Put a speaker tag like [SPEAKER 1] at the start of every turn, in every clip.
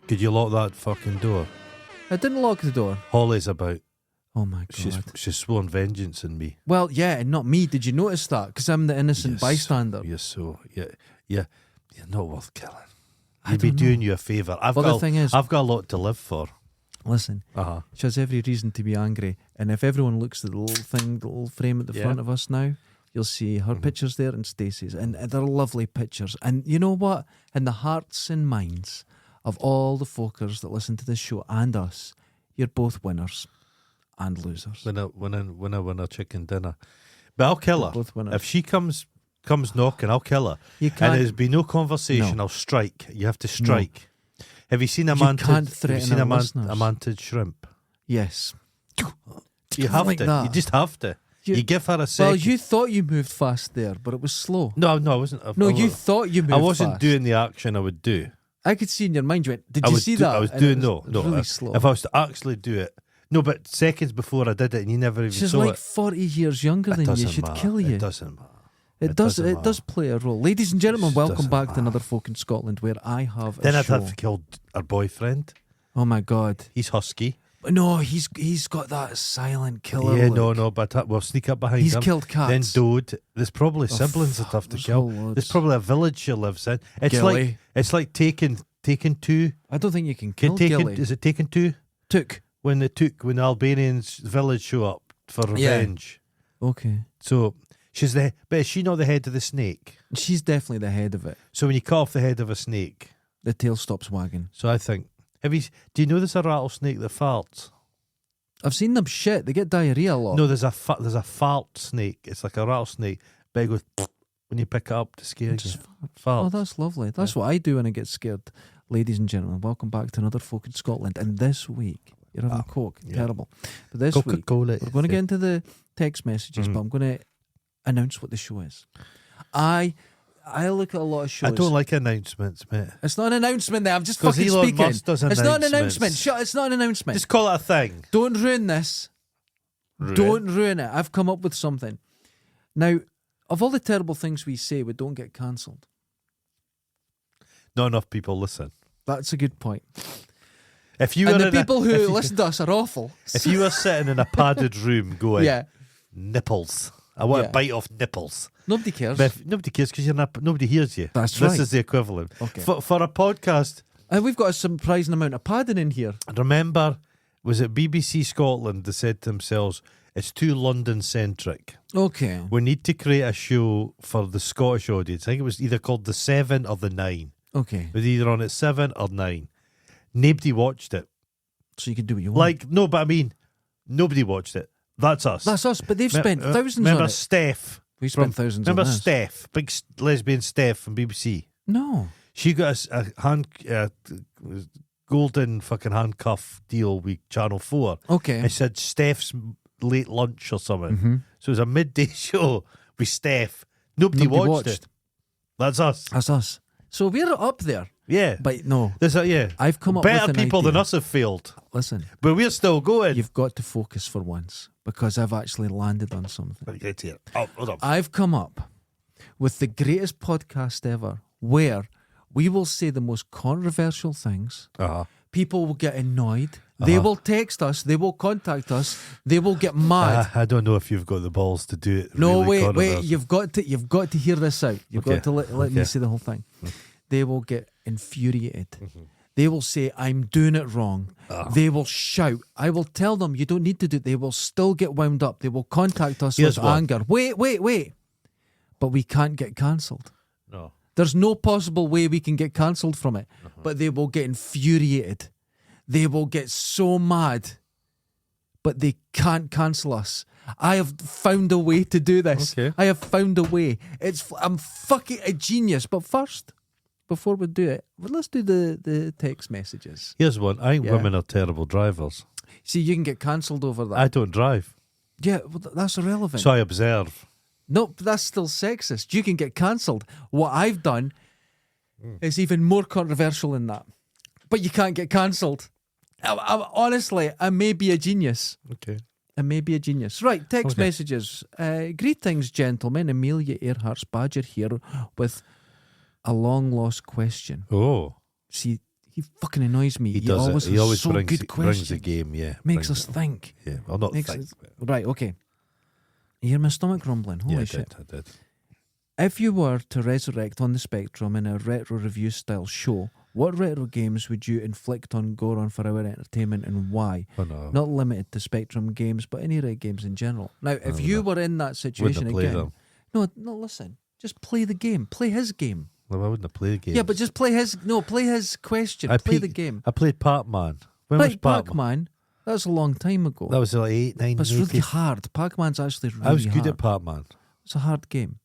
[SPEAKER 1] Could you lock that fucking door?
[SPEAKER 2] I didn't lock the door.
[SPEAKER 1] Holly's about.
[SPEAKER 2] Oh my God.
[SPEAKER 1] She's sworn vengeance on me.
[SPEAKER 2] Well, yeah, and not me. Did you notice that? Because I'm the innocent bystander.
[SPEAKER 1] You're not worth killing. You'd be doing you a favour.
[SPEAKER 2] The thing is,
[SPEAKER 1] I've got a lot to live for.
[SPEAKER 2] Listen, she has every reason to be angry. And if everyone looks at the little frame at the front of us now, you'll see her pictures there and Stacey's. And they're lovely pictures. And you know what? In the hearts and minds of all the folkers that listen to this show and us, you're both winners and losers.
[SPEAKER 1] When I win a chicken dinner. But I'll kill her.
[SPEAKER 2] Both winners.
[SPEAKER 1] If she comes knocking, I'll kill her.
[SPEAKER 2] You can't.
[SPEAKER 1] And there's been no conversation. No. I'll strike. You have to strike. No. Have you seen a manted shrimp?
[SPEAKER 2] Yes.
[SPEAKER 1] You have to. That. You just have to. You give her a second.
[SPEAKER 2] Well, you thought you moved fast there, but it was slow.
[SPEAKER 1] No, I wasn't.
[SPEAKER 2] You thought you moved fast.
[SPEAKER 1] I wasn't doing the action I would do.
[SPEAKER 2] I could see in your mind, you went, did you see that?
[SPEAKER 1] I was doing,
[SPEAKER 2] really slow.
[SPEAKER 1] If I was to actually do it. No, but seconds before I did it and you never even
[SPEAKER 2] She's
[SPEAKER 1] saw it.
[SPEAKER 2] She's like 40 years younger than you. She'd kill you.
[SPEAKER 1] It doesn't matter.
[SPEAKER 2] It does play a role. Ladies and gentlemen, welcome back to Another Folk in Scotland, where I have
[SPEAKER 1] Then I'd have to kill our boyfriend.
[SPEAKER 2] Oh my God.
[SPEAKER 1] He's husky.
[SPEAKER 2] No, he's got that silent killer look.
[SPEAKER 1] No, but we'll sneak up behind him.
[SPEAKER 2] He's killed cats.
[SPEAKER 1] Then Dode. There's probably siblings that have to kill. There's probably a village she lives in. It's like Taken 2.
[SPEAKER 2] I don't think you can kill Gilly.
[SPEAKER 1] Is it Taken 2?
[SPEAKER 2] Took.
[SPEAKER 1] When the Albanians village show up for revenge.
[SPEAKER 2] Yeah. Okay.
[SPEAKER 1] So but is she not the head of the snake?
[SPEAKER 2] She's definitely the head of it.
[SPEAKER 1] So when you cut off the head of a snake,
[SPEAKER 2] the tail stops wagging.
[SPEAKER 1] So I think, do you know there's a rattlesnake that farts?
[SPEAKER 2] I've seen them shit. They get diarrhea a lot.
[SPEAKER 1] No, there's a fart snake. It's like a rattlesnake, but it goes when you pick it up to scare you. Fart.
[SPEAKER 2] Oh, that's lovely. That's what I do when I get scared. Ladies and gentlemen, welcome back to Another Folk in Scotland. And this week, you're having a Coke. Yeah. Terrible. But this
[SPEAKER 1] Coca-Cola
[SPEAKER 2] week, we're going to get into the text messages, but I'm going to announce what the show is. I look at a lot of shows.
[SPEAKER 1] I don't like announcements, mate.
[SPEAKER 2] It's not an announcement there. I'm just fucking
[SPEAKER 1] Elon
[SPEAKER 2] speaking.
[SPEAKER 1] Musk does
[SPEAKER 2] it's not an announcement. Shut. It's not an announcement.
[SPEAKER 1] Just call it a thing.
[SPEAKER 2] Don't ruin this. Don't ruin it. I've come up with something. Now, of all the terrible things we say, we don't get cancelled.
[SPEAKER 1] Not enough people listen.
[SPEAKER 2] That's a good point.
[SPEAKER 1] If you
[SPEAKER 2] and the people who listen to us are awful.
[SPEAKER 1] If you were sitting in a padded room going, nipples. I want to bite off nipples.
[SPEAKER 2] Nobody cares.
[SPEAKER 1] Nobody cares because nobody hears you.
[SPEAKER 2] That's right.
[SPEAKER 1] This is the equivalent.
[SPEAKER 2] Okay.
[SPEAKER 1] For a podcast.
[SPEAKER 2] And we've got a surprising amount of padding in here.
[SPEAKER 1] Remember, was it BBC Scotland that said to themselves, it's too London-centric.
[SPEAKER 2] Okay.
[SPEAKER 1] We need to create a show for the Scottish audience. I think it was either called The 7 or The 9.
[SPEAKER 2] Okay.
[SPEAKER 1] It was either on at 7 or 9. Nobody watched it.
[SPEAKER 2] So you can do what you want.
[SPEAKER 1] No, but I mean, nobody watched it. That's us.
[SPEAKER 2] That's us, but they've spent thousands on it.
[SPEAKER 1] Remember Steph?
[SPEAKER 2] We spent thousands on this.
[SPEAKER 1] Remember Steph? Big lesbian Steph from BBC?
[SPEAKER 2] No.
[SPEAKER 1] She got a golden fucking handcuff deal with Channel 4.
[SPEAKER 2] Okay.
[SPEAKER 1] I said Steph's late lunch or something.
[SPEAKER 2] Mm-hmm.
[SPEAKER 1] So it was a midday show with Steph. Nobody watched it. That's us.
[SPEAKER 2] That's us. So we're up there.
[SPEAKER 1] Yeah.
[SPEAKER 2] But no.
[SPEAKER 1] I've
[SPEAKER 2] come up with
[SPEAKER 1] better
[SPEAKER 2] an
[SPEAKER 1] people
[SPEAKER 2] idea.
[SPEAKER 1] than us have failed.
[SPEAKER 2] Listen.
[SPEAKER 1] But we're still going.
[SPEAKER 2] You've got to focus for once, because I've actually landed on something.
[SPEAKER 1] Oh, hold on.
[SPEAKER 2] I've come up with the greatest podcast ever, where we will say the most controversial things. People will get annoyed. They will text us. They will contact us. They will get mad.
[SPEAKER 1] I don't know if you've got the balls to do it.
[SPEAKER 2] No,
[SPEAKER 1] really
[SPEAKER 2] wait. You've got to hear this out. You've got to let me say the whole thing. They will get infuriated. Mm-hmm. They will say, I'm doing it wrong. They will shout. I will tell them, you don't need to do it. They will still get wound up. They will contact us with anger. Wait. But we can't get cancelled.
[SPEAKER 1] No.
[SPEAKER 2] There's no possible way we can get cancelled from it. Uh-huh. But they will get infuriated. They will get so mad. But they can't cancel us. I have found a way to do this.
[SPEAKER 1] Okay.
[SPEAKER 2] I have found a way. I'm fucking a genius. But first, before we do it, let's do the text messages.
[SPEAKER 1] Here's one. I think women are terrible drivers.
[SPEAKER 2] See, you can get cancelled over that.
[SPEAKER 1] I don't drive.
[SPEAKER 2] Yeah, well, that's irrelevant.
[SPEAKER 1] So I observe.
[SPEAKER 2] No, that's still sexist. You can get cancelled. What I've done is even more controversial than that. But you can't get cancelled. Honestly, I may be a genius.
[SPEAKER 1] Okay.
[SPEAKER 2] I may be a genius. Right, text messages. Greetings, gentlemen. Amelia Earhart's Badger here with a long-lost question.
[SPEAKER 1] Oh.
[SPEAKER 2] See, He fucking annoys me.
[SPEAKER 1] He does
[SPEAKER 2] always
[SPEAKER 1] it. He always
[SPEAKER 2] so
[SPEAKER 1] brings
[SPEAKER 2] good
[SPEAKER 1] the game. Yeah,
[SPEAKER 2] makes us think.
[SPEAKER 1] Yeah, well, not think.
[SPEAKER 2] Right, okay. You hear my stomach rumbling? Holy shit!
[SPEAKER 1] I did.
[SPEAKER 2] If you were to resurrect on the Spectrum in a retro review style show, what retro games would you inflict on Goron for our entertainment and why?
[SPEAKER 1] Oh, no.
[SPEAKER 2] Not limited to Spectrum games, but any retro games in general. Now, if you were in that situation
[SPEAKER 1] play
[SPEAKER 2] again,
[SPEAKER 1] them.
[SPEAKER 2] no, listen, just play the game. Play his game.
[SPEAKER 1] No, I wouldn't have played the game.
[SPEAKER 2] Yeah, but just play his. No, play his question. Play the game.
[SPEAKER 1] I played Pac-Man. When was
[SPEAKER 2] Pac-Man. That was a long time ago.
[SPEAKER 1] That was like 8, 9,
[SPEAKER 2] but it's
[SPEAKER 1] 80.
[SPEAKER 2] really hard. Pac-Man's actually really hard.
[SPEAKER 1] I was good at Pac-Man.
[SPEAKER 2] It's a hard game.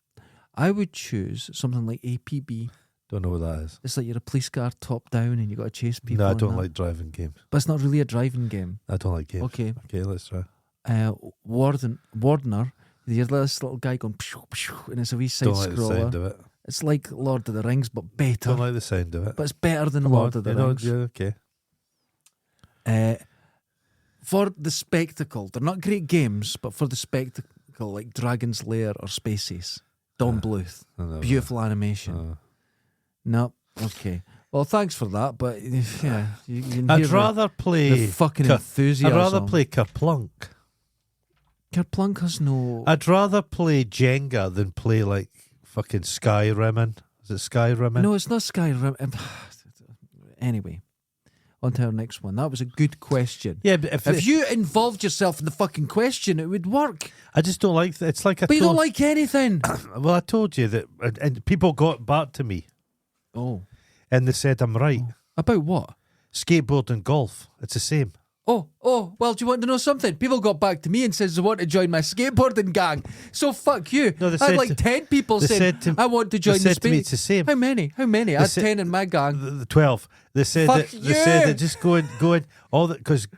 [SPEAKER 2] I would choose something like APB.
[SPEAKER 1] Don't know what that is.
[SPEAKER 2] It's like you're a police car top down and you got to chase people.
[SPEAKER 1] No, I don't like driving games.
[SPEAKER 2] But it's not really a driving game.
[SPEAKER 1] I don't like games.
[SPEAKER 2] Okay,
[SPEAKER 1] let's try.
[SPEAKER 2] Wardener. You're this little guy going pshoo, pshoo, and it's a wee side
[SPEAKER 1] Don't like
[SPEAKER 2] scroller.
[SPEAKER 1] the sound of it.
[SPEAKER 2] It's like Lord of the Rings, but better.
[SPEAKER 1] Don't like the sound of it.
[SPEAKER 2] But it's better than
[SPEAKER 1] Come
[SPEAKER 2] Lord
[SPEAKER 1] on.
[SPEAKER 2] of the Rings.
[SPEAKER 1] Yeah, okay.
[SPEAKER 2] For the spectacle, they're not great games, but for the spectacle, like Dragon's Lair or Spaces, Don Bluth, beautiful animation. No, okay. Well, thanks for that, but yeah, you can
[SPEAKER 1] I'd
[SPEAKER 2] hear
[SPEAKER 1] rather play
[SPEAKER 2] the fucking enthusiasm.
[SPEAKER 1] I'd rather play Kerplunk.
[SPEAKER 2] Kerplunk has no.
[SPEAKER 1] I'd rather play Jenga than play like fucking Skyrim. Is it Skyrim?
[SPEAKER 2] No, it's not Skyrim. Anyway, on to our next one. That was a good question.
[SPEAKER 1] Yeah, but
[SPEAKER 2] if you involved yourself in the fucking question, it would work.
[SPEAKER 1] I just don't like that. It's like
[SPEAKER 2] But you don't like anything.
[SPEAKER 1] Well, I told you that, and people got back to me.
[SPEAKER 2] Oh.
[SPEAKER 1] And they said I'm right.
[SPEAKER 2] Oh. About what?
[SPEAKER 1] Skateboard and golf. It's the same.
[SPEAKER 2] Oh, well, do you want to know something? People got back to me and says they want to join my skateboarding gang. So fuck you.
[SPEAKER 1] No,
[SPEAKER 2] I had like 10 people saying, I want to join the
[SPEAKER 1] to me it's the same.
[SPEAKER 2] How many? I had 10 in my gang.
[SPEAKER 1] The 12. They said
[SPEAKER 2] fuck
[SPEAKER 1] that, they said that just go in, all that, because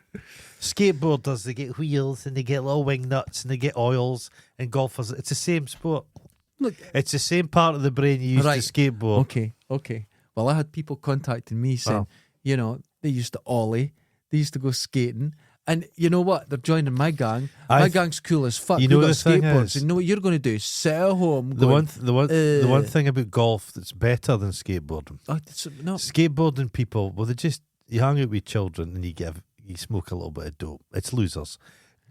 [SPEAKER 1] skateboarders, they get wheels and they get little wing nuts and they get oils, and golfers, it's the same sport.
[SPEAKER 2] Look,
[SPEAKER 1] it's the same part of the brain you use to skateboard.
[SPEAKER 2] Okay. Well, I had people contacting me saying, you know, they used to ollie, they used to go skating, and you know what? They're joining my gang. My gang's cool as fuck.
[SPEAKER 1] You know
[SPEAKER 2] got
[SPEAKER 1] the
[SPEAKER 2] skateboards.
[SPEAKER 1] thing is,
[SPEAKER 2] you know what you're going to do? Sit at home.
[SPEAKER 1] The one thing about golf that's better than skateboarding.
[SPEAKER 2] No.
[SPEAKER 1] Skateboarding people, well, you hang out with children and you smoke a little bit of dope. It's losers.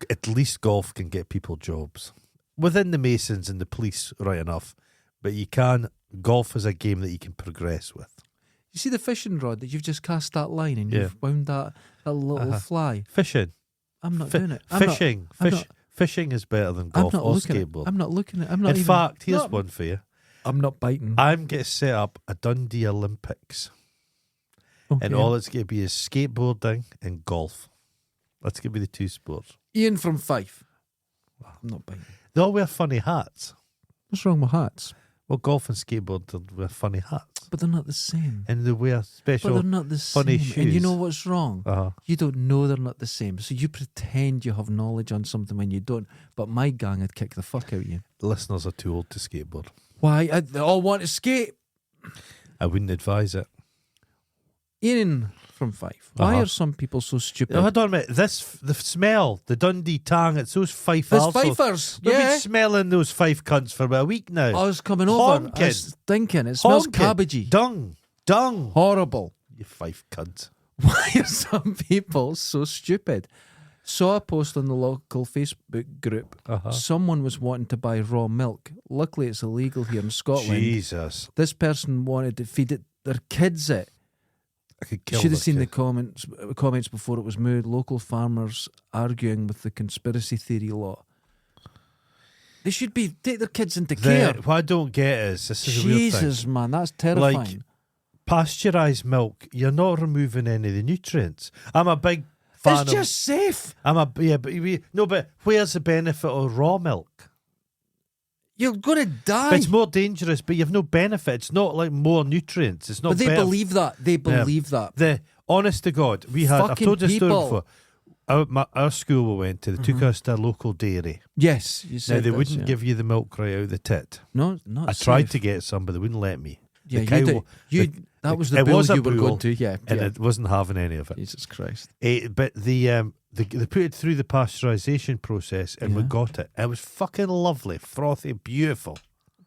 [SPEAKER 1] At least golf can get people jobs. Within the Masons and the police, right enough, but golf is a game that you can progress with.
[SPEAKER 2] You see the fishing rod that you've just cast that line and you've wound that little fly.
[SPEAKER 1] Fishing.
[SPEAKER 2] I'm not doing it.
[SPEAKER 1] Fishing is better than golf or skateboard.
[SPEAKER 2] I'm not looking at it.
[SPEAKER 1] In fact, here's one for you.
[SPEAKER 2] I'm not biting.
[SPEAKER 1] I'm going to set up a Dundee Olympics. Okay. And all it's going to be is skateboarding and golf. That's going to be the two sports.
[SPEAKER 2] Ian from Fife. I'm not biting.
[SPEAKER 1] They all wear funny hats.
[SPEAKER 2] What's wrong with hats?
[SPEAKER 1] Well, golf and skateboard, they wear funny hats.
[SPEAKER 2] But they're not the same.
[SPEAKER 1] And they wear special
[SPEAKER 2] But they're not the
[SPEAKER 1] funny
[SPEAKER 2] same.
[SPEAKER 1] shoes.
[SPEAKER 2] And you know what's wrong?
[SPEAKER 1] Uh-huh.
[SPEAKER 2] You don't know they're not the same. So you pretend you have knowledge on something when you don't. But my gang would kick the fuck out of you.
[SPEAKER 1] The listeners are too old to skateboard.
[SPEAKER 2] Why? They all want to skate.
[SPEAKER 1] I wouldn't advise it.
[SPEAKER 2] Ian from Fife. Why are some people so stupid?
[SPEAKER 1] Hold on a minute. The smell, the Dundee tang, it's those Fife
[SPEAKER 2] There's
[SPEAKER 1] also.
[SPEAKER 2] Fifers.
[SPEAKER 1] We've been smelling those Fife cunts for about a week now.
[SPEAKER 2] I was coming over. I was thinking, it smells cabbagey.
[SPEAKER 1] Dung.
[SPEAKER 2] Horrible.
[SPEAKER 1] You Fife cunt.
[SPEAKER 2] Why are some people so stupid? Saw a post on the local Facebook group. Someone was wanting to buy raw milk. Luckily, it's illegal here in Scotland.
[SPEAKER 1] Jesus.
[SPEAKER 2] This person wanted to feed their kids it.
[SPEAKER 1] I could kill
[SPEAKER 2] Should have seen
[SPEAKER 1] kid.
[SPEAKER 2] the comments before it was moved. Local farmers arguing with the conspiracy theory lot. They should take their kids into care.
[SPEAKER 1] What I don't get is, this is a weird thing.
[SPEAKER 2] Jesus, man, that's terrifying.
[SPEAKER 1] Like, pasteurised milk, you're not removing any of the nutrients. I'm a big fan
[SPEAKER 2] It's just safe.
[SPEAKER 1] But where's the benefit of raw milk?
[SPEAKER 2] You're going to die.
[SPEAKER 1] But it's more dangerous, but you've no benefit. It's not like more nutrients. It's not.
[SPEAKER 2] But they
[SPEAKER 1] better.
[SPEAKER 2] believe that. They believe that.
[SPEAKER 1] The honest to God, we had. I've told you a story
[SPEAKER 2] people.
[SPEAKER 1] before. Our school we went to, they took us to a local dairy.
[SPEAKER 2] Yes, you said
[SPEAKER 1] now they wouldn't give you the milk right out of the tit.
[SPEAKER 2] No, not.
[SPEAKER 1] I tried to get some, but they wouldn't let me.
[SPEAKER 2] Yeah, that was the bill you were going to. Yeah,
[SPEAKER 1] and it wasn't having any of it.
[SPEAKER 2] Jesus Christ!
[SPEAKER 1] But they put it through the pasteurisation process, and we got it. It was fucking lovely, frothy, beautiful.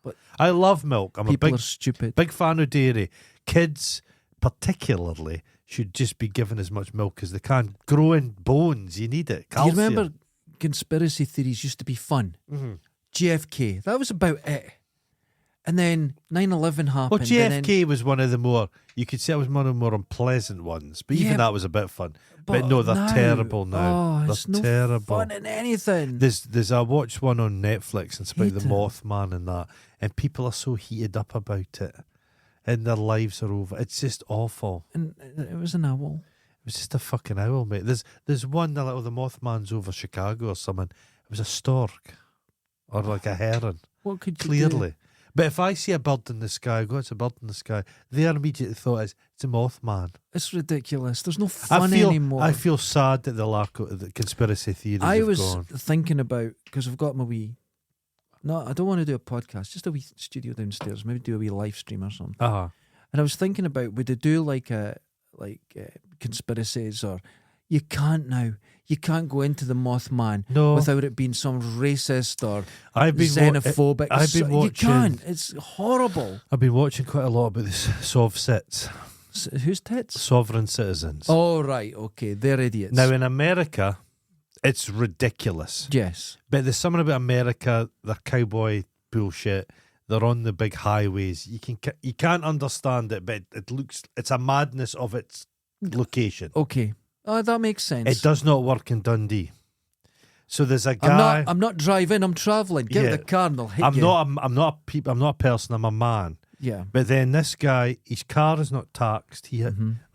[SPEAKER 1] But I love milk. I'm
[SPEAKER 2] people are stupid.
[SPEAKER 1] Big fan of dairy. Kids, particularly should just be given as much milk as they can. Growing bones, you need it. Calcium.
[SPEAKER 2] Do you remember conspiracy theories used to be fun?
[SPEAKER 1] Mm-hmm.
[SPEAKER 2] JFK, that was about it. And then 9/11 happened.
[SPEAKER 1] Well, JFK was one of the more, you could say it was one of the more unpleasant ones, but even that was a bit fun. But no, they're terrible now.
[SPEAKER 2] Oh, it's
[SPEAKER 1] they're
[SPEAKER 2] no
[SPEAKER 1] terrible.
[SPEAKER 2] fun in anything.
[SPEAKER 1] There's I watched one on Netflix, and it's about
[SPEAKER 2] Hate
[SPEAKER 1] the
[SPEAKER 2] it.
[SPEAKER 1] Mothman and that, and people are so heated up about it, and their lives are over. It's just awful.
[SPEAKER 2] And it was an owl.
[SPEAKER 1] It was just a fucking owl, mate. There's one that like, the Mothman's over Chicago or something. It was a stork or like a heron.
[SPEAKER 2] What could you
[SPEAKER 1] Clearly. But if I see a bird in the sky, I go, it's a bird in the sky, their immediate thought is, it's a Mothman.
[SPEAKER 2] It's ridiculous. There's no fun anymore.
[SPEAKER 1] I feel sad that the conspiracy theories
[SPEAKER 2] I
[SPEAKER 1] have
[SPEAKER 2] was
[SPEAKER 1] gone.
[SPEAKER 2] thinking about, because I've got my wee... No, I don't want to do a podcast, just a wee studio downstairs, maybe do a wee live stream or something.
[SPEAKER 1] Uh-huh.
[SPEAKER 2] And I was thinking about, would they do like conspiracies, or you can't now. You can't go into the Mothman without it being some racist or xenophobic.
[SPEAKER 1] I've been watching.
[SPEAKER 2] You can't. It's horrible.
[SPEAKER 1] I've been watching quite a lot about this Sovsits.
[SPEAKER 2] Whose tits?
[SPEAKER 1] Sovereign citizens.
[SPEAKER 2] Oh, right. Okay. They're idiots.
[SPEAKER 1] Now, in America, it's ridiculous.
[SPEAKER 2] Yes.
[SPEAKER 1] But there's something about America, their cowboy bullshit. They're on the big highways. You can't understand it, but it's a madness of its location.
[SPEAKER 2] Okay. Oh, that makes sense.
[SPEAKER 1] It does not work in Dundee. So there's a guy.
[SPEAKER 2] I'm not driving. I'm traveling. Get the car and they'll hit you.
[SPEAKER 1] I'm not a person. I'm a man.
[SPEAKER 2] Yeah.
[SPEAKER 1] But then this guy, his car is not taxed.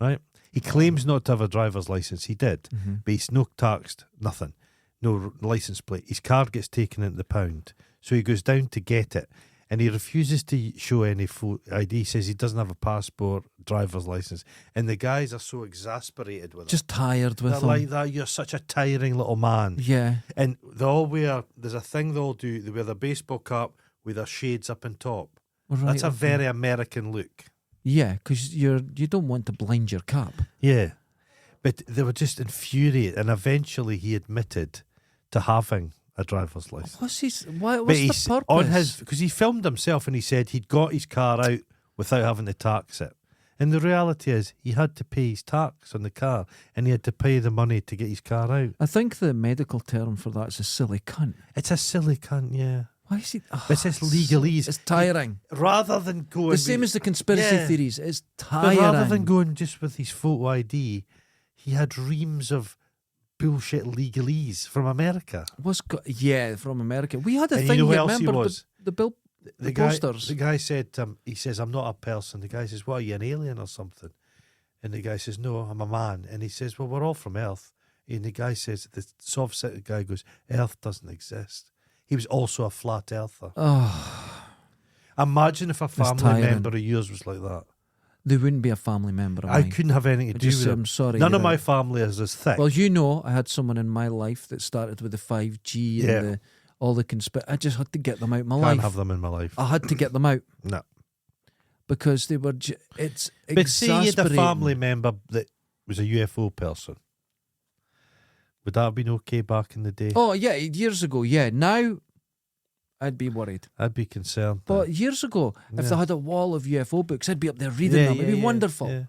[SPEAKER 1] Right. He claims not to have a driver's license. He did, but he's no taxed. Nothing. No license plate. His car gets taken into the pound. So he goes down to get it. And he refuses to show any ID. He says he doesn't have a passport, driver's license. And the guys are so exasperated with him.
[SPEAKER 2] Just tired with
[SPEAKER 1] They're
[SPEAKER 2] him.
[SPEAKER 1] like that. You're such a tiring little man.
[SPEAKER 2] Yeah.
[SPEAKER 1] And they all wear, there's a thing they all do. They wear their baseball cap with their shades up on top.
[SPEAKER 2] Right,
[SPEAKER 1] That's a very American look.
[SPEAKER 2] Yeah, because you don't want to blind your cap.
[SPEAKER 1] Yeah. But they were just infuriated. And eventually he admitted to having a driver's license.
[SPEAKER 2] What's the purpose?
[SPEAKER 1] Because he filmed himself and he said he'd got his car out without having to tax it. And the reality is he had to pay his tax on the car and he had to pay the money to get his car out.
[SPEAKER 2] I think the medical term for that is a silly cunt.
[SPEAKER 1] It's a silly cunt, yeah.
[SPEAKER 2] Why is he? Oh,
[SPEAKER 1] it's just legalese.
[SPEAKER 2] It's tiring.
[SPEAKER 1] Rather than going...
[SPEAKER 2] The same as the conspiracy theories. It's tiring.
[SPEAKER 1] But rather than going just with his photo ID, he had reams of bullshit legalese from America.
[SPEAKER 2] From America. We had a
[SPEAKER 1] and
[SPEAKER 2] thing
[SPEAKER 1] you know
[SPEAKER 2] here.
[SPEAKER 1] Else
[SPEAKER 2] remember
[SPEAKER 1] he was?
[SPEAKER 2] the posters?
[SPEAKER 1] The guy said, he says, I'm not a person. The guy says, what, are you an alien or something? And the guy says, no, I'm a man. And he says, well, we're all from Earth. And the guy says, the soft-set guy goes, Earth doesn't exist. He was also a flat earther.
[SPEAKER 2] Oh.
[SPEAKER 1] Imagine if a family member of yours was like that.
[SPEAKER 2] They wouldn't be a family member of mine.
[SPEAKER 1] I couldn't have anything to do with it.
[SPEAKER 2] I'm sorry.
[SPEAKER 1] None of my family is as thick.
[SPEAKER 2] Well, I had someone in my life that started with the 5G and all the conspiracy. I just had to get them out of my life.
[SPEAKER 1] Can't have them in my life.
[SPEAKER 2] I had to get them out.
[SPEAKER 1] No.
[SPEAKER 2] Because they were... It's
[SPEAKER 1] But say you had a family member that was a UFO person. Would that have been okay back in the day?
[SPEAKER 2] Oh, yeah, years ago, yeah. Now... I'd be worried.
[SPEAKER 1] I'd be concerned.
[SPEAKER 2] But years ago, if they had a wall of UFO books, I'd be up there reading them. It'd be wonderful.
[SPEAKER 1] Yeah.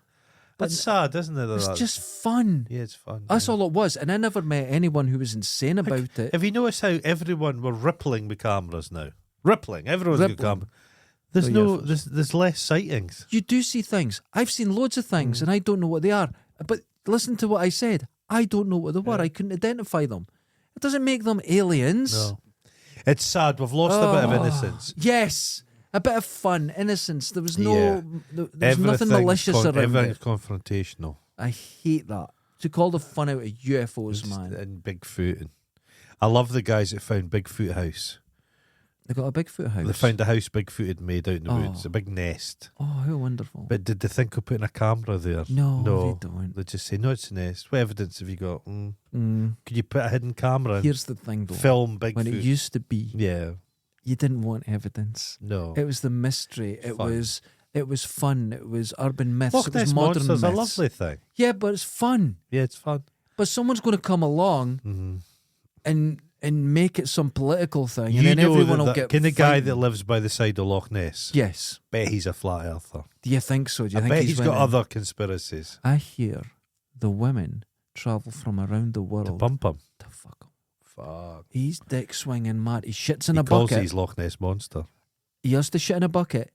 [SPEAKER 1] But it's sad, isn't it?
[SPEAKER 2] It's just fun.
[SPEAKER 1] Yeah, it's fun.
[SPEAKER 2] That's all it was. And I never met anyone who was insane about it.
[SPEAKER 1] Have you noticed how everyone were rippling with cameras now? Rippling. Everyone's got cameras. There's less sightings.
[SPEAKER 2] You do see things. I've seen loads of things and I don't know what they are. But listen to what I said. I don't know what they were. I couldn't identify them. It doesn't make them aliens.
[SPEAKER 1] No. It's sad. We've lost a bit of innocence.
[SPEAKER 2] Yes. A bit of fun, innocence. There was there's nothing malicious around
[SPEAKER 1] everything's
[SPEAKER 2] it.
[SPEAKER 1] confrontational.
[SPEAKER 2] I hate that. To call the fun out of UFOs, man.
[SPEAKER 1] And Bigfoot. I love the guys that found Bigfoot house.
[SPEAKER 2] They got a Bigfoot house?
[SPEAKER 1] They found a house Bigfoot had made out in the woods. A big nest.
[SPEAKER 2] Oh, how wonderful.
[SPEAKER 1] But did they think of putting a camera there?
[SPEAKER 2] No, they don't.
[SPEAKER 1] They just say, no, it's a nest. What evidence have you got? Could you put a hidden camera in?
[SPEAKER 2] Here's the thing, though.
[SPEAKER 1] Film Bigfoot.
[SPEAKER 2] When it used to be,
[SPEAKER 1] you
[SPEAKER 2] didn't want evidence.
[SPEAKER 1] No.
[SPEAKER 2] It was the mystery. It was fun. It was urban myths.
[SPEAKER 1] Loch
[SPEAKER 2] it was
[SPEAKER 1] Ness
[SPEAKER 2] modern
[SPEAKER 1] Monster's
[SPEAKER 2] myths.
[SPEAKER 1] a lovely thing.
[SPEAKER 2] Yeah, but it's fun.
[SPEAKER 1] Yeah, it's fun.
[SPEAKER 2] But someone's going to come along and and make it some political thing,
[SPEAKER 1] You
[SPEAKER 2] and then
[SPEAKER 1] know
[SPEAKER 2] everyone will
[SPEAKER 1] that
[SPEAKER 2] get.
[SPEAKER 1] kind of guy
[SPEAKER 2] fighting.
[SPEAKER 1] that lives by the side of Loch Ness.
[SPEAKER 2] Yes.
[SPEAKER 1] Bet he's a flat earther.
[SPEAKER 2] Do you think so? Do you
[SPEAKER 1] I
[SPEAKER 2] think
[SPEAKER 1] bet he's
[SPEAKER 2] went
[SPEAKER 1] got
[SPEAKER 2] in?
[SPEAKER 1] other conspiracies.
[SPEAKER 2] I hear the women travel from around the world
[SPEAKER 1] To bump him.
[SPEAKER 2] to fuck him.
[SPEAKER 1] Fuck.
[SPEAKER 2] He's dick swinging mad. He shits in
[SPEAKER 1] He
[SPEAKER 2] a
[SPEAKER 1] calls
[SPEAKER 2] bucket.
[SPEAKER 1] his Loch Ness monster.
[SPEAKER 2] He has to shit in a bucket.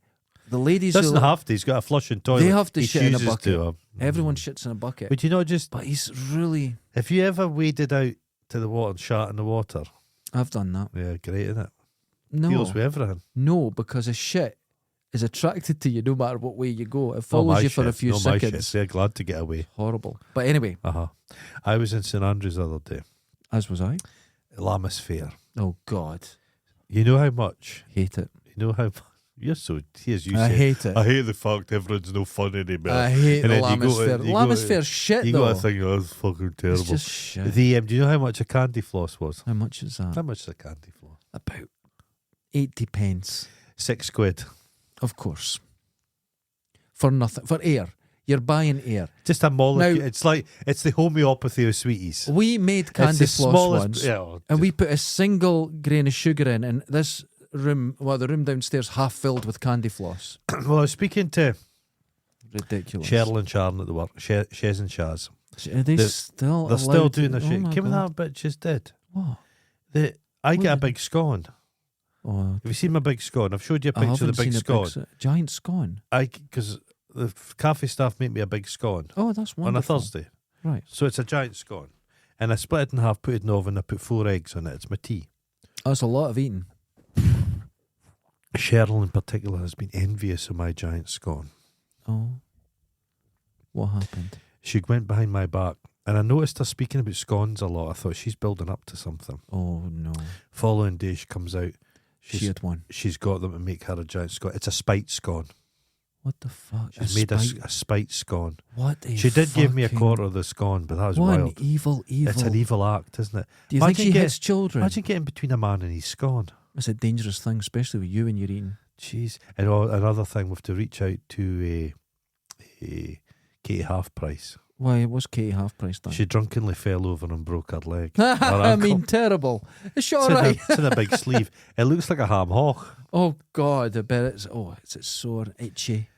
[SPEAKER 2] The ladies
[SPEAKER 1] Doesn't
[SPEAKER 2] who
[SPEAKER 1] have to. He's got a flushing toilet.
[SPEAKER 2] they have to
[SPEAKER 1] He
[SPEAKER 2] shit in a
[SPEAKER 1] chooses
[SPEAKER 2] bucket.
[SPEAKER 1] to,
[SPEAKER 2] Everyone shits in a bucket.
[SPEAKER 1] But you know, just
[SPEAKER 2] But he's really.
[SPEAKER 1] have you ever waded out to the water and shat in the water?
[SPEAKER 2] I've done that.
[SPEAKER 1] Yeah, great, isn't it?
[SPEAKER 2] No,
[SPEAKER 1] Deals with everything.
[SPEAKER 2] no, because a shit is attracted to you no matter what way you go. It
[SPEAKER 1] Not
[SPEAKER 2] follows
[SPEAKER 1] my
[SPEAKER 2] you for a
[SPEAKER 1] shit.
[SPEAKER 2] few
[SPEAKER 1] Not my shit.
[SPEAKER 2] seconds.
[SPEAKER 1] They're glad to get away.
[SPEAKER 2] Horrible. But anyway,
[SPEAKER 1] I was in St Andrews the other day.
[SPEAKER 2] as was I.
[SPEAKER 1] Lammas Fair.
[SPEAKER 2] Oh God,
[SPEAKER 1] You know how much?
[SPEAKER 2] hate it.
[SPEAKER 1] You know how you're so. Here's you
[SPEAKER 2] I
[SPEAKER 1] say.
[SPEAKER 2] hate it.
[SPEAKER 1] I hate the fact everyone's no fun anymore.
[SPEAKER 2] I hate
[SPEAKER 1] And
[SPEAKER 2] the
[SPEAKER 1] then you
[SPEAKER 2] Lammas
[SPEAKER 1] go to-
[SPEAKER 2] Fair.
[SPEAKER 1] you go
[SPEAKER 2] Lammas
[SPEAKER 1] to-
[SPEAKER 2] Fair shit
[SPEAKER 1] You
[SPEAKER 2] though.
[SPEAKER 1] got to think, oh, it's fucking terrible.
[SPEAKER 2] It's just shit.
[SPEAKER 1] Do you know how much a candy floss was?
[SPEAKER 2] How much is that?
[SPEAKER 1] How much is a candy floss?
[SPEAKER 2] About 80 pence.
[SPEAKER 1] £6.
[SPEAKER 2] Of course. For nothing. For air. You're buying air.
[SPEAKER 1] Just a molecule.
[SPEAKER 2] Now-
[SPEAKER 1] It's the homeopathy of sweeties.
[SPEAKER 2] We made candy
[SPEAKER 1] it's the
[SPEAKER 2] floss
[SPEAKER 1] smallest.
[SPEAKER 2] once,
[SPEAKER 1] Yeah,
[SPEAKER 2] and we put a single grain of sugar in, and this room, well, the room downstairs, half filled with candy floss.
[SPEAKER 1] well, I was speaking to
[SPEAKER 2] Ridiculous.
[SPEAKER 1] Cheryl and Sharon at the work. Shez and Shaz.
[SPEAKER 2] Are they
[SPEAKER 1] They're-
[SPEAKER 2] still
[SPEAKER 1] They're still
[SPEAKER 2] allowed
[SPEAKER 1] doing
[SPEAKER 2] to,
[SPEAKER 1] their shit.
[SPEAKER 2] my
[SPEAKER 1] Came with
[SPEAKER 2] God.
[SPEAKER 1] that bitches did.
[SPEAKER 2] What?
[SPEAKER 1] I get a
[SPEAKER 2] What?
[SPEAKER 1] big scone.
[SPEAKER 2] Oh,
[SPEAKER 1] Have you seen my big scone? I've showed you a
[SPEAKER 2] I
[SPEAKER 1] picture
[SPEAKER 2] haven't
[SPEAKER 1] of the big
[SPEAKER 2] seen
[SPEAKER 1] scone.
[SPEAKER 2] a big giant scone.
[SPEAKER 1] Because the cafe staff make me a big scone
[SPEAKER 2] Oh, that's
[SPEAKER 1] on a
[SPEAKER 2] wonderful.
[SPEAKER 1] Thursday.
[SPEAKER 2] Right.
[SPEAKER 1] So it's a giant scone. And I split it in half, put it in the oven, I put 4 eggs on it. It's my tea.
[SPEAKER 2] That's a lot of eating.
[SPEAKER 1] Cheryl in particular has been envious of my giant scone.
[SPEAKER 2] Oh. What happened?
[SPEAKER 1] She went behind my back and I noticed her speaking about scones a lot. I thought she's building up to something.
[SPEAKER 2] Oh, no.
[SPEAKER 1] Following day she comes out.
[SPEAKER 2] She had one.
[SPEAKER 1] She's got them to make her a giant scone. It's a spite scone.
[SPEAKER 2] What the fuck?
[SPEAKER 1] She's made a spite scone.
[SPEAKER 2] What a
[SPEAKER 1] She did give me a
[SPEAKER 2] fucking-
[SPEAKER 1] quarter of the scone, but that was
[SPEAKER 2] What
[SPEAKER 1] wild.
[SPEAKER 2] an evil.
[SPEAKER 1] It's an evil act, isn't it?
[SPEAKER 2] Do you think
[SPEAKER 1] Imagine
[SPEAKER 2] she
[SPEAKER 1] get-
[SPEAKER 2] hits children?
[SPEAKER 1] Imagine getting between a man and his scone.
[SPEAKER 2] It's a dangerous thing, especially with you when you're eating.
[SPEAKER 1] Jeez. And another thing, we have to reach out to Katie Half Price.
[SPEAKER 2] Why was Katie half price done?
[SPEAKER 1] She drunkenly fell over and broke her leg.
[SPEAKER 2] I mean, terrible. Is she all
[SPEAKER 1] it's,
[SPEAKER 2] right?
[SPEAKER 1] it's in a big sleeve. It looks like a ham hock.
[SPEAKER 2] Oh God, I bet it's sore, itchy.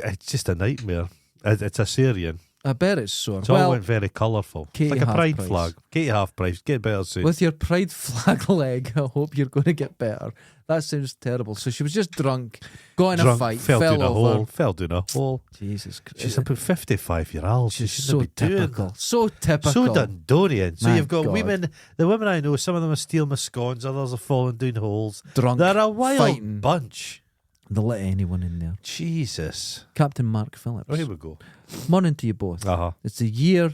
[SPEAKER 1] It's just a nightmare. It's a Syrian.
[SPEAKER 2] I bet it's sore.
[SPEAKER 1] It all
[SPEAKER 2] Well,
[SPEAKER 1] went very colourful.
[SPEAKER 2] Katie
[SPEAKER 1] Like a
[SPEAKER 2] Half
[SPEAKER 1] pride
[SPEAKER 2] Price.
[SPEAKER 1] flag. Katie Half Price. Get better soon.
[SPEAKER 2] with your pride flag leg, I hope you're going to get better. That sounds terrible. So she was just drunk, got in a
[SPEAKER 1] Drunk,
[SPEAKER 2] fight,
[SPEAKER 1] fell down a
[SPEAKER 2] over.
[SPEAKER 1] hole. Fell down a hole.
[SPEAKER 2] Jesus Christ.
[SPEAKER 1] She's about 55-year-old.
[SPEAKER 2] She's
[SPEAKER 1] She
[SPEAKER 2] so
[SPEAKER 1] shouldn't be doing
[SPEAKER 2] typical.
[SPEAKER 1] that.
[SPEAKER 2] So typical.
[SPEAKER 1] So Dundonian. So
[SPEAKER 2] My
[SPEAKER 1] you've got
[SPEAKER 2] God.
[SPEAKER 1] women, the women I know, some of them are stealing my scones, others are falling down holes.
[SPEAKER 2] Drunk.
[SPEAKER 1] They're a wild
[SPEAKER 2] fighting.
[SPEAKER 1] bunch.
[SPEAKER 2] They'll let anyone in there.
[SPEAKER 1] Jesus.
[SPEAKER 2] Captain Mark Phillips.
[SPEAKER 1] Oh, here we go.
[SPEAKER 2] Morning to you both.
[SPEAKER 1] Uh-huh.
[SPEAKER 2] It's the year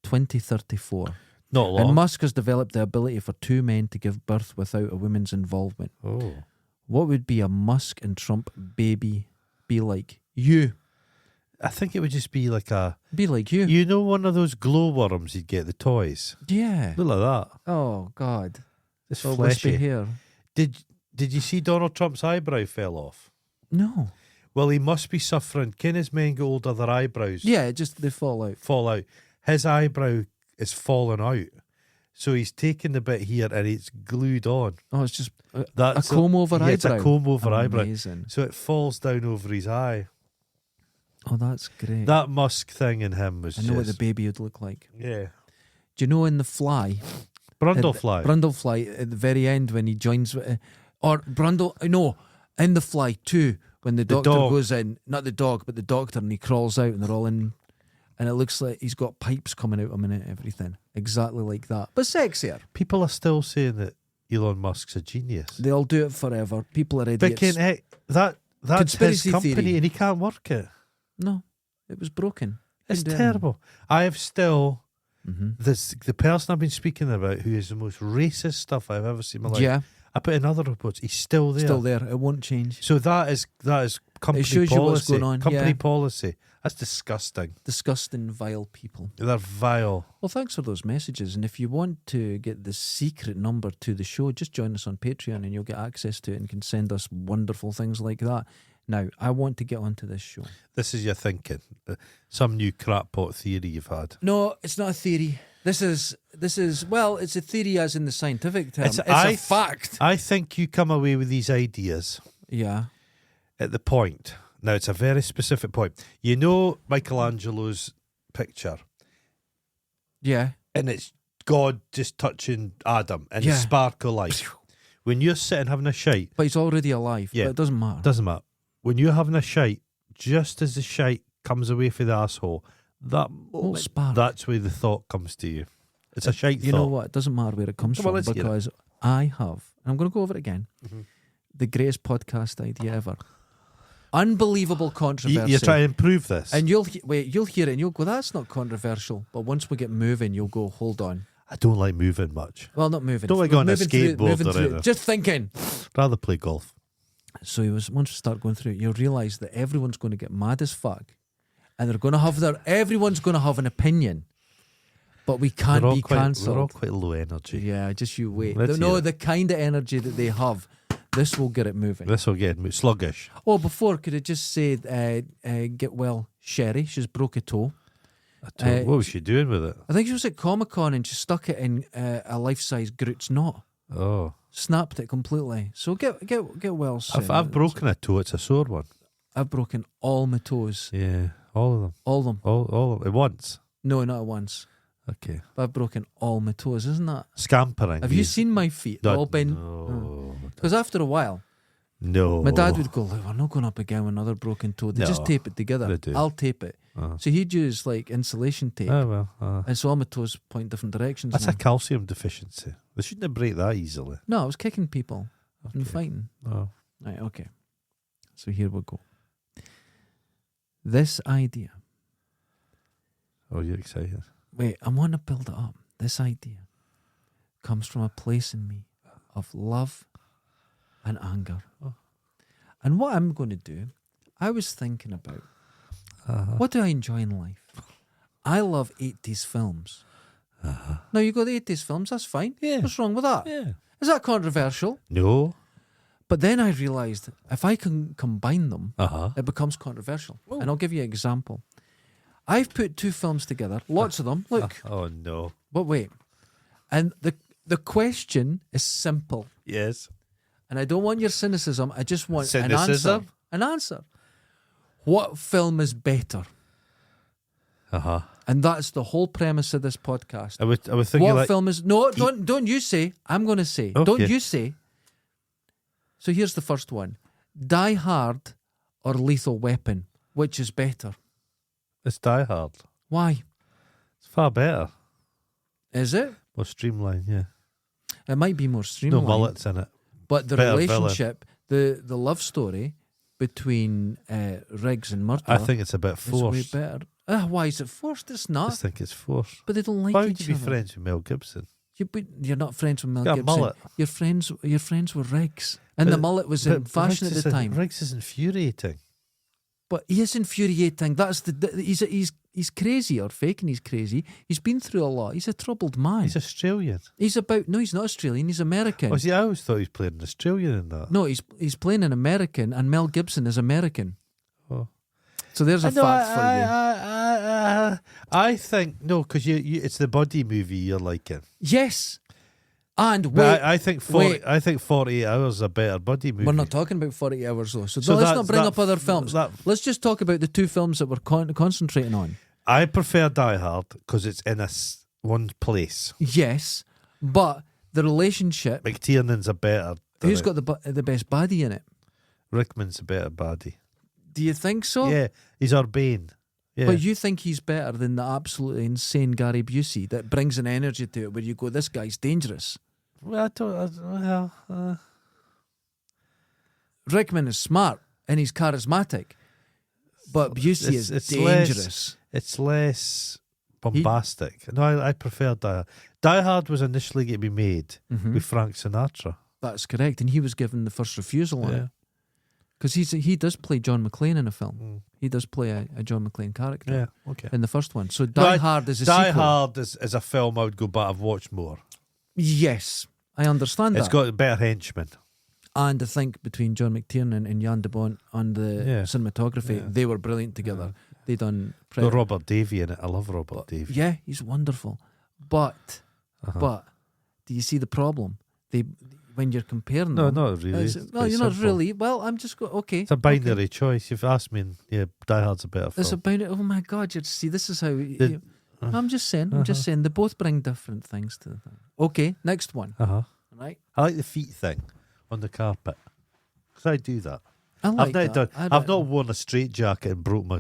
[SPEAKER 2] 2034.
[SPEAKER 1] Not long.
[SPEAKER 2] And Musk has developed the ability for two men to give birth without a woman's involvement.
[SPEAKER 1] Oh.
[SPEAKER 2] What would be a Musk and Trump baby be like? You.
[SPEAKER 1] I think it would just be like a...
[SPEAKER 2] Be like you.
[SPEAKER 1] You know one of those glowworms you'd get, the toys?
[SPEAKER 2] Yeah.
[SPEAKER 1] Look like that.
[SPEAKER 2] Oh, God.
[SPEAKER 1] It's
[SPEAKER 2] Oh, wispy
[SPEAKER 1] fleshy.
[SPEAKER 2] hair.
[SPEAKER 1] Did you see Donald Trump's eyebrow fell off?
[SPEAKER 2] No.
[SPEAKER 1] Well, he must be suffering. Can as men get older, their eyebrows
[SPEAKER 2] Yeah, they fall out.
[SPEAKER 1] fall out. His eyebrow is falling out. So he's taken the bit here and it's glued on.
[SPEAKER 2] Oh, it's just a
[SPEAKER 1] That's
[SPEAKER 2] comb over eyebrow.
[SPEAKER 1] It's a comb over eyebrow.
[SPEAKER 2] Amazing.
[SPEAKER 1] So it falls down over his eye.
[SPEAKER 2] Oh, that's great.
[SPEAKER 1] That Musk thing in him was
[SPEAKER 2] I know what the
[SPEAKER 1] just...
[SPEAKER 2] baby would look like.
[SPEAKER 1] Yeah.
[SPEAKER 2] Do you know in The Fly?
[SPEAKER 1] Brundlefly.
[SPEAKER 2] Brundlefly at the very end when he joins with... Or Brundle... No, in The Fly too, when the doctor
[SPEAKER 1] dog.
[SPEAKER 2] goes in. Not the dog, but the doctor, and he crawls out and they're all in... And it looks like he's got pipes coming out of him and everything. Exactly like that. But sexier.
[SPEAKER 1] People are still saying that Elon Musk's a genius.
[SPEAKER 2] They'll do it forever. People are
[SPEAKER 1] But
[SPEAKER 2] idiots.
[SPEAKER 1] that's
[SPEAKER 2] Conspiracy
[SPEAKER 1] his company
[SPEAKER 2] theory.
[SPEAKER 1] and he can't work it.
[SPEAKER 2] No, it was broken.
[SPEAKER 1] It's
[SPEAKER 2] Couldn't do anything.
[SPEAKER 1] terrible. I have still...
[SPEAKER 2] Mm-hmm.
[SPEAKER 1] The person I've been speaking about who is the most racist stuff I've ever seen in my life.
[SPEAKER 2] Yeah,
[SPEAKER 1] I put in other reports. He's still there.
[SPEAKER 2] still there. It won't change.
[SPEAKER 1] So that is company
[SPEAKER 2] shows
[SPEAKER 1] policy.
[SPEAKER 2] you what's going on,
[SPEAKER 1] Company
[SPEAKER 2] yeah.
[SPEAKER 1] policy. That's disgusting.
[SPEAKER 2] Disgusting, vile people.
[SPEAKER 1] They're vile.
[SPEAKER 2] Well, thanks for those messages. And if you want to get the secret number to the show, just join us on Patreon and you'll get access to it and can send us wonderful things like that. Now, I want to get onto this show.
[SPEAKER 1] This is your thinking. Some new crackpot theory you've had.
[SPEAKER 2] No, it's not a theory. This is well, it's a theory as in the scientific term. It's a fact.
[SPEAKER 1] I think you come away with these ideas.
[SPEAKER 2] Yeah.
[SPEAKER 1] At the point. Now, it's a very specific point. You know Michelangelo's picture?
[SPEAKER 2] Yeah.
[SPEAKER 1] And it's God just touching Adam and the spark of life. When you're sitting having a shite.
[SPEAKER 2] But he's already alive. Yeah. But it doesn't matter.
[SPEAKER 1] Doesn't matter. When you're having a shite, just as the shite comes away from the asshole, that moment, that's where the thought comes to you. It's a shite thought.
[SPEAKER 2] You know what? It doesn't matter where it comes from because I have, and I'm going to go over it again, the greatest podcast idea ever. Unbelievable controversy.
[SPEAKER 1] You're trying to improve this.
[SPEAKER 2] And you'll hear it and you'll go, that's not controversial. But once we get moving, you'll go, hold on.
[SPEAKER 1] I don't like moving much.
[SPEAKER 2] Well, not moving.
[SPEAKER 1] Don't like going on a skateboard or anything.
[SPEAKER 2] Just thinking.
[SPEAKER 1] Rather play golf.
[SPEAKER 2] So once we start going through it, you'll realise that everyone's going to get mad as fuck. And they're going to have everyone's going to have an opinion. But we can't be cancelled.
[SPEAKER 1] We're all quite low energy.
[SPEAKER 2] Yeah, just you wait. The kind of energy that they have, this will get it moving.
[SPEAKER 1] This will get it sluggish.
[SPEAKER 2] Oh, before, could I just say, get well, Sherry, she's broke a toe.
[SPEAKER 1] What was she doing with it?
[SPEAKER 2] I think she was at Comic-Con and she stuck it in a life-size Groot's knot.
[SPEAKER 1] Oh.
[SPEAKER 2] Snapped it completely. So get well soon.
[SPEAKER 1] If I've broken a toe, it's a sore one.
[SPEAKER 2] I've broken all my toes.
[SPEAKER 1] Yeah, all of them.
[SPEAKER 2] All of them.
[SPEAKER 1] All of them. At once?
[SPEAKER 2] No, not at once.
[SPEAKER 1] Okay.
[SPEAKER 2] But I've broken all my toes, isn't that?
[SPEAKER 1] Scampering.
[SPEAKER 2] Have you seen my feet? They've all been...
[SPEAKER 1] No.
[SPEAKER 2] Because after a while...
[SPEAKER 1] No.
[SPEAKER 2] My dad would go, look, we're not going up again with another broken toe. They just tape it together.
[SPEAKER 1] They do.
[SPEAKER 2] I'll tape it. So he'd use like insulation tape.
[SPEAKER 1] Oh, well.
[SPEAKER 2] And so all my toes point different directions.
[SPEAKER 1] That's a calcium deficiency. They shouldn't break that easily.
[SPEAKER 2] No, I was kicking people and fighting.
[SPEAKER 1] Oh.
[SPEAKER 2] Right, okay. So here we go. This idea.
[SPEAKER 1] Oh, you're excited.
[SPEAKER 2] Wait, I want to build it up. This idea comes from a place in me of love and anger.
[SPEAKER 1] Oh.
[SPEAKER 2] And what I'm going to do, I was thinking about, what do I enjoy in life? I love 80s films. Now, you go to 80s films, that's fine.
[SPEAKER 1] Yeah.
[SPEAKER 2] What's wrong with that?
[SPEAKER 1] Yeah.
[SPEAKER 2] Is that controversial?
[SPEAKER 1] No.
[SPEAKER 2] But then I realised if I can combine them, it becomes controversial.
[SPEAKER 1] Ooh.
[SPEAKER 2] And I'll give you an example. I've put two films together, lots of them. Look.
[SPEAKER 1] Oh, no.
[SPEAKER 2] But wait. And the question is simple.
[SPEAKER 1] Yes.
[SPEAKER 2] And I don't want your cynicism. I just want
[SPEAKER 1] Cynicism?
[SPEAKER 2] an answer. What film is better? And that's the whole premise of this podcast.
[SPEAKER 1] I was thinking
[SPEAKER 2] what film is... No, don't you say. I'm going to say.
[SPEAKER 1] Okay.
[SPEAKER 2] Don't you say. So here's the first one. Die Hard or Lethal Weapon? Which is better?
[SPEAKER 1] It's Die Hard.
[SPEAKER 2] Why?
[SPEAKER 1] It's far better.
[SPEAKER 2] Is it?
[SPEAKER 1] More streamlined, yeah.
[SPEAKER 2] It might be more streamlined.
[SPEAKER 1] No mullets in it.
[SPEAKER 2] But the
[SPEAKER 1] Better
[SPEAKER 2] relationship, the love story between Riggs and Murtaugh...
[SPEAKER 1] I think it's a bit forced.
[SPEAKER 2] It's way better. Why is it forced? It's
[SPEAKER 1] I
[SPEAKER 2] not.
[SPEAKER 1] just think it's forced.
[SPEAKER 2] But they don't like
[SPEAKER 1] Why
[SPEAKER 2] each
[SPEAKER 1] would you be
[SPEAKER 2] other.
[SPEAKER 1] friends with Mel Gibson?
[SPEAKER 2] You're not friends with Mel
[SPEAKER 1] Got a
[SPEAKER 2] Gibson.
[SPEAKER 1] mullet.
[SPEAKER 2] You're friends with Riggs. And the mullet was in fashion at the time.
[SPEAKER 1] Riggs is infuriating.
[SPEAKER 2] But he is infuriating. That's he's crazy or faking he's crazy. He's been through a lot. He's a troubled man.
[SPEAKER 1] He's Australian.
[SPEAKER 2] He's not Australian. He's American.
[SPEAKER 1] Oh, see, I always thought he was playing an Australian in that.
[SPEAKER 2] No, he's playing an American, and Mel Gibson is American.
[SPEAKER 1] Oh.
[SPEAKER 2] So there's a fact for you.
[SPEAKER 1] I think no, because it's the buddy movie you're liking.
[SPEAKER 2] Yes, and wait,
[SPEAKER 1] but I think 48 Hours is a better buddy movie.
[SPEAKER 2] We're not talking about 40 Hours though, so let's not bring up other films. Let's just talk about the two films that we're concentrating on.
[SPEAKER 1] I prefer Die Hard because it's in one place.
[SPEAKER 2] Yes, but the relationship.
[SPEAKER 1] McTiernan's a better.
[SPEAKER 2] Who's got the best baddie in it?
[SPEAKER 1] Rickman's a better baddie.
[SPEAKER 2] Do you think so?
[SPEAKER 1] Yeah, he's Urbane. Yeah.
[SPEAKER 2] But you think he's better than the absolutely insane Gary Busey that brings an energy to it where you go, this guy's dangerous.
[SPEAKER 1] Well, I don't.
[SPEAKER 2] Rickman is smart and he's charismatic, but Busey is dangerous.
[SPEAKER 1] It's less bombastic. No, I prefer Die Hard. Die Hard was initially going to be made with Frank Sinatra.
[SPEAKER 2] That's correct, and he was given the first refusal on it. Because he does play John McClane in a film. He does play a John McClane character in the first one. So Die Hard is a sequel.
[SPEAKER 1] Die Hard is a film I would go back and watch more.
[SPEAKER 2] Yes, I understand that.
[SPEAKER 1] It's got better henchmen.
[SPEAKER 2] And I think between John McTiernan and Jan de Bont on the cinematography, they were brilliant together. They done...
[SPEAKER 1] Got Robert Davey in it. I love Robert Davey.
[SPEAKER 2] Yeah, he's wonderful. But do you see the problem? When you're comparing
[SPEAKER 1] No,
[SPEAKER 2] them,
[SPEAKER 1] not really. It's
[SPEAKER 2] no,
[SPEAKER 1] quite
[SPEAKER 2] you're not
[SPEAKER 1] simple.
[SPEAKER 2] really. Well, I'm just going. Okay,
[SPEAKER 1] It's a binary choice. You've asked me, and Die Hard's a better film.
[SPEAKER 2] It's about it. Oh my God! You see, this is how. I'm just saying. I'm just saying. They both bring different things to the thing. Okay, next one. Right.
[SPEAKER 1] I like the feet thing on the carpet because I do that.
[SPEAKER 2] I like that.
[SPEAKER 1] I've not worn a straight jacket and broke my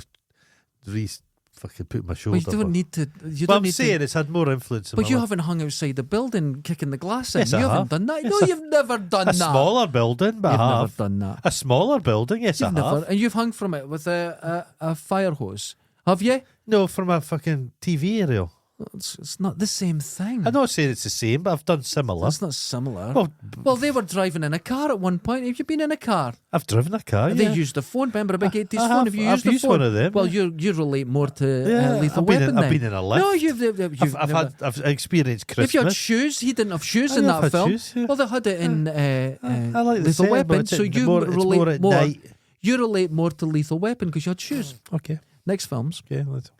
[SPEAKER 1] fucking put my shoulder.
[SPEAKER 2] Well, you don't need to.
[SPEAKER 1] I'm saying it's had more influence.
[SPEAKER 2] But you haven't hung outside the building kicking the glass in.
[SPEAKER 1] Yes,
[SPEAKER 2] you
[SPEAKER 1] I
[SPEAKER 2] haven't
[SPEAKER 1] have.
[SPEAKER 2] done that.
[SPEAKER 1] Yes,
[SPEAKER 2] No, you've never done that.
[SPEAKER 1] A smaller building, but
[SPEAKER 2] You've
[SPEAKER 1] I
[SPEAKER 2] never
[SPEAKER 1] have
[SPEAKER 2] done that.
[SPEAKER 1] a smaller building. Yes,
[SPEAKER 2] You've
[SPEAKER 1] I have.
[SPEAKER 2] never, and you've hung from it with a fire hose. Have you?
[SPEAKER 1] No, from a fucking TV aerial.
[SPEAKER 2] It's not the same thing.
[SPEAKER 1] I'm not saying it's the same, but I've done similar.
[SPEAKER 2] It's not similar.
[SPEAKER 1] Well,
[SPEAKER 2] they were driving in a car at one point. Have you been in a car?
[SPEAKER 1] I've driven a car.
[SPEAKER 2] They used a phone. Remember a big 80s phone? Have you
[SPEAKER 1] I've
[SPEAKER 2] used a phone?
[SPEAKER 1] one of them.
[SPEAKER 2] Well, you relate more to Lethal
[SPEAKER 1] I've been
[SPEAKER 2] Weapon.
[SPEAKER 1] I've been in a lift.
[SPEAKER 2] No, you've
[SPEAKER 1] I've experienced Christmas.
[SPEAKER 2] If you had shoes, he didn't have shoes in
[SPEAKER 1] I've
[SPEAKER 2] that
[SPEAKER 1] had
[SPEAKER 2] film.
[SPEAKER 1] shoes, yeah.
[SPEAKER 2] Well, they had it in
[SPEAKER 1] I like the
[SPEAKER 2] Lethal
[SPEAKER 1] set,
[SPEAKER 2] Weapon,
[SPEAKER 1] but
[SPEAKER 2] so you
[SPEAKER 1] more
[SPEAKER 2] relate
[SPEAKER 1] at
[SPEAKER 2] more.
[SPEAKER 1] night.
[SPEAKER 2] You relate more to Lethal Weapon because you had shoes.
[SPEAKER 1] Okay.
[SPEAKER 2] Next films:
[SPEAKER 1] Okay. Let's...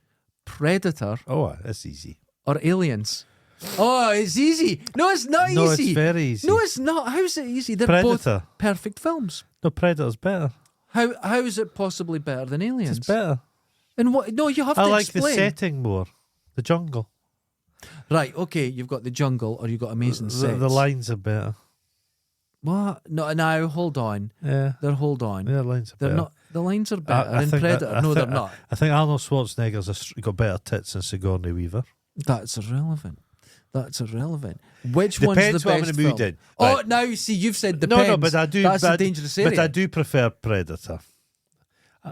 [SPEAKER 2] Predator
[SPEAKER 1] Oh, that's easy.
[SPEAKER 2] or Aliens. Oh, it's easy. No, it's not
[SPEAKER 1] No,
[SPEAKER 2] easy.
[SPEAKER 1] it's very easy.
[SPEAKER 2] No, it's not. How's it easy? They're
[SPEAKER 1] Predator.
[SPEAKER 2] both perfect films.
[SPEAKER 1] No, Predator's better.
[SPEAKER 2] How is it possibly better than Aliens?
[SPEAKER 1] It's better.
[SPEAKER 2] And what? No, you have
[SPEAKER 1] I
[SPEAKER 2] to
[SPEAKER 1] like
[SPEAKER 2] explain.
[SPEAKER 1] the setting more. The jungle.
[SPEAKER 2] Right. Okay. You've got the jungle, or you've got amazing sets.
[SPEAKER 1] The lines are better.
[SPEAKER 2] What? No. Now hold on.
[SPEAKER 1] Yeah.
[SPEAKER 2] Hold on.
[SPEAKER 1] Yeah, the lines are
[SPEAKER 2] They're
[SPEAKER 1] better.
[SPEAKER 2] not. The lines are better
[SPEAKER 1] I
[SPEAKER 2] in
[SPEAKER 1] think
[SPEAKER 2] Predator. No, they're not.
[SPEAKER 1] I think Arnold Schwarzenegger's got better tits than Sigourney Weaver.
[SPEAKER 2] That's irrelevant. Which one's
[SPEAKER 1] Depends
[SPEAKER 2] the
[SPEAKER 1] what I'm
[SPEAKER 2] best
[SPEAKER 1] in the mood
[SPEAKER 2] film?
[SPEAKER 1] in.
[SPEAKER 2] Oh,
[SPEAKER 1] Right.
[SPEAKER 2] now you see, you've said depends.
[SPEAKER 1] No, but I do.
[SPEAKER 2] That's
[SPEAKER 1] but,
[SPEAKER 2] a dangerous area.
[SPEAKER 1] But I do prefer Predator.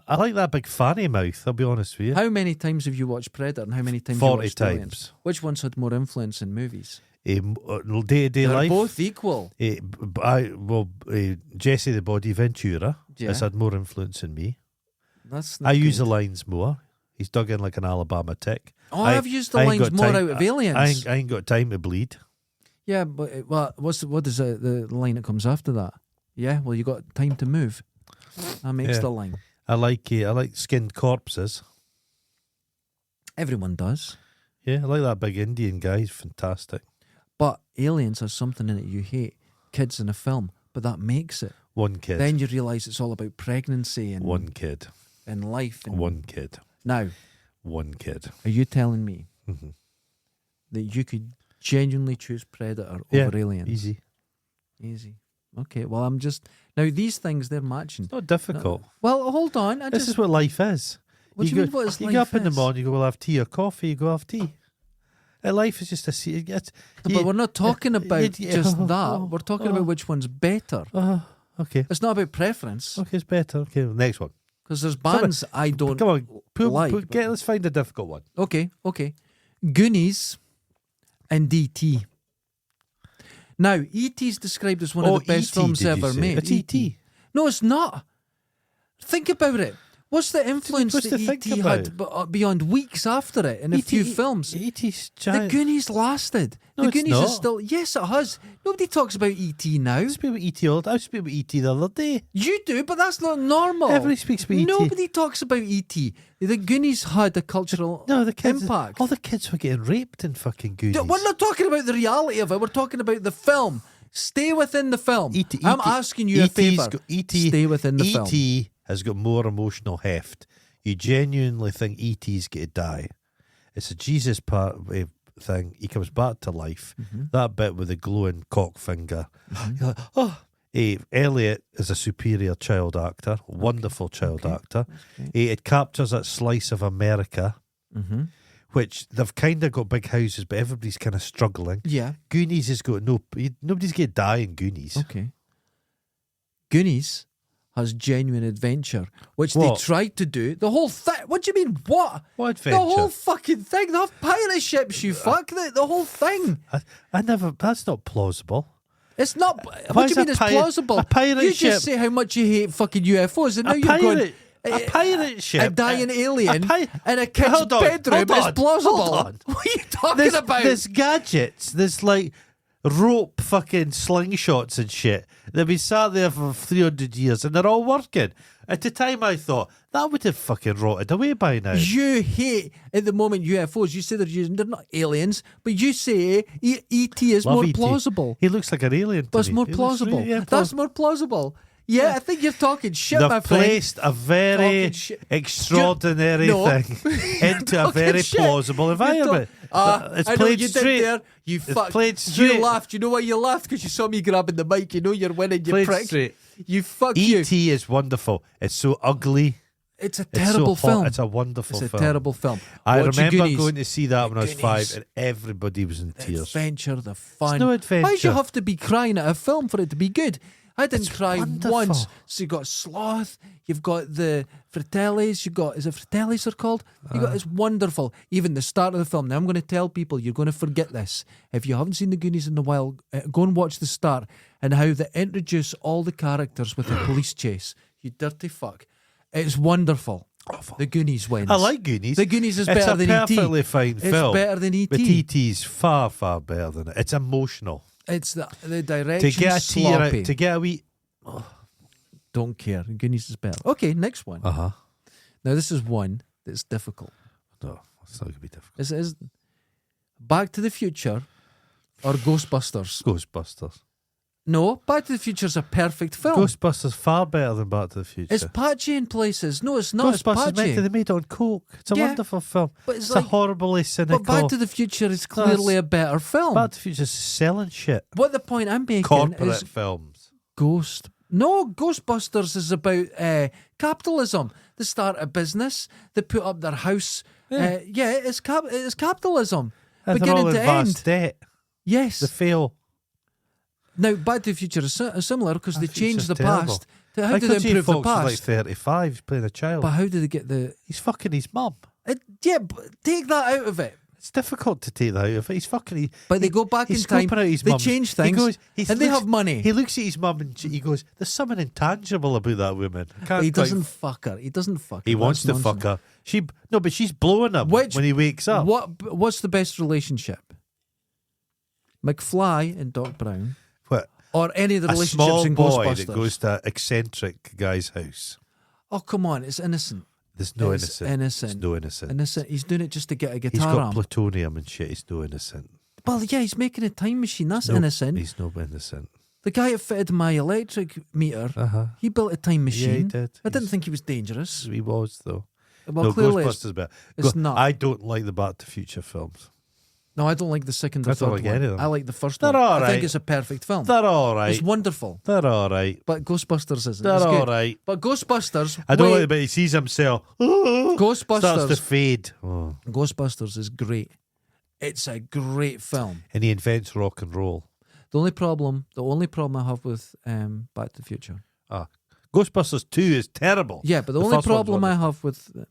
[SPEAKER 1] I like that big fanny mouth. I'll be honest with you.
[SPEAKER 2] How many times have you watched Predator, and how many times
[SPEAKER 1] 40
[SPEAKER 2] you watched Aliens?
[SPEAKER 1] times.
[SPEAKER 2] Which one's had more influence in movies?
[SPEAKER 1] Day-to-day
[SPEAKER 2] They're
[SPEAKER 1] life.
[SPEAKER 2] both equal.
[SPEAKER 1] Jesse the Body Ventura
[SPEAKER 2] Yeah.
[SPEAKER 1] has had more influence in me.
[SPEAKER 2] That's
[SPEAKER 1] I
[SPEAKER 2] not
[SPEAKER 1] use the
[SPEAKER 2] good.
[SPEAKER 1] lines more. He's dug in like an Alabama tick.
[SPEAKER 2] Oh, I've used the lines more out of Aliens.
[SPEAKER 1] I ain't got time to bleed.
[SPEAKER 2] Yeah, but what is the line that comes after that? Yeah, well, you got time to move. That makes
[SPEAKER 1] Yeah.
[SPEAKER 2] the line.
[SPEAKER 1] I like skinned corpses.
[SPEAKER 2] Everyone does.
[SPEAKER 1] Yeah, I like that big Indian guy. He's fantastic.
[SPEAKER 2] But Aliens has something in it you hate. Kids in a film. But that makes it.
[SPEAKER 1] One kid.
[SPEAKER 2] Then you realise it's all about pregnancy and
[SPEAKER 1] one kid.
[SPEAKER 2] and life. And
[SPEAKER 1] One kid.
[SPEAKER 2] Now,
[SPEAKER 1] One kid.
[SPEAKER 2] are you telling me
[SPEAKER 1] Mm-hmm.
[SPEAKER 2] that you could genuinely choose Predator
[SPEAKER 1] Yeah,
[SPEAKER 2] over Aliens?
[SPEAKER 1] Easy.
[SPEAKER 2] Okay, well, I'm just... Now, these things, they're matching.
[SPEAKER 1] It's not difficult.
[SPEAKER 2] Well, hold on.
[SPEAKER 1] This is what life is.
[SPEAKER 2] What do you mean, what is
[SPEAKER 1] you
[SPEAKER 2] life
[SPEAKER 1] get up in the
[SPEAKER 2] is?
[SPEAKER 1] morning, you go, we'll have tea or coffee, you go have tea. Life is just
[SPEAKER 2] But we're not talking about just that.
[SPEAKER 1] oh,
[SPEAKER 2] We're talking about which one's better.
[SPEAKER 1] Okay.
[SPEAKER 2] It's not about preference.
[SPEAKER 1] Okay, it's better. Okay, next one.
[SPEAKER 2] Because there's bands I don't
[SPEAKER 1] Come on,
[SPEAKER 2] like.
[SPEAKER 1] let's find a difficult one.
[SPEAKER 2] Okay. Goonies and E.T. Now, E.T.'s described as one of the best
[SPEAKER 1] E.T.,
[SPEAKER 2] films
[SPEAKER 1] did you
[SPEAKER 2] ever
[SPEAKER 1] say?
[SPEAKER 2] made.
[SPEAKER 1] It's E.T.
[SPEAKER 2] No, it's not. Think about it. What's the influence
[SPEAKER 1] What's
[SPEAKER 2] that
[SPEAKER 1] to think
[SPEAKER 2] E.T. had beyond weeks after it in a few films?
[SPEAKER 1] E.T.'s
[SPEAKER 2] The
[SPEAKER 1] giant.
[SPEAKER 2] Goonies lasted.
[SPEAKER 1] No,
[SPEAKER 2] the
[SPEAKER 1] it's
[SPEAKER 2] Goonies
[SPEAKER 1] not.
[SPEAKER 2] is still... Yes, it has. Nobody talks about E.T. now.
[SPEAKER 1] I speak about E.T. I speak about E.T. the other day.
[SPEAKER 2] You do, but that's not normal.
[SPEAKER 1] Everybody speaks about E.T.
[SPEAKER 2] Nobody talks about E.T. The Goonies had a cultural
[SPEAKER 1] The kids,
[SPEAKER 2] impact.
[SPEAKER 1] all the kids were getting raped in fucking Goonies.
[SPEAKER 2] We're not talking about the reality of it. We're talking about the film. Stay within the film. I'm asking you a favour. Stay within the film.
[SPEAKER 1] E.T. has got more emotional heft. You genuinely think E.T.'s going to die. It's a Jesus part thing. He comes back to life.
[SPEAKER 2] Mm-hmm.
[SPEAKER 1] That bit with the glowing cock finger. You're like, oh. Elliot is a superior child actor. Wonderful child actor. It captures that slice of America, which they've kind of got big houses, but everybody's kind of struggling.
[SPEAKER 2] Yeah.
[SPEAKER 1] Goonies has got nobody's going to die in Goonies.
[SPEAKER 2] Okay. Goonies has genuine adventure, which
[SPEAKER 1] What?
[SPEAKER 2] they tried to do. The whole thing. What do you mean? What?
[SPEAKER 1] What adventure?
[SPEAKER 2] The whole fucking thing. They have pirate ships. You fuck the whole thing.
[SPEAKER 1] I never. That's not plausible.
[SPEAKER 2] It's not.
[SPEAKER 1] Why
[SPEAKER 2] What do
[SPEAKER 1] is
[SPEAKER 2] you mean
[SPEAKER 1] a
[SPEAKER 2] it's
[SPEAKER 1] pirate-
[SPEAKER 2] plausible?
[SPEAKER 1] a pirate
[SPEAKER 2] you
[SPEAKER 1] ship-
[SPEAKER 2] just say how much you hate fucking UFOs, and now you're going.
[SPEAKER 1] A pirate ship.
[SPEAKER 2] A dying alien
[SPEAKER 1] pi-
[SPEAKER 2] in a kid's
[SPEAKER 1] Hold on,
[SPEAKER 2] bedroom
[SPEAKER 1] hold
[SPEAKER 2] is
[SPEAKER 1] on,
[SPEAKER 2] plausible.
[SPEAKER 1] hold on.
[SPEAKER 2] What are you talking about?
[SPEAKER 1] There's gadgets. There's like rope fucking slingshots and shit. They've been sat there for 300 years and they're all working. At the time, I thought that would have fucking rotted away by now.
[SPEAKER 2] You hate at the moment UFOs. You say they're not aliens, but you say E.T. is
[SPEAKER 1] Love
[SPEAKER 2] more
[SPEAKER 1] E.T..
[SPEAKER 2] plausible.
[SPEAKER 1] He looks like an alien.
[SPEAKER 2] But it's
[SPEAKER 1] to me.
[SPEAKER 2] more
[SPEAKER 1] He looks
[SPEAKER 2] plausible.
[SPEAKER 1] really- yeah,
[SPEAKER 2] That's more plausible. Yeah, I think you're talking shit,
[SPEAKER 1] They've
[SPEAKER 2] my friend.
[SPEAKER 1] placed a very
[SPEAKER 2] Talking shit.
[SPEAKER 1] extraordinary
[SPEAKER 2] No.
[SPEAKER 1] thing into a
[SPEAKER 2] Talking
[SPEAKER 1] very
[SPEAKER 2] shit.
[SPEAKER 1] plausible environment.
[SPEAKER 2] It's
[SPEAKER 1] It's
[SPEAKER 2] I know
[SPEAKER 1] played
[SPEAKER 2] you
[SPEAKER 1] straight.
[SPEAKER 2] did there. You fuck.
[SPEAKER 1] played straight.
[SPEAKER 2] You laughed. You know why you laughed? Because you saw me grabbing the mic. You know you're winning, you
[SPEAKER 1] Played
[SPEAKER 2] prick.
[SPEAKER 1] straight.
[SPEAKER 2] You fuck you.
[SPEAKER 1] E.T. is wonderful. It's so ugly.
[SPEAKER 2] It's a
[SPEAKER 1] It's
[SPEAKER 2] terrible
[SPEAKER 1] so hot.
[SPEAKER 2] film.
[SPEAKER 1] It's a wonderful
[SPEAKER 2] It's a
[SPEAKER 1] film.
[SPEAKER 2] terrible film.
[SPEAKER 1] I
[SPEAKER 2] Watch
[SPEAKER 1] remember
[SPEAKER 2] Goonies.
[SPEAKER 1] going to see that when I was
[SPEAKER 2] Goonies.
[SPEAKER 1] 5 and everybody was in tears.
[SPEAKER 2] Adventure, the fun.
[SPEAKER 1] no adventure.
[SPEAKER 2] Why do you have to be crying at a film for it to be good? I didn't
[SPEAKER 1] It's
[SPEAKER 2] cry
[SPEAKER 1] wonderful.
[SPEAKER 2] once. So you've got Sloth, you've got the Fratellis, is it Fratellis they're called? It's wonderful. Even the start of the film. Now I'm going to tell people, you're going to forget this. If you haven't seen the Goonies in a while, go and watch the start and how they introduce all the characters with a police chase. You dirty fuck. It's wonderful.
[SPEAKER 1] Awful.
[SPEAKER 2] The Goonies wins.
[SPEAKER 1] I like Goonies.
[SPEAKER 2] The Goonies is
[SPEAKER 1] It's
[SPEAKER 2] better
[SPEAKER 1] a
[SPEAKER 2] than E.T.
[SPEAKER 1] perfectly fine
[SPEAKER 2] It's
[SPEAKER 1] film.
[SPEAKER 2] better than E.T.
[SPEAKER 1] But E.T.'s far, far better than it. It's emotional.
[SPEAKER 2] It's the direction
[SPEAKER 1] To get a tear
[SPEAKER 2] sloppy.
[SPEAKER 1] out, to get a wee...
[SPEAKER 2] Don't care. Goonies is better. Okay, next one.
[SPEAKER 1] Uh-huh.
[SPEAKER 2] Now this is one that's difficult.
[SPEAKER 1] No, it's not going to be difficult.
[SPEAKER 2] Is Back to the Future or Ghostbusters?
[SPEAKER 1] Ghostbusters.
[SPEAKER 2] No, Back to the Future is a perfect film.
[SPEAKER 1] Ghostbusters far better than Back to the Future.
[SPEAKER 2] It's patchy in places. No, it's not. It's
[SPEAKER 1] Ghostbusters
[SPEAKER 2] patchy.
[SPEAKER 1] they made it on coke. It's a
[SPEAKER 2] Yeah,
[SPEAKER 1] wonderful film.
[SPEAKER 2] but it's
[SPEAKER 1] a
[SPEAKER 2] like-
[SPEAKER 1] horribly cynical.
[SPEAKER 2] But Back to the Future is clearly a better film.
[SPEAKER 1] Back to the Future's selling shit.
[SPEAKER 2] What the point I'm making
[SPEAKER 1] Corporate
[SPEAKER 2] is
[SPEAKER 1] films.
[SPEAKER 2] Ghostbusters is about capitalism. They start a business. They put up their house.
[SPEAKER 1] Yeah.
[SPEAKER 2] It's capitalism.
[SPEAKER 1] And they're
[SPEAKER 2] Beginning
[SPEAKER 1] all in
[SPEAKER 2] to
[SPEAKER 1] vast
[SPEAKER 2] end.
[SPEAKER 1] debt.
[SPEAKER 2] Yes.
[SPEAKER 1] They fail.
[SPEAKER 2] Now, Back to the Future is similar because they changed the
[SPEAKER 1] terrible.
[SPEAKER 2] past. How
[SPEAKER 1] Like
[SPEAKER 2] do they
[SPEAKER 1] Jay
[SPEAKER 2] improve the
[SPEAKER 1] Fox is
[SPEAKER 2] past?
[SPEAKER 1] like 35, he's playing a child.
[SPEAKER 2] But how do they get the...
[SPEAKER 1] He's fucking his mum.
[SPEAKER 2] But take that out of it.
[SPEAKER 1] It's difficult to take that out of it. He's fucking...
[SPEAKER 2] But they go back
[SPEAKER 1] he's
[SPEAKER 2] in time,
[SPEAKER 1] scoping out his
[SPEAKER 2] they
[SPEAKER 1] mum.
[SPEAKER 2] change
[SPEAKER 1] He
[SPEAKER 2] things,
[SPEAKER 1] goes-
[SPEAKER 2] and they have money.
[SPEAKER 1] He looks at his mum and he goes, there's something intangible about that woman. I can't
[SPEAKER 2] He
[SPEAKER 1] quite
[SPEAKER 2] doesn't fuck her. He doesn't fuck her.
[SPEAKER 1] He wants to
[SPEAKER 2] That's
[SPEAKER 1] fuck
[SPEAKER 2] nonsense.
[SPEAKER 1] her. But she's blowing him when he wakes up.
[SPEAKER 2] What's the best relationship? McFly and Doc Brown,
[SPEAKER 1] What?
[SPEAKER 2] or any of the
[SPEAKER 1] A
[SPEAKER 2] relationships
[SPEAKER 1] small
[SPEAKER 2] in
[SPEAKER 1] boy
[SPEAKER 2] Ghostbusters?
[SPEAKER 1] that goes to an eccentric guy's house.
[SPEAKER 2] Oh, come on, it's innocent.
[SPEAKER 1] There's no
[SPEAKER 2] It's
[SPEAKER 1] innocent.
[SPEAKER 2] innocent.
[SPEAKER 1] There's no innocent.
[SPEAKER 2] Innocent. He's doing it just to get a
[SPEAKER 1] He's
[SPEAKER 2] guitar
[SPEAKER 1] got
[SPEAKER 2] amp.
[SPEAKER 1] plutonium and shit. He's no innocent.
[SPEAKER 2] Well, yeah, he's making a time machine. That's
[SPEAKER 1] No,
[SPEAKER 2] innocent.
[SPEAKER 1] He's no innocent.
[SPEAKER 2] The guy that fitted my electric meter,
[SPEAKER 1] Uh-huh.
[SPEAKER 2] he built a time machine.
[SPEAKER 1] Yeah, he did.
[SPEAKER 2] I didn't think he was dangerous.
[SPEAKER 1] He was, though.
[SPEAKER 2] Well,
[SPEAKER 1] no,
[SPEAKER 2] clearly
[SPEAKER 1] Ghostbusters better.
[SPEAKER 2] it's not.
[SPEAKER 1] I don't like the Back to the Future films.
[SPEAKER 2] No, I don't like the second or
[SPEAKER 1] I don't
[SPEAKER 2] third
[SPEAKER 1] like
[SPEAKER 2] one.
[SPEAKER 1] any of them.
[SPEAKER 2] I like the first
[SPEAKER 1] They're
[SPEAKER 2] one.
[SPEAKER 1] all
[SPEAKER 2] I think
[SPEAKER 1] right.
[SPEAKER 2] it's a perfect film.
[SPEAKER 1] They're all right.
[SPEAKER 2] It's wonderful.
[SPEAKER 1] They're all right.
[SPEAKER 2] But Ghostbusters isn't.
[SPEAKER 1] They're
[SPEAKER 2] It's
[SPEAKER 1] all
[SPEAKER 2] good.
[SPEAKER 1] right.
[SPEAKER 2] But Ghostbusters,
[SPEAKER 1] I don't
[SPEAKER 2] wait,
[SPEAKER 1] like the bit he sees himself. Starts to
[SPEAKER 2] Ghostbusters,
[SPEAKER 1] fade. Oh.
[SPEAKER 2] Ghostbusters is great. It's a great film.
[SPEAKER 1] And he invents rock and roll.
[SPEAKER 2] The only problem I have with Back to the Future.
[SPEAKER 1] Ghostbusters 2 is terrible.
[SPEAKER 2] Yeah, but the
[SPEAKER 1] The
[SPEAKER 2] only
[SPEAKER 1] first one's
[SPEAKER 2] problem I
[SPEAKER 1] wonderful.
[SPEAKER 2] have with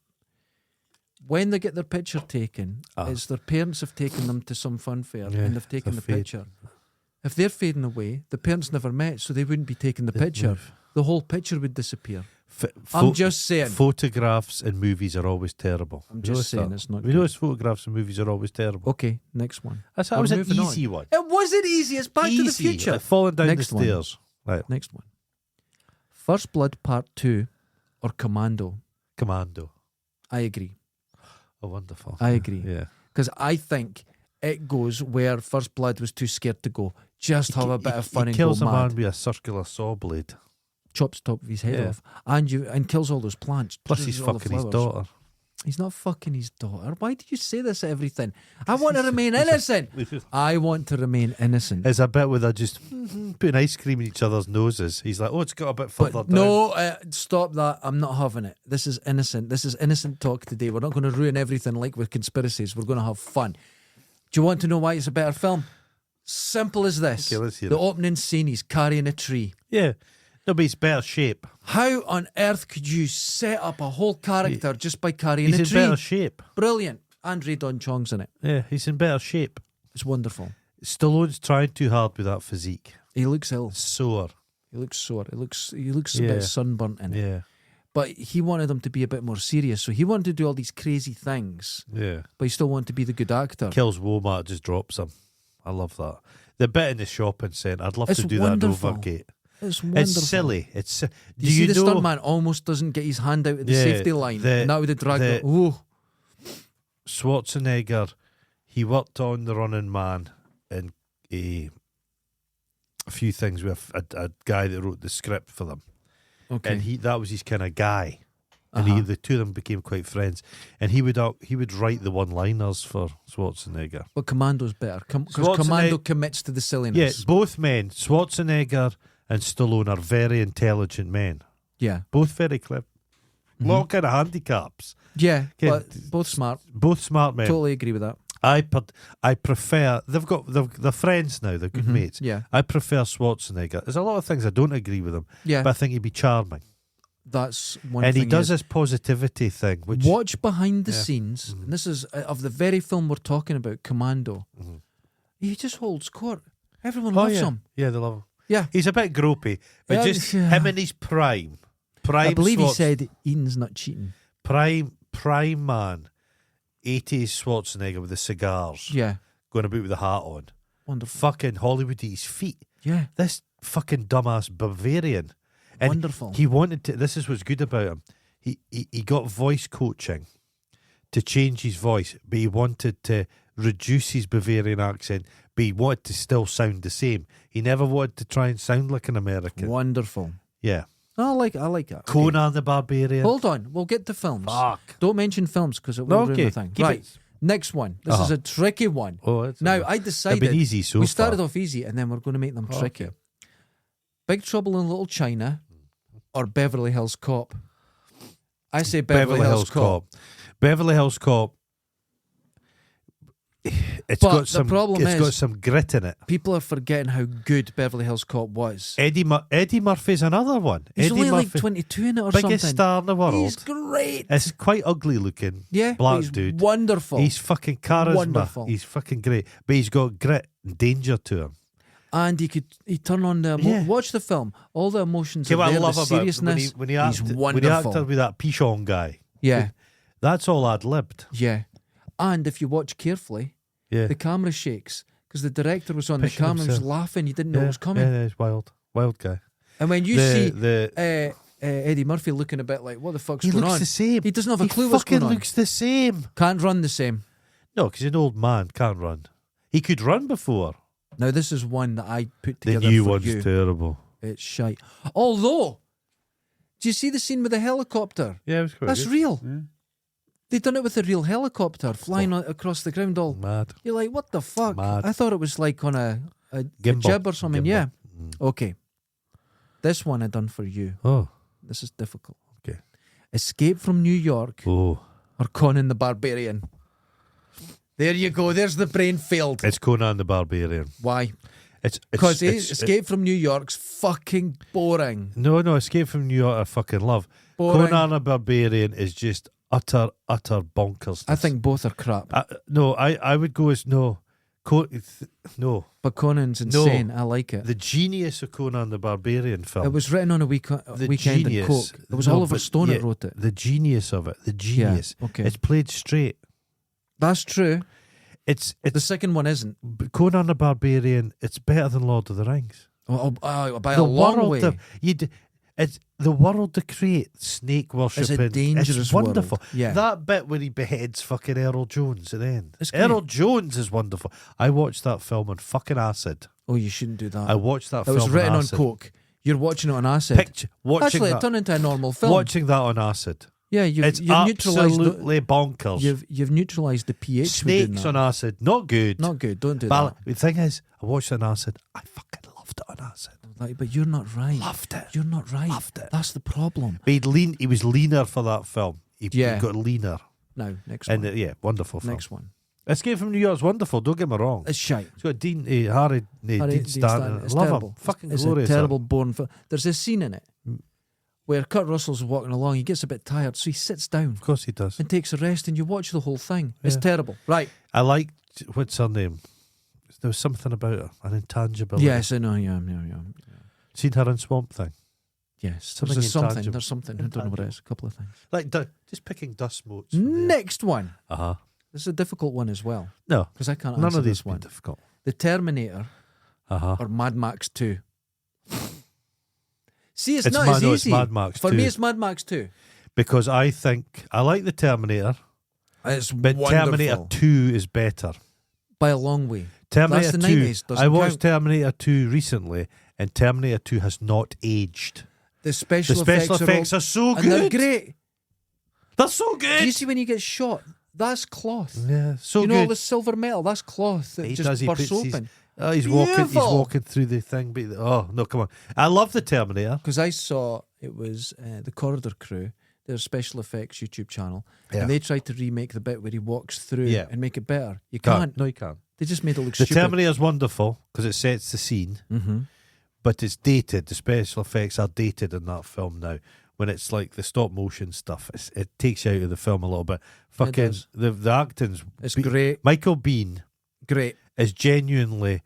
[SPEAKER 2] when they get their picture taken, is their parents have taken them to some fun fair
[SPEAKER 1] Yeah,
[SPEAKER 2] and they've taken the
[SPEAKER 1] they're
[SPEAKER 2] picture. If they're fading away, the parents never met, so they wouldn't be taking the
[SPEAKER 1] They'd
[SPEAKER 2] picture.
[SPEAKER 1] move.
[SPEAKER 2] The whole picture would disappear.
[SPEAKER 1] I'm
[SPEAKER 2] I'm just saying.
[SPEAKER 1] Photographs in movies are always terrible.
[SPEAKER 2] I'm
[SPEAKER 1] You
[SPEAKER 2] just
[SPEAKER 1] notice
[SPEAKER 2] saying
[SPEAKER 1] that?
[SPEAKER 2] it's not
[SPEAKER 1] Have you
[SPEAKER 2] good.
[SPEAKER 1] noticed photographs in movies are always terrible?
[SPEAKER 2] Okay, next one.
[SPEAKER 1] That
[SPEAKER 2] We're
[SPEAKER 1] was an
[SPEAKER 2] moving on.
[SPEAKER 1] easy one.
[SPEAKER 2] It wasn't easy. It's Back to the
[SPEAKER 1] Easy,
[SPEAKER 2] Future.
[SPEAKER 1] like falling down
[SPEAKER 2] Next
[SPEAKER 1] the
[SPEAKER 2] one.
[SPEAKER 1] stairs. Right.
[SPEAKER 2] Next one. First Blood Part 2 or Commando?
[SPEAKER 1] Commando.
[SPEAKER 2] I agree.
[SPEAKER 1] Oh, wonderful.
[SPEAKER 2] I agree.
[SPEAKER 1] Yeah.
[SPEAKER 2] Because I think it goes where First Blood was too scared to go. Just have a bit of fun
[SPEAKER 1] he
[SPEAKER 2] and
[SPEAKER 1] kills
[SPEAKER 2] go
[SPEAKER 1] a
[SPEAKER 2] mad.
[SPEAKER 1] man with a circular saw blade.
[SPEAKER 2] Chops top of his head
[SPEAKER 1] Yeah.
[SPEAKER 2] off. And kills all those plants.
[SPEAKER 1] Plus he's
[SPEAKER 2] all the
[SPEAKER 1] fucking his
[SPEAKER 2] flowers.
[SPEAKER 1] daughter.
[SPEAKER 2] He's not fucking his daughter. Why do you say this at everything? I want to remain innocent. I want to remain innocent.
[SPEAKER 1] There's a bit where they're just putting ice cream in each other's noses. He's like, oh, it's got a bit further
[SPEAKER 2] But
[SPEAKER 1] down.
[SPEAKER 2] no, stop that. I'm not having it. This is innocent. This is innocent talk today. We're not going to ruin everything like with conspiracies. We're going to have fun. Do you want to know why it's a better film? Simple as this.
[SPEAKER 1] Okay, let's hear
[SPEAKER 2] the
[SPEAKER 1] it.
[SPEAKER 2] opening scene, he's carrying a tree.
[SPEAKER 1] Yeah. No, but he's better shape.
[SPEAKER 2] How on earth could you set up a whole character just by carrying
[SPEAKER 1] He's
[SPEAKER 2] a
[SPEAKER 1] in
[SPEAKER 2] tree?
[SPEAKER 1] better shape.
[SPEAKER 2] Brilliant. Andre Don Chong's in it.
[SPEAKER 1] Yeah, he's in better shape.
[SPEAKER 2] It's wonderful.
[SPEAKER 1] Stallone's trying too hard with that physique.
[SPEAKER 2] He looks ill.
[SPEAKER 1] Sore.
[SPEAKER 2] He looks sore. He looks a
[SPEAKER 1] Yeah.
[SPEAKER 2] bit sunburnt in it.
[SPEAKER 1] Yeah.
[SPEAKER 2] But he wanted him to be a bit more serious. So he wanted to do all these crazy things,
[SPEAKER 1] Yeah.
[SPEAKER 2] but he still wanted to be the good actor.
[SPEAKER 1] Kills Walmart, just drops him. I love that. The bit in the shopping centre, I'd love
[SPEAKER 2] It's
[SPEAKER 1] to do
[SPEAKER 2] wonderful.
[SPEAKER 1] that in Overgate.
[SPEAKER 2] It's wonderful.
[SPEAKER 1] It's silly. It's.
[SPEAKER 2] You see the stuntman almost doesn't get his hand out at the safety line, and that would have dragged it. Oh,
[SPEAKER 1] Schwarzenegger, he worked on The Running Man and a few things with a guy that wrote the script for them.
[SPEAKER 2] okay.
[SPEAKER 1] And that was his kind of guy. And the two of them became quite friends. And he would write the one-liners for Schwarzenegger.
[SPEAKER 2] But Commando's better because Commando commits to the silliness.
[SPEAKER 1] Yeah, both men, Schwarzenegger and Stallone, are very intelligent men.
[SPEAKER 2] Yeah,
[SPEAKER 1] Both very clever. Lot of kind of handicaps.
[SPEAKER 2] yeah,
[SPEAKER 1] Okay,
[SPEAKER 2] but both smart.
[SPEAKER 1] Both smart men.
[SPEAKER 2] Totally agree with that.
[SPEAKER 1] I prefer. They're friends now. They're good mates.
[SPEAKER 2] Yeah,
[SPEAKER 1] I prefer Schwarzenegger. There's a lot of things I don't agree with him.
[SPEAKER 2] yeah.
[SPEAKER 1] But I think he'd be charming.
[SPEAKER 2] That's one
[SPEAKER 1] And
[SPEAKER 2] thing.
[SPEAKER 1] he does this positivity thing. Which
[SPEAKER 2] Watch behind the scenes. And this is of the very film we're talking about, Commando. He just holds court. Everyone loves him.
[SPEAKER 1] Yeah, they love him.
[SPEAKER 2] Yeah,
[SPEAKER 1] He's a bit gropey, but
[SPEAKER 2] Yeah,
[SPEAKER 1] just
[SPEAKER 2] yeah.
[SPEAKER 1] him in his prime.
[SPEAKER 2] I believe he said Eden's not cheating.
[SPEAKER 1] prime man. 80s Schwarzenegger with the cigars,
[SPEAKER 2] Yeah,
[SPEAKER 1] going about with the hat on.
[SPEAKER 2] wonderful.
[SPEAKER 1] Fucking Hollywood at his feet.
[SPEAKER 2] Yeah,
[SPEAKER 1] This fucking dumbass Bavarian. And
[SPEAKER 2] wonderful.
[SPEAKER 1] he wanted to. This is what's good about him. He got voice coaching to change his voice, but he wanted to reduce his Bavarian accent, but he wanted to still sound the same. He never wanted to try and sound like an American.
[SPEAKER 2] Wonderful.
[SPEAKER 1] Yeah.
[SPEAKER 2] I like that.
[SPEAKER 1] Conan the Barbarian.
[SPEAKER 2] Hold on, we'll get to films.
[SPEAKER 1] Fuck.
[SPEAKER 2] Don't mention films because it will ruin
[SPEAKER 1] Okay,
[SPEAKER 2] the thing.
[SPEAKER 1] keep
[SPEAKER 2] Right,
[SPEAKER 1] it.
[SPEAKER 2] next one. This is a tricky one.
[SPEAKER 1] Oh, it's
[SPEAKER 2] Now, I
[SPEAKER 1] they've
[SPEAKER 2] decided
[SPEAKER 1] been easy so
[SPEAKER 2] we started
[SPEAKER 1] far.
[SPEAKER 2] off easy and then we're going to make them tricky.
[SPEAKER 1] Okay.
[SPEAKER 2] Big Trouble in Little China or Beverly Hills Cop? I say Beverly Hills Cop.
[SPEAKER 1] Beverly Hills Cop. It's
[SPEAKER 2] But
[SPEAKER 1] got
[SPEAKER 2] the
[SPEAKER 1] some.
[SPEAKER 2] problem
[SPEAKER 1] It's
[SPEAKER 2] is-
[SPEAKER 1] got some grit in it.
[SPEAKER 2] People are forgetting how good Beverly Hills Cop was.
[SPEAKER 1] Eddie Murphy's another one.
[SPEAKER 2] He's
[SPEAKER 1] Eddie
[SPEAKER 2] only
[SPEAKER 1] Murphy,
[SPEAKER 2] like 22 in it or
[SPEAKER 1] biggest
[SPEAKER 2] something.
[SPEAKER 1] star in the world.
[SPEAKER 2] He's great.
[SPEAKER 1] It's quite ugly looking.
[SPEAKER 2] Yeah,
[SPEAKER 1] black
[SPEAKER 2] he's
[SPEAKER 1] dude.
[SPEAKER 2] wonderful.
[SPEAKER 1] He's fucking charisma.
[SPEAKER 2] Wonderful.
[SPEAKER 1] He's fucking great, but he's got grit and danger to him.
[SPEAKER 2] and he turn on the
[SPEAKER 1] Yeah.
[SPEAKER 2] watch the film. All the emotions
[SPEAKER 1] Okay,
[SPEAKER 2] are
[SPEAKER 1] what I
[SPEAKER 2] there.
[SPEAKER 1] love
[SPEAKER 2] The
[SPEAKER 1] about
[SPEAKER 2] seriousness.
[SPEAKER 1] when he
[SPEAKER 2] he's
[SPEAKER 1] acted, when he
[SPEAKER 2] wonderful.
[SPEAKER 1] acted with that Pichon guy,
[SPEAKER 2] Yeah,
[SPEAKER 1] that's all ad-libbed.
[SPEAKER 2] yeah. And if you watch carefully,
[SPEAKER 1] Yeah,
[SPEAKER 2] the camera shakes because the director was on the
[SPEAKER 1] Picking
[SPEAKER 2] camera and was
[SPEAKER 1] himself.
[SPEAKER 2] laughing. He didn't know it was coming.
[SPEAKER 1] Yeah, he's wild guy.
[SPEAKER 2] And when you see
[SPEAKER 1] the
[SPEAKER 2] Eddie Murphy looking a bit like, what the fuck's
[SPEAKER 1] he
[SPEAKER 2] going
[SPEAKER 1] looks
[SPEAKER 2] on?
[SPEAKER 1] the same.
[SPEAKER 2] He doesn't have a
[SPEAKER 1] He
[SPEAKER 2] clue what's going
[SPEAKER 1] fucking
[SPEAKER 2] on.
[SPEAKER 1] looks the same.
[SPEAKER 2] Can't run the same.
[SPEAKER 1] No, because he's an old man, can't run. He could run before.
[SPEAKER 2] Now this is one that I put
[SPEAKER 1] The
[SPEAKER 2] together
[SPEAKER 1] new
[SPEAKER 2] for
[SPEAKER 1] one's
[SPEAKER 2] you.
[SPEAKER 1] terrible.
[SPEAKER 2] It's shite. Although, do you see the scene with the helicopter?
[SPEAKER 1] Yeah, it was quite
[SPEAKER 2] That's
[SPEAKER 1] good.
[SPEAKER 2] real.
[SPEAKER 1] Yeah.
[SPEAKER 2] They done it with a real helicopter flying across the ground. All
[SPEAKER 1] Mad.
[SPEAKER 2] you're like, what the fuck?
[SPEAKER 1] Mad.
[SPEAKER 2] I thought it was like on a
[SPEAKER 1] Gimbal.
[SPEAKER 2] jib or something.
[SPEAKER 1] Gimbal.
[SPEAKER 2] Yeah.
[SPEAKER 1] Mm.
[SPEAKER 2] Okay. This one I done for you.
[SPEAKER 1] Oh,
[SPEAKER 2] This is difficult.
[SPEAKER 1] okay.
[SPEAKER 2] Escape from New York
[SPEAKER 1] Oh,
[SPEAKER 2] or Conan the Barbarian. There you go. There's the brain failed.
[SPEAKER 1] it's Conan the Barbarian.
[SPEAKER 2] Why?
[SPEAKER 1] It's
[SPEAKER 2] Because Escape from New York's fucking boring.
[SPEAKER 1] No, Escape from New York I fucking love.
[SPEAKER 2] Boring.
[SPEAKER 1] Conan the Barbarian is just utter bonkers.
[SPEAKER 2] I think both are crap.
[SPEAKER 1] No, I would go as no. No,
[SPEAKER 2] But Conan's insane. I like it.
[SPEAKER 1] the genius of Conan the Barbarian film.
[SPEAKER 2] It was written on a weekend in Coke. It was Oliver Stone that wrote it.
[SPEAKER 1] The genius of it. The genius.
[SPEAKER 2] Yeah, okay.
[SPEAKER 1] It's played straight.
[SPEAKER 2] That's true.
[SPEAKER 1] It's
[SPEAKER 2] The second one isn't.
[SPEAKER 1] Conan the Barbarian. It's better than Lord of the Rings.
[SPEAKER 2] By a long way.
[SPEAKER 1] It's the world to create snake worshipping.
[SPEAKER 2] It's a dangerous
[SPEAKER 1] It's wonderful.
[SPEAKER 2] world. Yeah.
[SPEAKER 1] That bit where he beheads fucking Earl Jones at the end.
[SPEAKER 2] It's great.
[SPEAKER 1] Earl Jones is wonderful. I watched that film on fucking acid.
[SPEAKER 2] Oh, you shouldn't do that.
[SPEAKER 1] I watched that
[SPEAKER 2] It
[SPEAKER 1] film
[SPEAKER 2] was written on
[SPEAKER 1] acid.
[SPEAKER 2] Coke. You're watching it on acid.
[SPEAKER 1] Watching
[SPEAKER 2] Actually, it
[SPEAKER 1] that,
[SPEAKER 2] turned into a normal film.
[SPEAKER 1] watching that on acid.
[SPEAKER 2] Yeah,
[SPEAKER 1] It's
[SPEAKER 2] you've neutralised
[SPEAKER 1] absolutely bonkers.
[SPEAKER 2] you've neutralised the pH. with doing
[SPEAKER 1] Snakes
[SPEAKER 2] that.
[SPEAKER 1] on acid, not good.
[SPEAKER 2] Not good. Don't do
[SPEAKER 1] But the thing is, I watched it on acid. I fucking loved it on acid.
[SPEAKER 2] that. Like, but you're not right.
[SPEAKER 1] Loved it.
[SPEAKER 2] You're not right.
[SPEAKER 1] Loved it.
[SPEAKER 2] That's the problem.
[SPEAKER 1] But he was leaner for that film. He
[SPEAKER 2] Yeah.
[SPEAKER 1] got leaner.
[SPEAKER 2] Now, next
[SPEAKER 1] And
[SPEAKER 2] one.
[SPEAKER 1] yeah, wonderful film.
[SPEAKER 2] Next one.
[SPEAKER 1] Escape from New York's wonderful, don't get me wrong.
[SPEAKER 2] It's shite.
[SPEAKER 1] It's got Dean
[SPEAKER 2] Harry
[SPEAKER 1] Dean
[SPEAKER 2] Dean
[SPEAKER 1] Stanton.
[SPEAKER 2] It's
[SPEAKER 1] Love
[SPEAKER 2] terrible.
[SPEAKER 1] him. Fucking
[SPEAKER 2] It's
[SPEAKER 1] glorious.
[SPEAKER 2] a terrible, boring film. There's a scene in it where Kurt Russell's walking along. He gets a bit tired, so he sits down
[SPEAKER 1] Of course he does.
[SPEAKER 2] and takes a rest, and you watch the whole thing. It's
[SPEAKER 1] Yeah.
[SPEAKER 2] terrible. Right.
[SPEAKER 1] I liked, what's her name? There was something about her, an intangibility.
[SPEAKER 2] Yes, I know. Yeah.
[SPEAKER 1] Seen her in Swamp Thing.
[SPEAKER 2] Yes.
[SPEAKER 1] Something
[SPEAKER 2] There's something.
[SPEAKER 1] intangible.
[SPEAKER 2] There's something. I don't know what it is. A couple of things.
[SPEAKER 1] Like, just picking dust motes.
[SPEAKER 2] Next one.
[SPEAKER 1] Uh-huh.
[SPEAKER 2] This is a difficult one as well
[SPEAKER 1] No,
[SPEAKER 2] because I can't
[SPEAKER 1] none
[SPEAKER 2] answer
[SPEAKER 1] of these
[SPEAKER 2] this
[SPEAKER 1] one
[SPEAKER 2] one.
[SPEAKER 1] difficult.
[SPEAKER 2] The Terminator
[SPEAKER 1] Uh-huh.
[SPEAKER 2] or Mad Max 2. See, it's not as
[SPEAKER 1] no,
[SPEAKER 2] easy.
[SPEAKER 1] it's Mad Max
[SPEAKER 2] For
[SPEAKER 1] 2.
[SPEAKER 2] me, it's Mad Max 2.
[SPEAKER 1] Because I think I like the Terminator,
[SPEAKER 2] It's
[SPEAKER 1] but
[SPEAKER 2] wonderful.
[SPEAKER 1] Terminator 2 is better.
[SPEAKER 2] By a long way.
[SPEAKER 1] Terminator
[SPEAKER 2] That's the
[SPEAKER 1] 2.
[SPEAKER 2] 90s, doesn't
[SPEAKER 1] I watched
[SPEAKER 2] count.
[SPEAKER 1] Terminator 2 recently, and Terminator 2 has not aged.
[SPEAKER 2] The special
[SPEAKER 1] effects are so
[SPEAKER 2] and
[SPEAKER 1] good.
[SPEAKER 2] they're great.
[SPEAKER 1] They're so
[SPEAKER 2] Do
[SPEAKER 1] good.
[SPEAKER 2] you see when you get shot? That's cloth.
[SPEAKER 1] Yeah, so
[SPEAKER 2] you know
[SPEAKER 1] good.
[SPEAKER 2] all the silver metal? That's cloth that
[SPEAKER 1] He
[SPEAKER 2] just
[SPEAKER 1] does, he
[SPEAKER 2] bursts
[SPEAKER 1] puts his-
[SPEAKER 2] open.
[SPEAKER 1] Oh, he's walking
[SPEAKER 2] Beautiful.
[SPEAKER 1] through the thing. But, oh, no, come on. I love the Terminator.
[SPEAKER 2] Because I saw it was the Corridor Crew, their special effects YouTube channel,
[SPEAKER 1] Yeah.
[SPEAKER 2] and they tried to remake the bit where he walks through
[SPEAKER 1] Yeah.
[SPEAKER 2] and make it better. You can't.
[SPEAKER 1] No, you can't.
[SPEAKER 2] They just made it look
[SPEAKER 1] The
[SPEAKER 2] stupid.
[SPEAKER 1] Terminator's wonderful because it sets the scene,
[SPEAKER 2] Mm-hmm.
[SPEAKER 1] but it's dated. The special effects are dated in that film now. When it's like the stop motion stuff, it takes you out of the film a little bit. Fucking
[SPEAKER 2] does.
[SPEAKER 1] the acting's
[SPEAKER 2] It's great.
[SPEAKER 1] Michael Biehn
[SPEAKER 2] Great.
[SPEAKER 1] is genuinely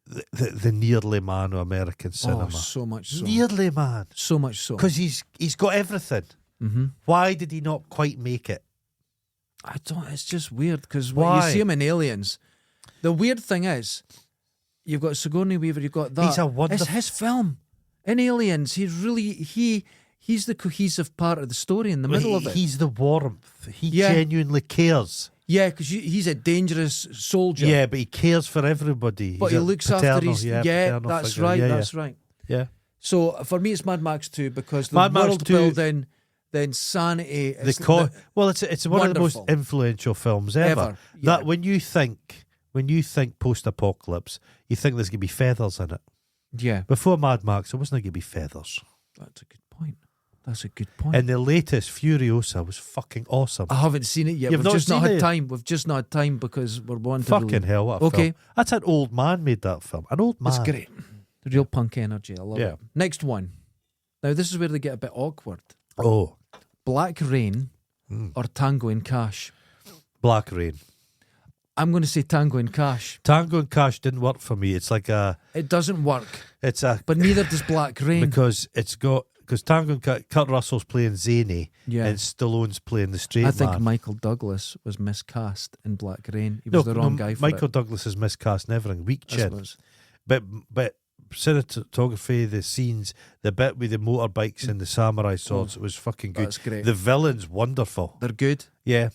[SPEAKER 1] the nearly man of American cinema.
[SPEAKER 2] Oh, so much so.
[SPEAKER 1] Nearly man,
[SPEAKER 2] So much so.
[SPEAKER 1] because he's got everything.
[SPEAKER 2] Mm-hmm.
[SPEAKER 1] Why did he not quite make it?
[SPEAKER 2] I don't. It's just weird because when you
[SPEAKER 1] Why?
[SPEAKER 2] see him in Aliens, the weird thing is, you've got Sigourney Weaver. You've got that.
[SPEAKER 1] He's a wonderful.
[SPEAKER 2] It's his film. In Aliens, he's the cohesive part of the story in the middle of it.
[SPEAKER 1] He's the warmth. He
[SPEAKER 2] Yeah.
[SPEAKER 1] genuinely cares.
[SPEAKER 2] Yeah, because he's a dangerous soldier.
[SPEAKER 1] Yeah, but he cares for everybody.
[SPEAKER 2] but
[SPEAKER 1] He's
[SPEAKER 2] he
[SPEAKER 1] a
[SPEAKER 2] looks
[SPEAKER 1] paternal,
[SPEAKER 2] after his. Yeah,
[SPEAKER 1] paternal
[SPEAKER 2] that's
[SPEAKER 1] figure.
[SPEAKER 2] right.
[SPEAKER 1] Yeah,
[SPEAKER 2] That's right.
[SPEAKER 1] yeah.
[SPEAKER 2] So for me, it's Mad Max 2 because the
[SPEAKER 1] Mad Max
[SPEAKER 2] world
[SPEAKER 1] 2
[SPEAKER 2] building, the insanity. Is
[SPEAKER 1] Well, it's one of the most
[SPEAKER 2] Wonderful.
[SPEAKER 1] influential films ever.
[SPEAKER 2] Ever,
[SPEAKER 1] That
[SPEAKER 2] yeah.
[SPEAKER 1] when you think post-apocalypse, you think there's gonna be feathers in it.
[SPEAKER 2] yeah,
[SPEAKER 1] Before Mad Max, there wasn't gonna be feathers.
[SPEAKER 2] that's a good point. That's a good point.
[SPEAKER 1] And the latest Furiosa was fucking awesome.
[SPEAKER 2] I haven't seen it yet.
[SPEAKER 1] You've
[SPEAKER 2] We've
[SPEAKER 1] not
[SPEAKER 2] just not
[SPEAKER 1] seen
[SPEAKER 2] had
[SPEAKER 1] it?
[SPEAKER 2] time. We've just not had time because we're wanting
[SPEAKER 1] Fucking
[SPEAKER 2] to.
[SPEAKER 1] hell, what a
[SPEAKER 2] Okay.
[SPEAKER 1] film. That's an old man made that film. An old man.
[SPEAKER 2] It's great. The real punk energy. I love
[SPEAKER 1] Yeah.
[SPEAKER 2] it. Next one. Now this is where they get a bit awkward.
[SPEAKER 1] Oh,
[SPEAKER 2] Black Rain or Tango and Cash.
[SPEAKER 1] Black Rain.
[SPEAKER 2] I'm going to say Tango and Cash.
[SPEAKER 1] Tango and Cash didn't work for me. It's like
[SPEAKER 2] It doesn't work,
[SPEAKER 1] it's a
[SPEAKER 2] but neither does Black Rain.
[SPEAKER 1] because Tango and Kurt Russell's playing Zany
[SPEAKER 2] Yeah.
[SPEAKER 1] and Stallone's playing the straight
[SPEAKER 2] I think
[SPEAKER 1] man.
[SPEAKER 2] Michael Douglas was miscast in Black Rain. He was the wrong guy for
[SPEAKER 1] Michael
[SPEAKER 2] it.
[SPEAKER 1] Douglas is miscast and everything. Weak
[SPEAKER 2] I
[SPEAKER 1] chin.
[SPEAKER 2] suppose.
[SPEAKER 1] But cinematography, the scenes, the bit with the motorbikes and the samurai swords, it was fucking good.
[SPEAKER 2] That's great.
[SPEAKER 1] The villain's wonderful.
[SPEAKER 2] They're good.
[SPEAKER 1] Yeah.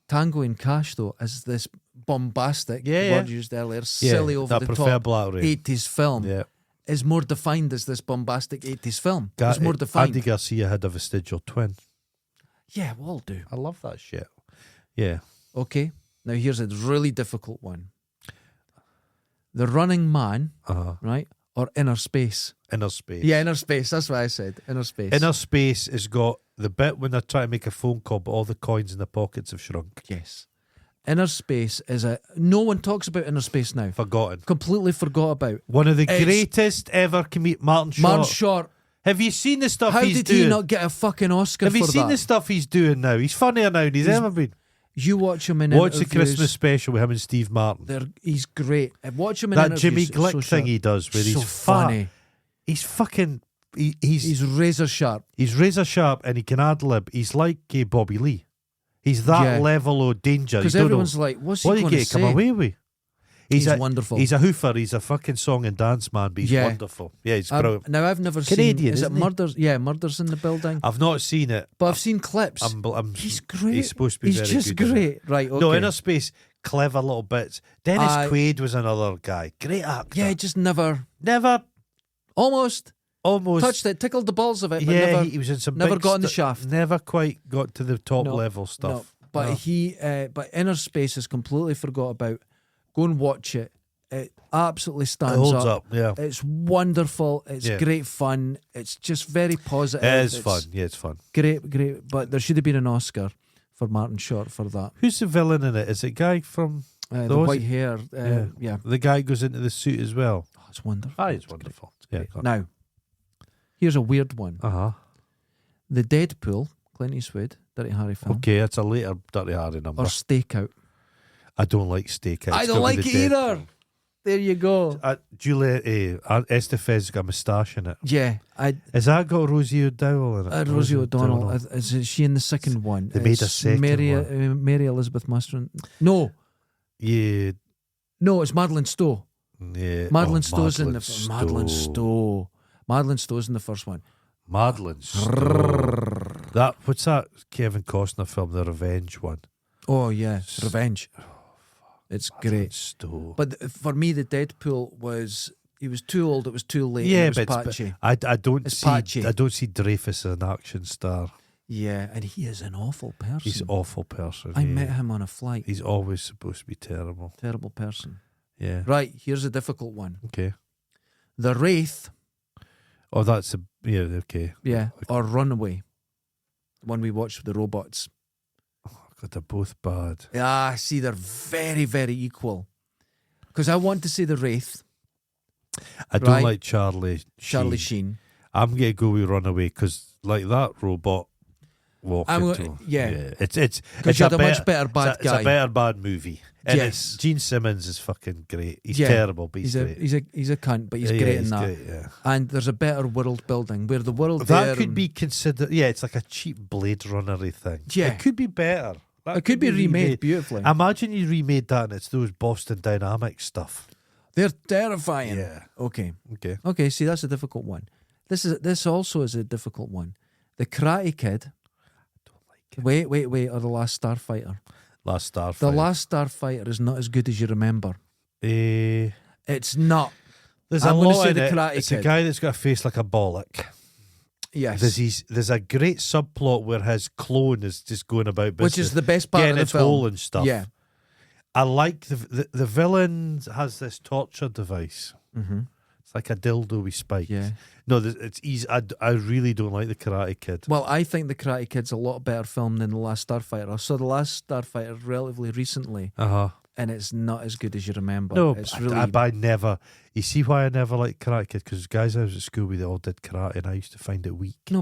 [SPEAKER 2] Tango and Cash, though, is this bombastic
[SPEAKER 1] Yeah,
[SPEAKER 2] word used earlier, silly over
[SPEAKER 1] I
[SPEAKER 2] the
[SPEAKER 1] prefer
[SPEAKER 2] top
[SPEAKER 1] Black Rain.
[SPEAKER 2] 80s film.
[SPEAKER 1] Yeah.
[SPEAKER 2] Is more defined as this bombastic 80s film. It's more defined.
[SPEAKER 1] Andy Garcia had a vestigial twin.
[SPEAKER 2] Yeah, we'll do.
[SPEAKER 1] I love that shit. Yeah.
[SPEAKER 2] Okay, now here's a really difficult one. The Running Man, right, or Inner Space?
[SPEAKER 1] Inner Space.
[SPEAKER 2] Yeah, Inner Space, that's what I said. Inner Space.
[SPEAKER 1] Inner Space has got the bit when they're trying to make a phone call, but all the coins in the pockets have shrunk.
[SPEAKER 2] Yes. Inner Space is no one talks about Inner Space now.
[SPEAKER 1] Forgotten.
[SPEAKER 2] Completely forgot about.
[SPEAKER 1] One of the
[SPEAKER 2] It's-
[SPEAKER 1] greatest ever Martin Short.
[SPEAKER 2] Martin Short.
[SPEAKER 1] Have you seen the stuff
[SPEAKER 2] How
[SPEAKER 1] he's
[SPEAKER 2] did
[SPEAKER 1] doing?
[SPEAKER 2] he not get a fucking Oscar
[SPEAKER 1] Have
[SPEAKER 2] for
[SPEAKER 1] you seen
[SPEAKER 2] that?
[SPEAKER 1] the stuff he's doing now? He's funnier now than he's ever been.
[SPEAKER 2] You watch him in
[SPEAKER 1] Watch the
[SPEAKER 2] interviews.
[SPEAKER 1] Christmas special with him and Steve Martin.
[SPEAKER 2] He's great. Watch him in
[SPEAKER 1] That
[SPEAKER 2] interviews.
[SPEAKER 1] Jimmy
[SPEAKER 2] it's
[SPEAKER 1] Glick
[SPEAKER 2] so
[SPEAKER 1] thing
[SPEAKER 2] sharp.
[SPEAKER 1] he does where
[SPEAKER 2] So
[SPEAKER 1] he's
[SPEAKER 2] funny.
[SPEAKER 1] fat. He's fucking... He's
[SPEAKER 2] He's razor sharp.
[SPEAKER 1] razor sharp and he can ad-lib. He's like Bobby Lee. He's that
[SPEAKER 2] Yeah.
[SPEAKER 1] level of danger.
[SPEAKER 2] Because
[SPEAKER 1] You don't know-
[SPEAKER 2] everyone's like, what's he
[SPEAKER 1] what do you
[SPEAKER 2] going to
[SPEAKER 1] get to
[SPEAKER 2] say?
[SPEAKER 1] come away with?
[SPEAKER 2] He's wonderful.
[SPEAKER 1] He's a hoofer. He's a fucking song and dance man, but he's
[SPEAKER 2] Yeah.
[SPEAKER 1] wonderful. Yeah, he's brilliant.
[SPEAKER 2] Now, I've never
[SPEAKER 1] Canadian,
[SPEAKER 2] seen... Is it
[SPEAKER 1] isn't he?
[SPEAKER 2] Murders? Yeah, Murders in the Building.
[SPEAKER 1] I've not seen it.
[SPEAKER 2] But I've seen clips. He's great.
[SPEAKER 1] He's supposed to be
[SPEAKER 2] He's
[SPEAKER 1] very
[SPEAKER 2] just
[SPEAKER 1] good, isn't he?
[SPEAKER 2] great. Right, okay.
[SPEAKER 1] No, Inner Space, clever little bits. Dennis
[SPEAKER 2] I-
[SPEAKER 1] Quaid was another guy. Great actor.
[SPEAKER 2] Yeah, just never...
[SPEAKER 1] Never,
[SPEAKER 2] Almost
[SPEAKER 1] almost.
[SPEAKER 2] touched it, tickled the balls of it, but
[SPEAKER 1] Yeah,
[SPEAKER 2] never...
[SPEAKER 1] he was in some
[SPEAKER 2] never
[SPEAKER 1] big
[SPEAKER 2] got in the
[SPEAKER 1] stu-
[SPEAKER 2] shaft.
[SPEAKER 1] Never quite got to the top
[SPEAKER 2] No,
[SPEAKER 1] level stuff.
[SPEAKER 2] No, but
[SPEAKER 1] No.
[SPEAKER 2] but Inner Space is completely forgot about. Go and watch it. It absolutely
[SPEAKER 1] It
[SPEAKER 2] stands
[SPEAKER 1] holds up, yeah.
[SPEAKER 2] It's wonderful. It's
[SPEAKER 1] Yeah.
[SPEAKER 2] great fun. It's just very positive.
[SPEAKER 1] It is
[SPEAKER 2] It's
[SPEAKER 1] fun. Yeah, it's fun.
[SPEAKER 2] Great. But there should have been an Oscar for Martin Short for that.
[SPEAKER 1] Who's the villain in it? Is it guy from
[SPEAKER 2] The
[SPEAKER 1] Those-
[SPEAKER 2] white hair. Yeah.
[SPEAKER 1] the guy who goes into the suit as well?
[SPEAKER 2] Oh, it's wonderful.
[SPEAKER 1] Ah, it's wonderful. Yeah.
[SPEAKER 2] Now, here's a weird one.
[SPEAKER 1] Uh-huh.
[SPEAKER 2] The Deadpool, Clint Eastwood, Dirty Harry film,
[SPEAKER 1] Okay, that's a later Dirty Harry number.
[SPEAKER 2] or Stakeout.
[SPEAKER 1] I don't like Stakeout.
[SPEAKER 2] I
[SPEAKER 1] It's
[SPEAKER 2] don't
[SPEAKER 1] got to be
[SPEAKER 2] like
[SPEAKER 1] the
[SPEAKER 2] it
[SPEAKER 1] Deadpool.
[SPEAKER 2] either. There you go.
[SPEAKER 1] Julia Estefez got a moustache in it.
[SPEAKER 2] Yeah,
[SPEAKER 1] Has that got Rosie O'Donnell in it?
[SPEAKER 2] Rosie O'Donnell. Is she in the second one?
[SPEAKER 1] They made a
[SPEAKER 2] It's
[SPEAKER 1] second one.
[SPEAKER 2] Mary Elizabeth Mustard. No,
[SPEAKER 1] Yeah.
[SPEAKER 2] it's Madeleine Stowe.
[SPEAKER 1] Yeah.
[SPEAKER 2] Madeline
[SPEAKER 1] Oh,
[SPEAKER 2] Stowe's in the
[SPEAKER 1] Stowe.
[SPEAKER 2] Madeline Stowe. Madeline Stowe's in the first one.
[SPEAKER 1] Madeline Stowe. What's that Kevin Costner film, the Revenge one?
[SPEAKER 2] Oh yeah, Revenge. It's
[SPEAKER 1] Madeline
[SPEAKER 2] great.
[SPEAKER 1] Stowe.
[SPEAKER 2] But for me, the Deadpool was, he was too old. It was too late.
[SPEAKER 1] Yeah,
[SPEAKER 2] it was
[SPEAKER 1] but
[SPEAKER 2] patchy.
[SPEAKER 1] I don't
[SPEAKER 2] It's
[SPEAKER 1] see
[SPEAKER 2] patchy.
[SPEAKER 1] I don't see Dreyfus as an action star.
[SPEAKER 2] Yeah, and he is an awful person.
[SPEAKER 1] He's an awful person.
[SPEAKER 2] I met him on a flight.
[SPEAKER 1] He's always supposed to be terrible.
[SPEAKER 2] Terrible person.
[SPEAKER 1] Yeah.
[SPEAKER 2] Right, here's a difficult one.
[SPEAKER 1] Okay.
[SPEAKER 2] The Wraith.
[SPEAKER 1] Oh, that's okay.
[SPEAKER 2] Yeah, or Runaway. The one we watched with the robots.
[SPEAKER 1] Oh, God, they're both bad.
[SPEAKER 2] Ah, see, they're very, very equal. Because I want to say The Wraith.
[SPEAKER 1] I don't
[SPEAKER 2] Right.
[SPEAKER 1] like Charlie
[SPEAKER 2] Sheen.
[SPEAKER 1] I'm going to go with Runaway because, like, that robot walking
[SPEAKER 2] yeah.
[SPEAKER 1] It's
[SPEAKER 2] Because you're
[SPEAKER 1] a
[SPEAKER 2] a much better bad
[SPEAKER 1] it's
[SPEAKER 2] guy.
[SPEAKER 1] a better bad movie. And
[SPEAKER 2] Yes.
[SPEAKER 1] Gene Simmons is fucking great. He's
[SPEAKER 2] Yeah.
[SPEAKER 1] terrible, but he's great.
[SPEAKER 2] He's a cunt, but he's
[SPEAKER 1] Yeah,
[SPEAKER 2] great
[SPEAKER 1] he's
[SPEAKER 2] in that.
[SPEAKER 1] great, yeah.
[SPEAKER 2] And there's a better world building where the world
[SPEAKER 1] That
[SPEAKER 2] there,
[SPEAKER 1] could be considered. Yeah, it's like a cheap Blade Runner-y thing.
[SPEAKER 2] Yeah.
[SPEAKER 1] It could be better. That
[SPEAKER 2] it could be remade beautifully.
[SPEAKER 1] Imagine you remade that and it's those Boston Dynamics stuff.
[SPEAKER 2] They're terrifying.
[SPEAKER 1] Yeah.
[SPEAKER 2] Okay.
[SPEAKER 1] Okay.
[SPEAKER 2] See, that's a difficult one. This also is a difficult one. The Karate Kid.
[SPEAKER 1] I don't like it.
[SPEAKER 2] Wait. Or The Last Starfighter.
[SPEAKER 1] Last Starfighter.
[SPEAKER 2] The Last Starfighter is not as good as you remember. It's not.
[SPEAKER 1] There's
[SPEAKER 2] I'm
[SPEAKER 1] a
[SPEAKER 2] gonna
[SPEAKER 1] lot
[SPEAKER 2] say
[SPEAKER 1] in
[SPEAKER 2] the
[SPEAKER 1] it.
[SPEAKER 2] Karate
[SPEAKER 1] It's
[SPEAKER 2] Kid.
[SPEAKER 1] a guy that's got a face like a bollock.
[SPEAKER 2] Yes.
[SPEAKER 1] There's a great subplot where his clone is just going about business,
[SPEAKER 2] Which is the best part
[SPEAKER 1] getting
[SPEAKER 2] of the
[SPEAKER 1] its
[SPEAKER 2] film.
[SPEAKER 1] hole and stuff.
[SPEAKER 2] Yeah.
[SPEAKER 1] I like the villain has this torture device.
[SPEAKER 2] Mm-hmm.
[SPEAKER 1] It's like a dildo with spikes.
[SPEAKER 2] Yeah.
[SPEAKER 1] No, it's easy. I really don't like the Karate Kid.
[SPEAKER 2] Well, I think The Karate Kid's a lot better film than The Last Starfighter. I saw The Last Starfighter relatively recently, and it's not as good as you remember.
[SPEAKER 1] No,
[SPEAKER 2] it's
[SPEAKER 1] I never. You see why I never liked Karate Kid? Because guys I was at school with, they all did karate, and I used to find it weak.
[SPEAKER 2] No,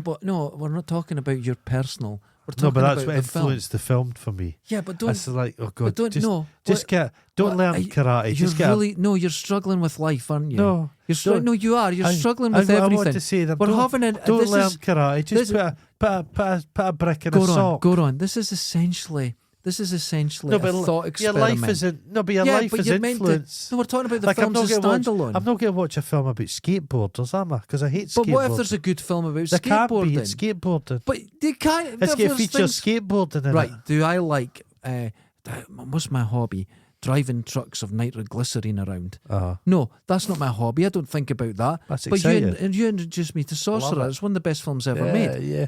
[SPEAKER 2] we're not talking about your personal. We're
[SPEAKER 1] No,
[SPEAKER 2] talking
[SPEAKER 1] but that's
[SPEAKER 2] about
[SPEAKER 1] what
[SPEAKER 2] the film.
[SPEAKER 1] influenced the film for me.
[SPEAKER 2] Yeah, but don't.
[SPEAKER 1] That's like, oh God,
[SPEAKER 2] But don't
[SPEAKER 1] just,
[SPEAKER 2] no.
[SPEAKER 1] just get. Don't learn karate.
[SPEAKER 2] You're
[SPEAKER 1] Just get.
[SPEAKER 2] really no. You're struggling with life, aren't you?
[SPEAKER 1] No,
[SPEAKER 2] no, you are. You're struggling with
[SPEAKER 1] I
[SPEAKER 2] everything.
[SPEAKER 1] want to say that.
[SPEAKER 2] We're
[SPEAKER 1] Don't
[SPEAKER 2] having a.
[SPEAKER 1] don't
[SPEAKER 2] this
[SPEAKER 1] learn
[SPEAKER 2] is,
[SPEAKER 1] karate. Just
[SPEAKER 2] this-
[SPEAKER 1] put a brick in a sock.
[SPEAKER 2] Go on. This is essentially a thought experiment.
[SPEAKER 1] Your life isn't. No, but your life is
[SPEAKER 2] you're meant to-
[SPEAKER 1] influence.
[SPEAKER 2] No, we're talking about the
[SPEAKER 1] Like,
[SPEAKER 2] films as standalone.
[SPEAKER 1] I'm not going to watch a film about skateboarders, am I? Because I hate
[SPEAKER 2] But
[SPEAKER 1] skateboarders.
[SPEAKER 2] what if there's a good film about
[SPEAKER 1] There can't
[SPEAKER 2] skateboarding?
[SPEAKER 1] be. It's skateboarding.
[SPEAKER 2] But they can't.
[SPEAKER 1] It's
[SPEAKER 2] if
[SPEAKER 1] going to
[SPEAKER 2] there's
[SPEAKER 1] feature
[SPEAKER 2] things-
[SPEAKER 1] skateboarding in
[SPEAKER 2] Right?
[SPEAKER 1] it.
[SPEAKER 2] Do I like? What's my hobby? Driving trucks of nitroglycerine around. No, that's not my hobby. I don't think about that.
[SPEAKER 1] That's
[SPEAKER 2] but
[SPEAKER 1] exciting.
[SPEAKER 2] you introduced me to Sorcerer.
[SPEAKER 1] Love it.
[SPEAKER 2] It's one of the best films ever made.
[SPEAKER 1] Yeah.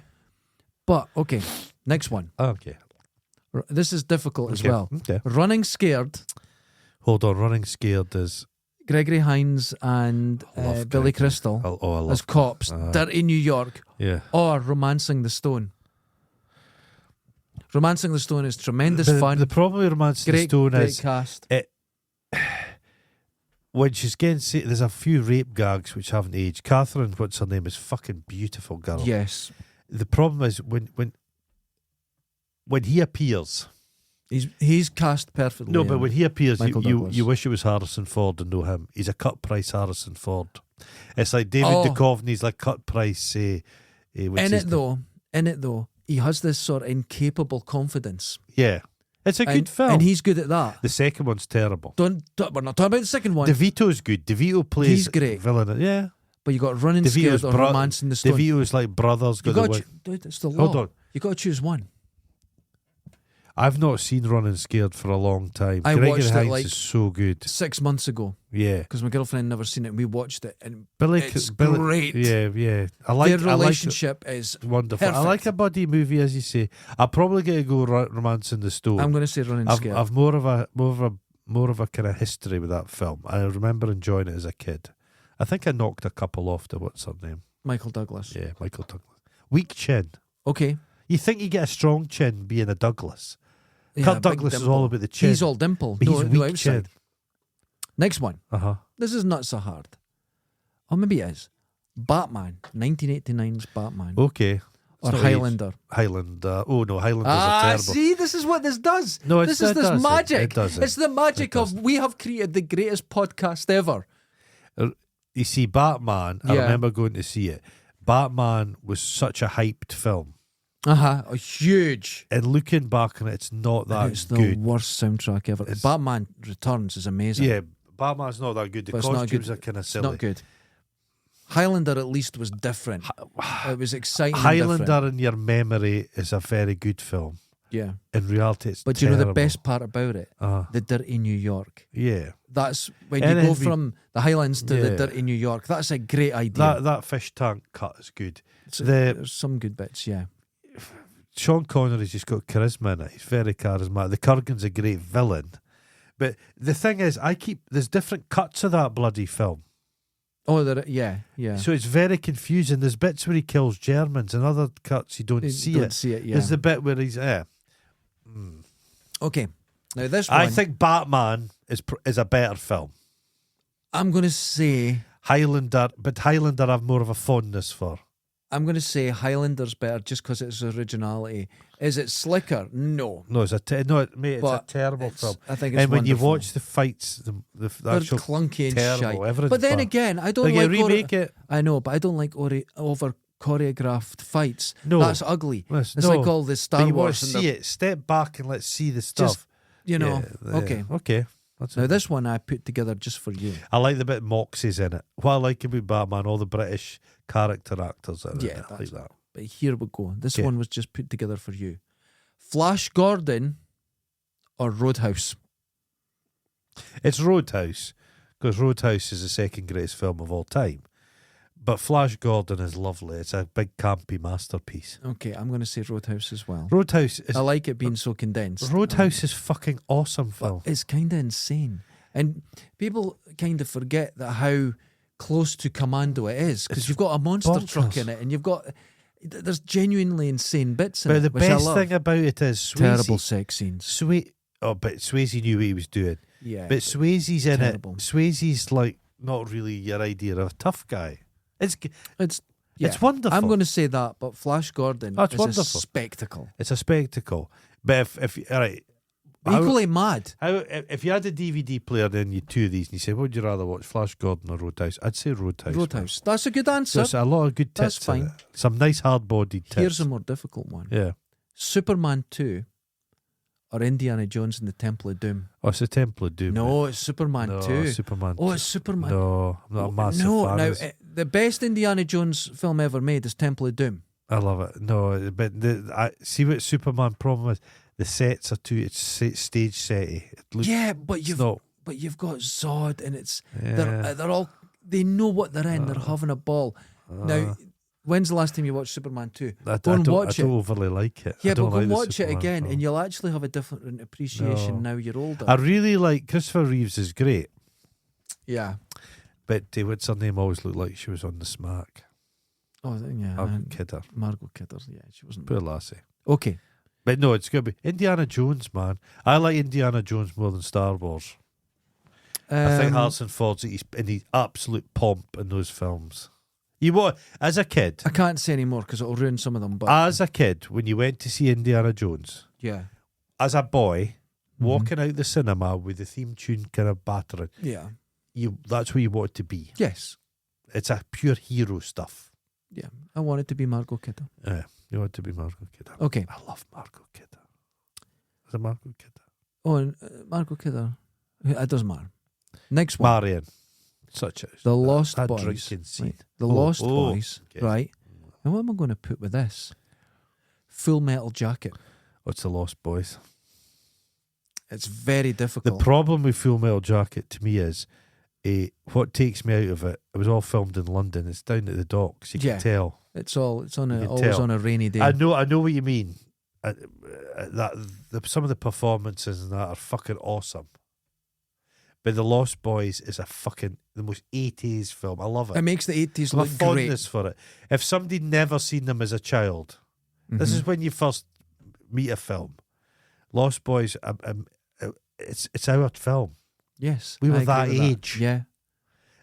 [SPEAKER 2] But okay, next one.
[SPEAKER 1] Okay.
[SPEAKER 2] This is difficult as
[SPEAKER 1] Okay,
[SPEAKER 2] well.
[SPEAKER 1] okay.
[SPEAKER 2] Running Scared.
[SPEAKER 1] Hold on. Running Scared is.
[SPEAKER 2] Gregory Hines and
[SPEAKER 1] Love
[SPEAKER 2] Billy
[SPEAKER 1] Gregory.
[SPEAKER 2] Crystal
[SPEAKER 1] I love.
[SPEAKER 2] as cops, Dirty New York,
[SPEAKER 1] Yeah.
[SPEAKER 2] or Romancing the Stone. Romancing the Stone is tremendous fun.
[SPEAKER 1] The problem with Romancing the
[SPEAKER 2] great
[SPEAKER 1] Stone is
[SPEAKER 2] cast.
[SPEAKER 1] when she's getting there's a few rape gags which haven't aged. Catherine, what's her name, is fucking beautiful girl.
[SPEAKER 2] Yes,
[SPEAKER 1] The problem is when he appears.
[SPEAKER 2] he's cast perfectly.
[SPEAKER 1] No, but when he appears,
[SPEAKER 2] Michael
[SPEAKER 1] you
[SPEAKER 2] Douglas.
[SPEAKER 1] wish it was Harrison Ford and know him. He's a cut price Harrison Ford. It's like David
[SPEAKER 2] Oh.
[SPEAKER 1] Duchovny's like cut price.
[SPEAKER 2] in it though, he has this sort of incapable confidence.
[SPEAKER 1] Yeah, it's a good film.
[SPEAKER 2] and he's good at that.
[SPEAKER 1] The second one's terrible.
[SPEAKER 2] We're not talking about the second one.
[SPEAKER 1] DeVito's good. DeVito plays
[SPEAKER 2] He's great.
[SPEAKER 1] villain. Yeah,
[SPEAKER 2] But you got Running
[SPEAKER 1] DeVito's
[SPEAKER 2] Scared or Romancing the Stone.
[SPEAKER 1] DeVito's like brothers.
[SPEAKER 2] You
[SPEAKER 1] Got the
[SPEAKER 2] got
[SPEAKER 1] win.
[SPEAKER 2] dude, it's the law.
[SPEAKER 1] Hold on.
[SPEAKER 2] You got to choose one.
[SPEAKER 1] I've not seen Running Scared for a long time.
[SPEAKER 2] I
[SPEAKER 1] Gregory
[SPEAKER 2] watched it,
[SPEAKER 1] Hines
[SPEAKER 2] like,
[SPEAKER 1] is so good.
[SPEAKER 2] 6 months ago
[SPEAKER 1] Yeah,
[SPEAKER 2] because my girlfriend had never seen it. And we watched it, and
[SPEAKER 1] It's
[SPEAKER 2] great.
[SPEAKER 1] Yeah.
[SPEAKER 2] Their relationship is
[SPEAKER 1] wonderful.
[SPEAKER 2] perfect.
[SPEAKER 1] I like a buddy movie, as you say. I'll probably get to go Romancing the Stone.
[SPEAKER 2] I'm going to say Running Scared.
[SPEAKER 1] I've more of a kind of history with that film. I remember enjoying it as a kid. I think I knocked a couple off to what's her name?
[SPEAKER 2] Michael Douglas.
[SPEAKER 1] Yeah, Michael Douglas. Weak chin.
[SPEAKER 2] Okay.
[SPEAKER 1] You think you get a strong chin being a Douglas?
[SPEAKER 2] Yeah,
[SPEAKER 1] Kurt
[SPEAKER 2] big
[SPEAKER 1] Douglas is
[SPEAKER 2] dimple.
[SPEAKER 1] all about the chin.
[SPEAKER 2] He's all dimple.
[SPEAKER 1] But
[SPEAKER 2] no,
[SPEAKER 1] he's
[SPEAKER 2] no
[SPEAKER 1] weak chin.
[SPEAKER 2] outside. Next one. This is not so hard. Or maybe it is. Batman. 1989's Batman.
[SPEAKER 1] Okay.
[SPEAKER 2] or
[SPEAKER 1] It's not
[SPEAKER 2] Highlander.
[SPEAKER 1] Highlander. Oh no, Highlanders are terrible.
[SPEAKER 2] See, this is what this does.
[SPEAKER 1] No,
[SPEAKER 2] this
[SPEAKER 1] it
[SPEAKER 2] is this
[SPEAKER 1] doesn't.
[SPEAKER 2] magic.
[SPEAKER 1] It doesn't.
[SPEAKER 2] It's the magic
[SPEAKER 1] It
[SPEAKER 2] of we have created the greatest podcast ever.
[SPEAKER 1] You see, Batman, I
[SPEAKER 2] Yeah.
[SPEAKER 1] remember going to see it. Batman was such a hyped film.
[SPEAKER 2] A huge.
[SPEAKER 1] And looking back on it, it's not that
[SPEAKER 2] It's the
[SPEAKER 1] good.
[SPEAKER 2] worst soundtrack ever.
[SPEAKER 1] It's-
[SPEAKER 2] Batman Returns is amazing.
[SPEAKER 1] Yeah, Batman's not that good. The
[SPEAKER 2] But it's not
[SPEAKER 1] costumes
[SPEAKER 2] good.
[SPEAKER 1] are kind of
[SPEAKER 2] It's
[SPEAKER 1] silly.
[SPEAKER 2] not good. Highlander at least was different. It was exciting.
[SPEAKER 1] Highlander in your memory is a very good film.
[SPEAKER 2] Yeah.
[SPEAKER 1] In reality, it's
[SPEAKER 2] But
[SPEAKER 1] terrible.
[SPEAKER 2] you know the best part about it? The dirty New York.
[SPEAKER 1] Yeah.
[SPEAKER 2] That's when you go from the Highlands to the dirty New York. That's a great idea.
[SPEAKER 1] That fish tank cut is good.
[SPEAKER 2] There's some good bits, yeah.
[SPEAKER 1] Sean Connery's just got charisma in it. He's very charismatic. The Kurgan's a great villain. But the thing is, there's different cuts of that bloody film.
[SPEAKER 2] Oh, yeah.
[SPEAKER 1] So it's very confusing. There's bits where he kills Germans and other cuts you don't see it.
[SPEAKER 2] Yeah.
[SPEAKER 1] There's the bit where he's
[SPEAKER 2] Okay. Now this one,
[SPEAKER 1] I think Batman is a better film.
[SPEAKER 2] I'm going to say
[SPEAKER 1] Highlander, but Highlander I've more of a fondness for.
[SPEAKER 2] I'm going to say Highlander's better just because it's originality. Is it slicker? No.
[SPEAKER 1] No, it's a terrible film.
[SPEAKER 2] I think it's
[SPEAKER 1] and when
[SPEAKER 2] wonderful.
[SPEAKER 1] you watch the fights, the
[SPEAKER 2] they're
[SPEAKER 1] actual
[SPEAKER 2] clunky and
[SPEAKER 1] terrible.
[SPEAKER 2] shite. But then again, I don't like
[SPEAKER 1] remake it.
[SPEAKER 2] I know, but I don't like over choreographed fights.
[SPEAKER 1] No,
[SPEAKER 2] that's ugly. It's like all the Star
[SPEAKER 1] you
[SPEAKER 2] Wars.
[SPEAKER 1] Want to see it? Step back and let's see the stuff.
[SPEAKER 2] Okay. Now this one I put together just for you.
[SPEAKER 1] I like the bit Moxie's in it. What I like about Batman, all the British character actors in it.
[SPEAKER 2] Yeah,
[SPEAKER 1] I like that.
[SPEAKER 2] But here we go. This one was just put together for you. Flash Gordon or Roadhouse?
[SPEAKER 1] It's Roadhouse, because Roadhouse is the second greatest film of all time. But Flash Gordon is lovely. It's a big campy masterpiece.
[SPEAKER 2] Okay, I'm going to say Roadhouse as well.
[SPEAKER 1] Roadhouse is...
[SPEAKER 2] I like it being so condensed.
[SPEAKER 1] Roadhouse is fucking awesome film.
[SPEAKER 2] It's kind of insane. And people kind of forget that how close to Commando it is, because you've got a monster truck in it and you've got... There's genuinely insane bits in it.
[SPEAKER 1] But the best thing about it is Swayze...
[SPEAKER 2] Terrible sex scenes.
[SPEAKER 1] But Swayze knew what he was doing.
[SPEAKER 2] Yeah.
[SPEAKER 1] But Swayze's in
[SPEAKER 2] terrible.
[SPEAKER 1] It. Swayze's like not really your idea of a tough guy. It's wonderful.
[SPEAKER 2] I'm going to say that, but Flash Gordon is
[SPEAKER 1] wonderful.
[SPEAKER 2] a spectacle.
[SPEAKER 1] It's a spectacle. But if all right,
[SPEAKER 2] equally mad.
[SPEAKER 1] If you had a DVD player, then you two of these, and you say, "What would you rather watch, Flash Gordon or Roadhouse?" I'd say Roadhouse.
[SPEAKER 2] Roadhouse. That's a good answer.
[SPEAKER 1] There's a lot of good
[SPEAKER 2] That's
[SPEAKER 1] tits
[SPEAKER 2] fine.
[SPEAKER 1] in it. Some nice hard-bodied tits.
[SPEAKER 2] Here's a more difficult one.
[SPEAKER 1] Yeah.
[SPEAKER 2] Superman 2 or Indiana Jones and the Temple of Doom?
[SPEAKER 1] Oh, it's the Temple of Doom.
[SPEAKER 2] No, it's Superman 2.
[SPEAKER 1] Superman.
[SPEAKER 2] Oh, it's Superman.
[SPEAKER 1] No, I'm not a massive fan.
[SPEAKER 2] No, the best Indiana Jones film ever made is Temple of Doom.
[SPEAKER 1] I love it. No, but I see what Superman problem is. The sets are it's stage setty.
[SPEAKER 2] But you've got Zod and they're all, they know what they're in. They're having a ball. Now, when's the last time you watched Superman 2? Go and watch it.
[SPEAKER 1] I don't overly like it.
[SPEAKER 2] Yeah, but go and watch it again and you'll actually have a different appreciation now you're older.
[SPEAKER 1] I really like Christopher Reeves is great.
[SPEAKER 2] Yeah.
[SPEAKER 1] But what's her name always looked like she was on the smack.
[SPEAKER 2] Oh, yeah.
[SPEAKER 1] Margot Kidder.
[SPEAKER 2] Margot Kidder, yeah. She wasn't.
[SPEAKER 1] Poor lassie.
[SPEAKER 2] Okay.
[SPEAKER 1] But no, it's going to be Indiana Jones, man. I like Indiana Jones more than Star Wars. I think Harrison Ford's in his absolute pomp in those films. As a kid.
[SPEAKER 2] I can't say any more because it'll ruin some of them. But
[SPEAKER 1] as a kid, when you went to see Indiana Jones,
[SPEAKER 2] yeah.
[SPEAKER 1] As a boy, walking out the cinema with the theme tune kind of battering,
[SPEAKER 2] yeah,
[SPEAKER 1] that's where you wanted to be.
[SPEAKER 2] Yes,
[SPEAKER 1] it's a pure hero stuff.
[SPEAKER 2] Yeah, I wanted to be Margot Kidder.
[SPEAKER 1] Yeah, you want to be Margot Kidder.
[SPEAKER 2] Okay,
[SPEAKER 1] I love Margot Kidder. Is it Margot Kidder?
[SPEAKER 2] Oh, and Margot Kidder. It doesn't matter. Next one,
[SPEAKER 1] Marion. Such a
[SPEAKER 2] The Lost
[SPEAKER 1] that
[SPEAKER 2] Boys.
[SPEAKER 1] drinking scene.
[SPEAKER 2] Right. The Lost Boys.
[SPEAKER 1] Okay.
[SPEAKER 2] Right. And what am I going to put with this? Full Metal Jacket.
[SPEAKER 1] What's The Lost Boys?
[SPEAKER 2] It's very difficult.
[SPEAKER 1] The problem with Full Metal Jacket to me is what takes me out of it. It was all filmed in London. It's down at the docks. You can tell.
[SPEAKER 2] It's always on a rainy day.
[SPEAKER 1] I know what you mean. Some of the performances in that are fucking awesome. But The Lost Boys is the most 80s film. I love it.
[SPEAKER 2] It makes the 80s
[SPEAKER 1] I
[SPEAKER 2] look
[SPEAKER 1] have
[SPEAKER 2] great.
[SPEAKER 1] fondness for it. If somebody never seen them as a child, this is when you first meet a film. Lost Boys, it's our film.
[SPEAKER 2] Yes.
[SPEAKER 1] We were
[SPEAKER 2] I
[SPEAKER 1] that
[SPEAKER 2] agree with
[SPEAKER 1] age.
[SPEAKER 2] Yeah.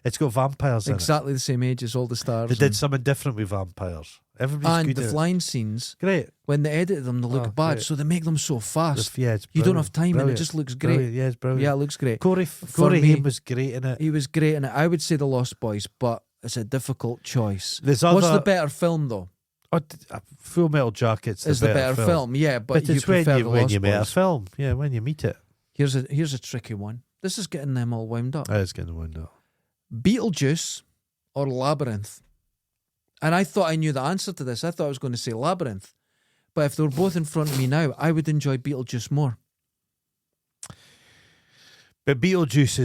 [SPEAKER 1] It's got vampires in it.
[SPEAKER 2] Exactly the same age as all the stars.
[SPEAKER 1] They did something different with vampires. Everybody's
[SPEAKER 2] and
[SPEAKER 1] good
[SPEAKER 2] the
[SPEAKER 1] at it.
[SPEAKER 2] flying scenes,
[SPEAKER 1] Great.
[SPEAKER 2] when they edited them, they look bad,
[SPEAKER 1] great.
[SPEAKER 2] so they make them so fast.
[SPEAKER 1] Yeah, it's
[SPEAKER 2] you don't
[SPEAKER 1] brilliant.
[SPEAKER 2] have time, and it
[SPEAKER 1] Brilliant.
[SPEAKER 2] just looks great.
[SPEAKER 1] Brilliant. Yeah, it's brilliant.
[SPEAKER 2] Yeah, it looks great.
[SPEAKER 1] Corey
[SPEAKER 2] me,
[SPEAKER 1] Haim was great in it.
[SPEAKER 2] He was great in it. I would say The Lost Boys, but it's a difficult choice. What's
[SPEAKER 1] the
[SPEAKER 2] better film, though?
[SPEAKER 1] Full Metal Jacket's
[SPEAKER 2] the better film. Yeah, but you
[SPEAKER 1] it's
[SPEAKER 2] prefer The
[SPEAKER 1] when
[SPEAKER 2] Lost
[SPEAKER 1] you meet a
[SPEAKER 2] Boys.
[SPEAKER 1] film. Yeah, when you meet it.
[SPEAKER 2] Here's a tricky one. This is getting them all wound up.
[SPEAKER 1] It's getting wound up.
[SPEAKER 2] Beetlejuice or Labyrinth? And I thought I knew the answer to this. I thought I was going to say Labyrinth. But if they were both in front of me now, I would enjoy Beetlejuice more.
[SPEAKER 1] But Beetlejuice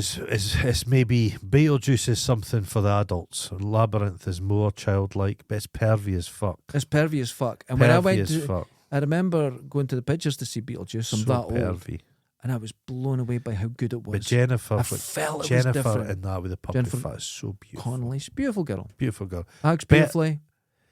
[SPEAKER 1] is maybe Beetlejuice is something for the adults. Labyrinth is more childlike, but it's pervy as fuck.
[SPEAKER 2] It's pervy as fuck. And when I went to,
[SPEAKER 1] fuck.
[SPEAKER 2] I remember going to the pictures to see Beetlejuice. I'm
[SPEAKER 1] So
[SPEAKER 2] that old,
[SPEAKER 1] pervy.
[SPEAKER 2] and I was blown away by how good it was.
[SPEAKER 1] But Jennifer,
[SPEAKER 2] I felt it was
[SPEAKER 1] Jennifer
[SPEAKER 2] different.
[SPEAKER 1] in that with the puppy
[SPEAKER 2] Jennifer
[SPEAKER 1] foot is so beautiful.
[SPEAKER 2] Connolly, she's a beautiful girl.
[SPEAKER 1] Beautiful girl.
[SPEAKER 2] Acts beautifully.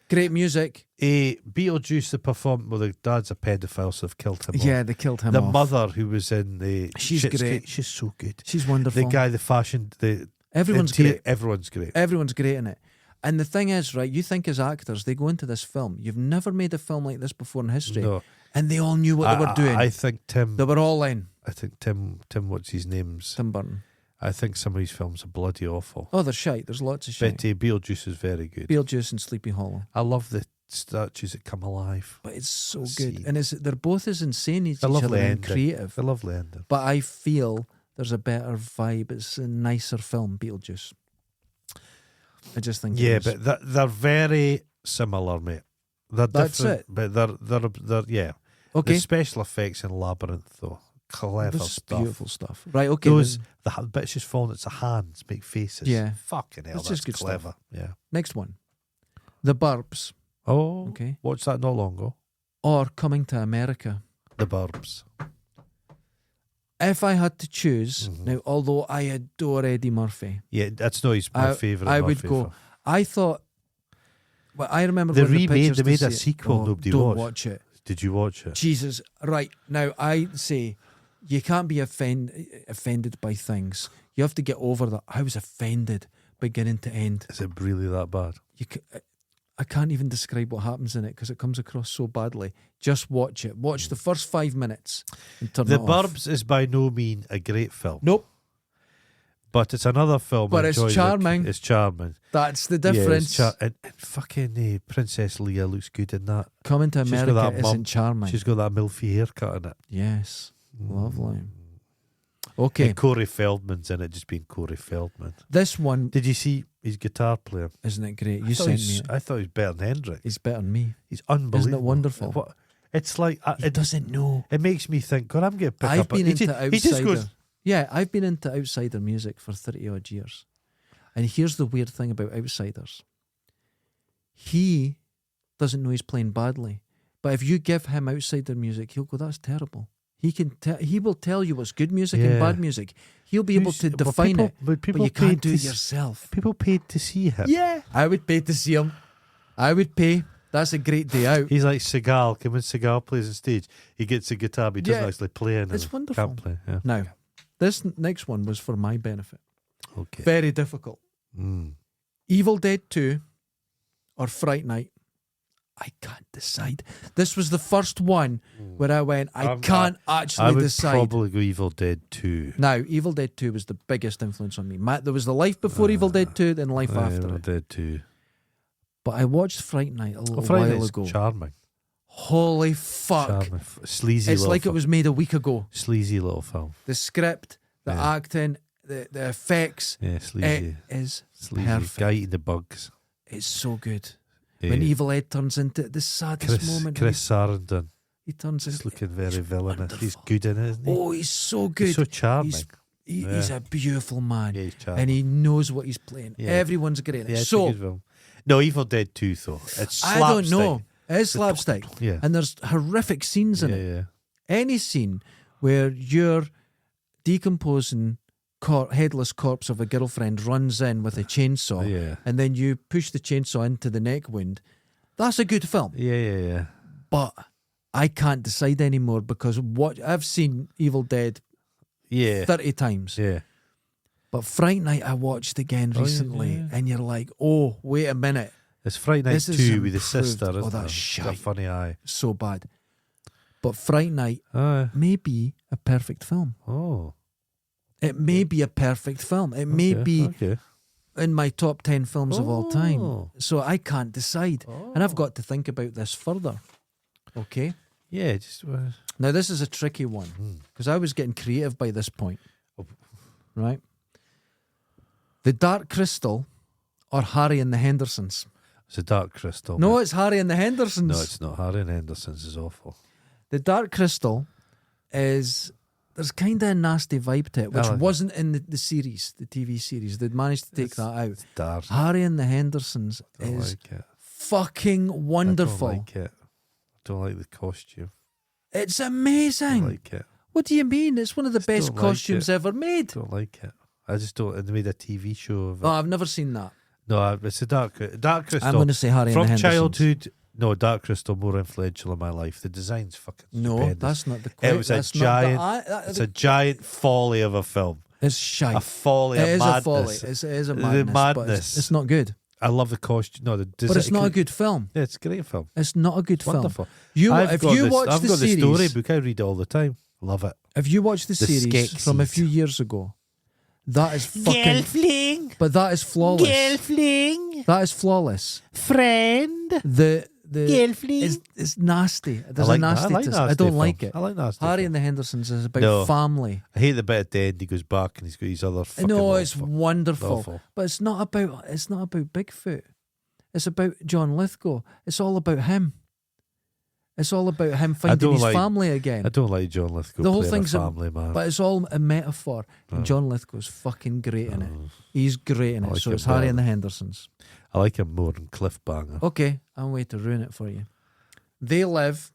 [SPEAKER 2] Great music.
[SPEAKER 1] Beetlejuice, the perform. Well, the dad's a pedophile, so they've killed him.
[SPEAKER 2] Yeah,
[SPEAKER 1] off.
[SPEAKER 2] they killed him
[SPEAKER 1] The
[SPEAKER 2] off.
[SPEAKER 1] mother who was in the.
[SPEAKER 2] She's
[SPEAKER 1] Schitt's
[SPEAKER 2] great.
[SPEAKER 1] Creek, she's so good.
[SPEAKER 2] She's wonderful.
[SPEAKER 1] The guy, the fashion, the
[SPEAKER 2] Everyone's
[SPEAKER 1] interior,
[SPEAKER 2] great.
[SPEAKER 1] Everyone's great.
[SPEAKER 2] Everyone's great in it. And the thing is, right, you think as actors, they go into this film. You've never made a film like this before in history.
[SPEAKER 1] No,
[SPEAKER 2] And they all knew what they were doing.
[SPEAKER 1] I think Tim.
[SPEAKER 2] They were all in.
[SPEAKER 1] I think Tim. What's his name's?
[SPEAKER 2] Tim Burton.
[SPEAKER 1] I think some of these films are bloody awful.
[SPEAKER 2] Oh, they're shite. There's lots of shite.
[SPEAKER 1] But Beetlejuice is very good.
[SPEAKER 2] Beetlejuice and Sleepy Hollow.
[SPEAKER 1] I love the statues that come alive.
[SPEAKER 2] But it's so good.
[SPEAKER 1] See.
[SPEAKER 2] And they're both as insane as
[SPEAKER 1] They're
[SPEAKER 2] each
[SPEAKER 1] lovely
[SPEAKER 2] other and
[SPEAKER 1] ending.
[SPEAKER 2] creative.
[SPEAKER 1] The lovely ending.
[SPEAKER 2] But I feel there's a better vibe. It's a nicer film, Beetlejuice. I just think
[SPEAKER 1] Yeah,
[SPEAKER 2] it is.
[SPEAKER 1] but they're very similar, mate. They're
[SPEAKER 2] That's
[SPEAKER 1] different,
[SPEAKER 2] it.
[SPEAKER 1] but they're yeah.
[SPEAKER 2] Okay.
[SPEAKER 1] The special effects in Labyrinth, though, clever
[SPEAKER 2] This is
[SPEAKER 1] stuff.
[SPEAKER 2] beautiful stuff. Right, okay.
[SPEAKER 1] Those
[SPEAKER 2] then
[SPEAKER 1] the bits just falling. It's the hands make faces.
[SPEAKER 2] Yeah.
[SPEAKER 1] fucking hell,
[SPEAKER 2] That's
[SPEAKER 1] that's
[SPEAKER 2] just good
[SPEAKER 1] clever.
[SPEAKER 2] stuff.
[SPEAKER 1] Yeah.
[SPEAKER 2] next one. The Burbs.
[SPEAKER 1] Oh,
[SPEAKER 2] Okay.
[SPEAKER 1] watched that not long ago.
[SPEAKER 2] Or Coming to America.
[SPEAKER 1] The Burbs.
[SPEAKER 2] If I had to choose,
[SPEAKER 1] Mhm.
[SPEAKER 2] now, although I adore Eddie Murphy,
[SPEAKER 1] Yeah, that's not his my
[SPEAKER 2] I-
[SPEAKER 1] favourite.
[SPEAKER 2] I
[SPEAKER 1] Murphy
[SPEAKER 2] would go.
[SPEAKER 1] film.
[SPEAKER 2] I thought, well, I remember
[SPEAKER 1] They
[SPEAKER 2] going to
[SPEAKER 1] remade-
[SPEAKER 2] pictures
[SPEAKER 1] they
[SPEAKER 2] to
[SPEAKER 1] made a
[SPEAKER 2] see it.
[SPEAKER 1] sequel
[SPEAKER 2] Oh,
[SPEAKER 1] nobody
[SPEAKER 2] don't
[SPEAKER 1] watched.
[SPEAKER 2] watch it.
[SPEAKER 1] Did you watch it?
[SPEAKER 2] Jesus, right now I say you can't be offended by things. You have to get over that. I was offended beginning to end.
[SPEAKER 1] Is it really that bad?
[SPEAKER 2] I can't even describe what happens in it because it comes across so badly. Just watch it. Watch the first 5 minutes and turn
[SPEAKER 1] The
[SPEAKER 2] it off.
[SPEAKER 1] Burbs is by no means a great film.
[SPEAKER 2] Nope,
[SPEAKER 1] But it's another film.
[SPEAKER 2] But
[SPEAKER 1] I
[SPEAKER 2] it's
[SPEAKER 1] enjoy.
[SPEAKER 2] charming.
[SPEAKER 1] It's charming.
[SPEAKER 2] that's the
[SPEAKER 1] Yeah, it's
[SPEAKER 2] difference.
[SPEAKER 1] and fucking Princess Leia looks good in that.
[SPEAKER 2] Coming to
[SPEAKER 1] She's got
[SPEAKER 2] America
[SPEAKER 1] that mum.
[SPEAKER 2] isn't charming.
[SPEAKER 1] She's got that milfy haircut in it.
[SPEAKER 2] Yes, lovely. Okay,
[SPEAKER 1] And Corey Feldman's in it, just being Corey Feldman.
[SPEAKER 2] this one
[SPEAKER 1] Did you see his guitar playing?
[SPEAKER 2] isn't it great?
[SPEAKER 1] I
[SPEAKER 2] You
[SPEAKER 1] thought
[SPEAKER 2] sent
[SPEAKER 1] he's-
[SPEAKER 2] me it.
[SPEAKER 1] I thought he was better than Hendrix.
[SPEAKER 2] He's better than me.
[SPEAKER 1] He's unbelievable.
[SPEAKER 2] wonderful?
[SPEAKER 1] What? It's like
[SPEAKER 2] He doesn't know.
[SPEAKER 1] it makes me think. God, I'm going to pick
[SPEAKER 2] I've
[SPEAKER 1] up.
[SPEAKER 2] been
[SPEAKER 1] he
[SPEAKER 2] into
[SPEAKER 1] just, he just
[SPEAKER 2] outsider.
[SPEAKER 1] goes.
[SPEAKER 2] Yeah, I've been into outsider music for 30 odd years. And here's the weird thing about outsiders. He doesn't know he's playing badly. But if you give him outsider music, he'll go, that's terrible. He will tell you what's good music and
[SPEAKER 1] Yeah.
[SPEAKER 2] bad music. He'll be able to
[SPEAKER 1] But
[SPEAKER 2] define
[SPEAKER 1] people-
[SPEAKER 2] it.
[SPEAKER 1] But people
[SPEAKER 2] But you
[SPEAKER 1] paid
[SPEAKER 2] can't do
[SPEAKER 1] to
[SPEAKER 2] it
[SPEAKER 1] s-
[SPEAKER 2] yourself.
[SPEAKER 1] People paid to see him.
[SPEAKER 2] Yeah. I would pay to see him. I would pay. That's a great day out.
[SPEAKER 1] He's like Seagal. When Seagal plays on stage, he gets a guitar, but he doesn't
[SPEAKER 2] Yeah.
[SPEAKER 1] actually play it.
[SPEAKER 2] It's wonderful.
[SPEAKER 1] Can't play. Yeah.
[SPEAKER 2] Now, this next one was for my benefit.
[SPEAKER 1] Okay.
[SPEAKER 2] Very difficult.
[SPEAKER 1] Mm.
[SPEAKER 2] Evil Dead 2 or Fright Night. I can't decide. This was the first one where I went, I can't
[SPEAKER 1] I
[SPEAKER 2] actually
[SPEAKER 1] would
[SPEAKER 2] decide.
[SPEAKER 1] probably go Evil Dead 2.
[SPEAKER 2] Now, Evil Dead 2 was the biggest influence on me. There was the life before Evil Dead 2, then life after
[SPEAKER 1] Evil
[SPEAKER 2] it.
[SPEAKER 1] Dead 2.
[SPEAKER 2] But I watched Fright Night a little
[SPEAKER 1] Friday
[SPEAKER 2] while
[SPEAKER 1] Night's
[SPEAKER 2] ago.
[SPEAKER 1] charming.
[SPEAKER 2] Holy fuck.
[SPEAKER 1] Charming. Sleazy
[SPEAKER 2] It's
[SPEAKER 1] little
[SPEAKER 2] like it
[SPEAKER 1] film.
[SPEAKER 2] was made a week ago.
[SPEAKER 1] Sleazy little film.
[SPEAKER 2] The script, the
[SPEAKER 1] Yeah.
[SPEAKER 2] acting, the effects.
[SPEAKER 1] Yeah, sleazy.
[SPEAKER 2] It is
[SPEAKER 1] Sleazy.
[SPEAKER 2] perfect.
[SPEAKER 1] Guy eating the bugs.
[SPEAKER 2] It's so good.
[SPEAKER 1] Yeah.
[SPEAKER 2] When Evil Ed turns into the saddest moment.
[SPEAKER 1] Chris Sarandon.
[SPEAKER 2] He turns
[SPEAKER 1] He's
[SPEAKER 2] into...
[SPEAKER 1] looking very villainous. He's
[SPEAKER 2] wonderful.
[SPEAKER 1] good in it, isn't he?
[SPEAKER 2] Oh, he's so good.
[SPEAKER 1] He's so charming.
[SPEAKER 2] He's a beautiful man.
[SPEAKER 1] Yeah, he's charming.
[SPEAKER 2] And he knows what he's playing.
[SPEAKER 1] Yeah.
[SPEAKER 2] Everyone's great in it.
[SPEAKER 1] Yeah, it's a
[SPEAKER 2] So,
[SPEAKER 1] good film. No, Evil Dead 2, though. It's
[SPEAKER 2] I don't know.
[SPEAKER 1] slapstick.
[SPEAKER 2] It is slapstick.
[SPEAKER 1] Yeah.
[SPEAKER 2] And there's horrific scenes in
[SPEAKER 1] Yeah,
[SPEAKER 2] it.
[SPEAKER 1] yeah.
[SPEAKER 2] Any scene where your decomposing headless corpse of a girlfriend runs in with a chainsaw
[SPEAKER 1] Yeah.
[SPEAKER 2] and then you push the chainsaw into the neck wound, that's a good film.
[SPEAKER 1] Yeah, yeah, yeah.
[SPEAKER 2] But I can't decide anymore because I've seen Evil Dead
[SPEAKER 1] Yeah.
[SPEAKER 2] 30 times.
[SPEAKER 1] Yeah.
[SPEAKER 2] But Fright Night I watched again
[SPEAKER 1] Oh, yeah,
[SPEAKER 2] recently
[SPEAKER 1] yeah.
[SPEAKER 2] and you're like, oh, wait a minute.
[SPEAKER 1] It's Friday Night
[SPEAKER 2] This is
[SPEAKER 1] 2 with the
[SPEAKER 2] improved.
[SPEAKER 1] sister,
[SPEAKER 2] Oh,
[SPEAKER 1] isn't
[SPEAKER 2] that's
[SPEAKER 1] it?
[SPEAKER 2] shite.
[SPEAKER 1] That funny eye.
[SPEAKER 2] So bad. But Fright Night
[SPEAKER 1] Oh.
[SPEAKER 2] may be a perfect film.
[SPEAKER 1] Oh.
[SPEAKER 2] It may be a perfect film. It may
[SPEAKER 1] Okay,
[SPEAKER 2] be
[SPEAKER 1] Okay.
[SPEAKER 2] in my top 10 films of all time.
[SPEAKER 1] Oh.
[SPEAKER 2] So I can't decide. And I've got to think about this further. Okay?
[SPEAKER 1] Yeah, just.
[SPEAKER 2] Now, this is a tricky one because I was getting creative by this point.
[SPEAKER 1] Oh.
[SPEAKER 2] Right? The Dark Crystal or Harry and the Hendersons?
[SPEAKER 1] It's a Dark Crystal.
[SPEAKER 2] No,
[SPEAKER 1] mate.
[SPEAKER 2] it's Harry and the Hendersons.
[SPEAKER 1] No, it's not. Harry and Henderson's is awful.
[SPEAKER 2] The Dark Crystal is... There's kind of a nasty vibe to it, which wasn't in the series, the TV series. They'd managed to take that out.
[SPEAKER 1] It's dark.
[SPEAKER 2] Harry and the Hendersons is
[SPEAKER 1] like it.
[SPEAKER 2] fucking wonderful.
[SPEAKER 1] I don't like it. I don't like the costume.
[SPEAKER 2] It's amazing.
[SPEAKER 1] I like it.
[SPEAKER 2] What do you mean? It's one of the best
[SPEAKER 1] don't like
[SPEAKER 2] costumes
[SPEAKER 1] it.
[SPEAKER 2] ever made.
[SPEAKER 1] I don't like it. I just don't. They made a TV show of it.
[SPEAKER 2] Oh, I've never seen that.
[SPEAKER 1] No, it's a Dark Crystal.
[SPEAKER 2] I'm going to say Harry and the
[SPEAKER 1] From
[SPEAKER 2] Hendersons.
[SPEAKER 1] childhood, no, Dark Crystal more influential in my life. The design's fucking
[SPEAKER 2] No,
[SPEAKER 1] stupendous.
[SPEAKER 2] that's not the
[SPEAKER 1] It was a giant. It's a giant folly of a film.
[SPEAKER 2] It's shite.
[SPEAKER 1] A folly
[SPEAKER 2] It
[SPEAKER 1] of
[SPEAKER 2] is
[SPEAKER 1] madness.
[SPEAKER 2] a folly. It is a
[SPEAKER 1] The
[SPEAKER 2] madness. But
[SPEAKER 1] madness.
[SPEAKER 2] it's not good.
[SPEAKER 1] I love the costume. No, the design.
[SPEAKER 2] But it's not a good film.
[SPEAKER 1] Yeah, it's a great film.
[SPEAKER 2] It's not a good film.
[SPEAKER 1] Wonderful.
[SPEAKER 2] If you watch
[SPEAKER 1] I've
[SPEAKER 2] the
[SPEAKER 1] got the
[SPEAKER 2] series,
[SPEAKER 1] storybook. I read it all the time. Love it.
[SPEAKER 2] if you watch the series
[SPEAKER 1] Skeksis.
[SPEAKER 2] from a few years ago, that is fucking.
[SPEAKER 1] Gelfling.
[SPEAKER 2] But that is flawless.
[SPEAKER 1] Gelfling.
[SPEAKER 2] That is flawless.
[SPEAKER 1] Friend.
[SPEAKER 2] The
[SPEAKER 1] Gelfling.
[SPEAKER 2] it's nasty. There's
[SPEAKER 1] I like
[SPEAKER 2] a
[SPEAKER 1] that.
[SPEAKER 2] nasty. I
[SPEAKER 1] nasty
[SPEAKER 2] don't like
[SPEAKER 1] films.
[SPEAKER 2] it.
[SPEAKER 1] I like nasty.
[SPEAKER 2] Harry
[SPEAKER 1] films.
[SPEAKER 2] and the Hendersons is about
[SPEAKER 1] No.
[SPEAKER 2] family.
[SPEAKER 1] I hate the bit at the end. He goes back and he's got his other. Fucking
[SPEAKER 2] No, it's
[SPEAKER 1] awful.
[SPEAKER 2] wonderful.
[SPEAKER 1] Awful.
[SPEAKER 2] But it's not about Bigfoot. It's about John Lithgow. It's all about him. It's all about him finding his family again.
[SPEAKER 1] I don't like John Lithgow.
[SPEAKER 2] The whole
[SPEAKER 1] playing
[SPEAKER 2] thing's
[SPEAKER 1] a family man.
[SPEAKER 2] But it's all a metaphor. And John Lithgow's fucking great in it. He's great in
[SPEAKER 1] I
[SPEAKER 2] it.
[SPEAKER 1] like
[SPEAKER 2] So
[SPEAKER 1] him
[SPEAKER 2] it's Harry
[SPEAKER 1] better.
[SPEAKER 2] and the Hendersons.
[SPEAKER 1] I like him more than Cliffbanger.
[SPEAKER 2] Okay, I'm way to ruin it for you. They Live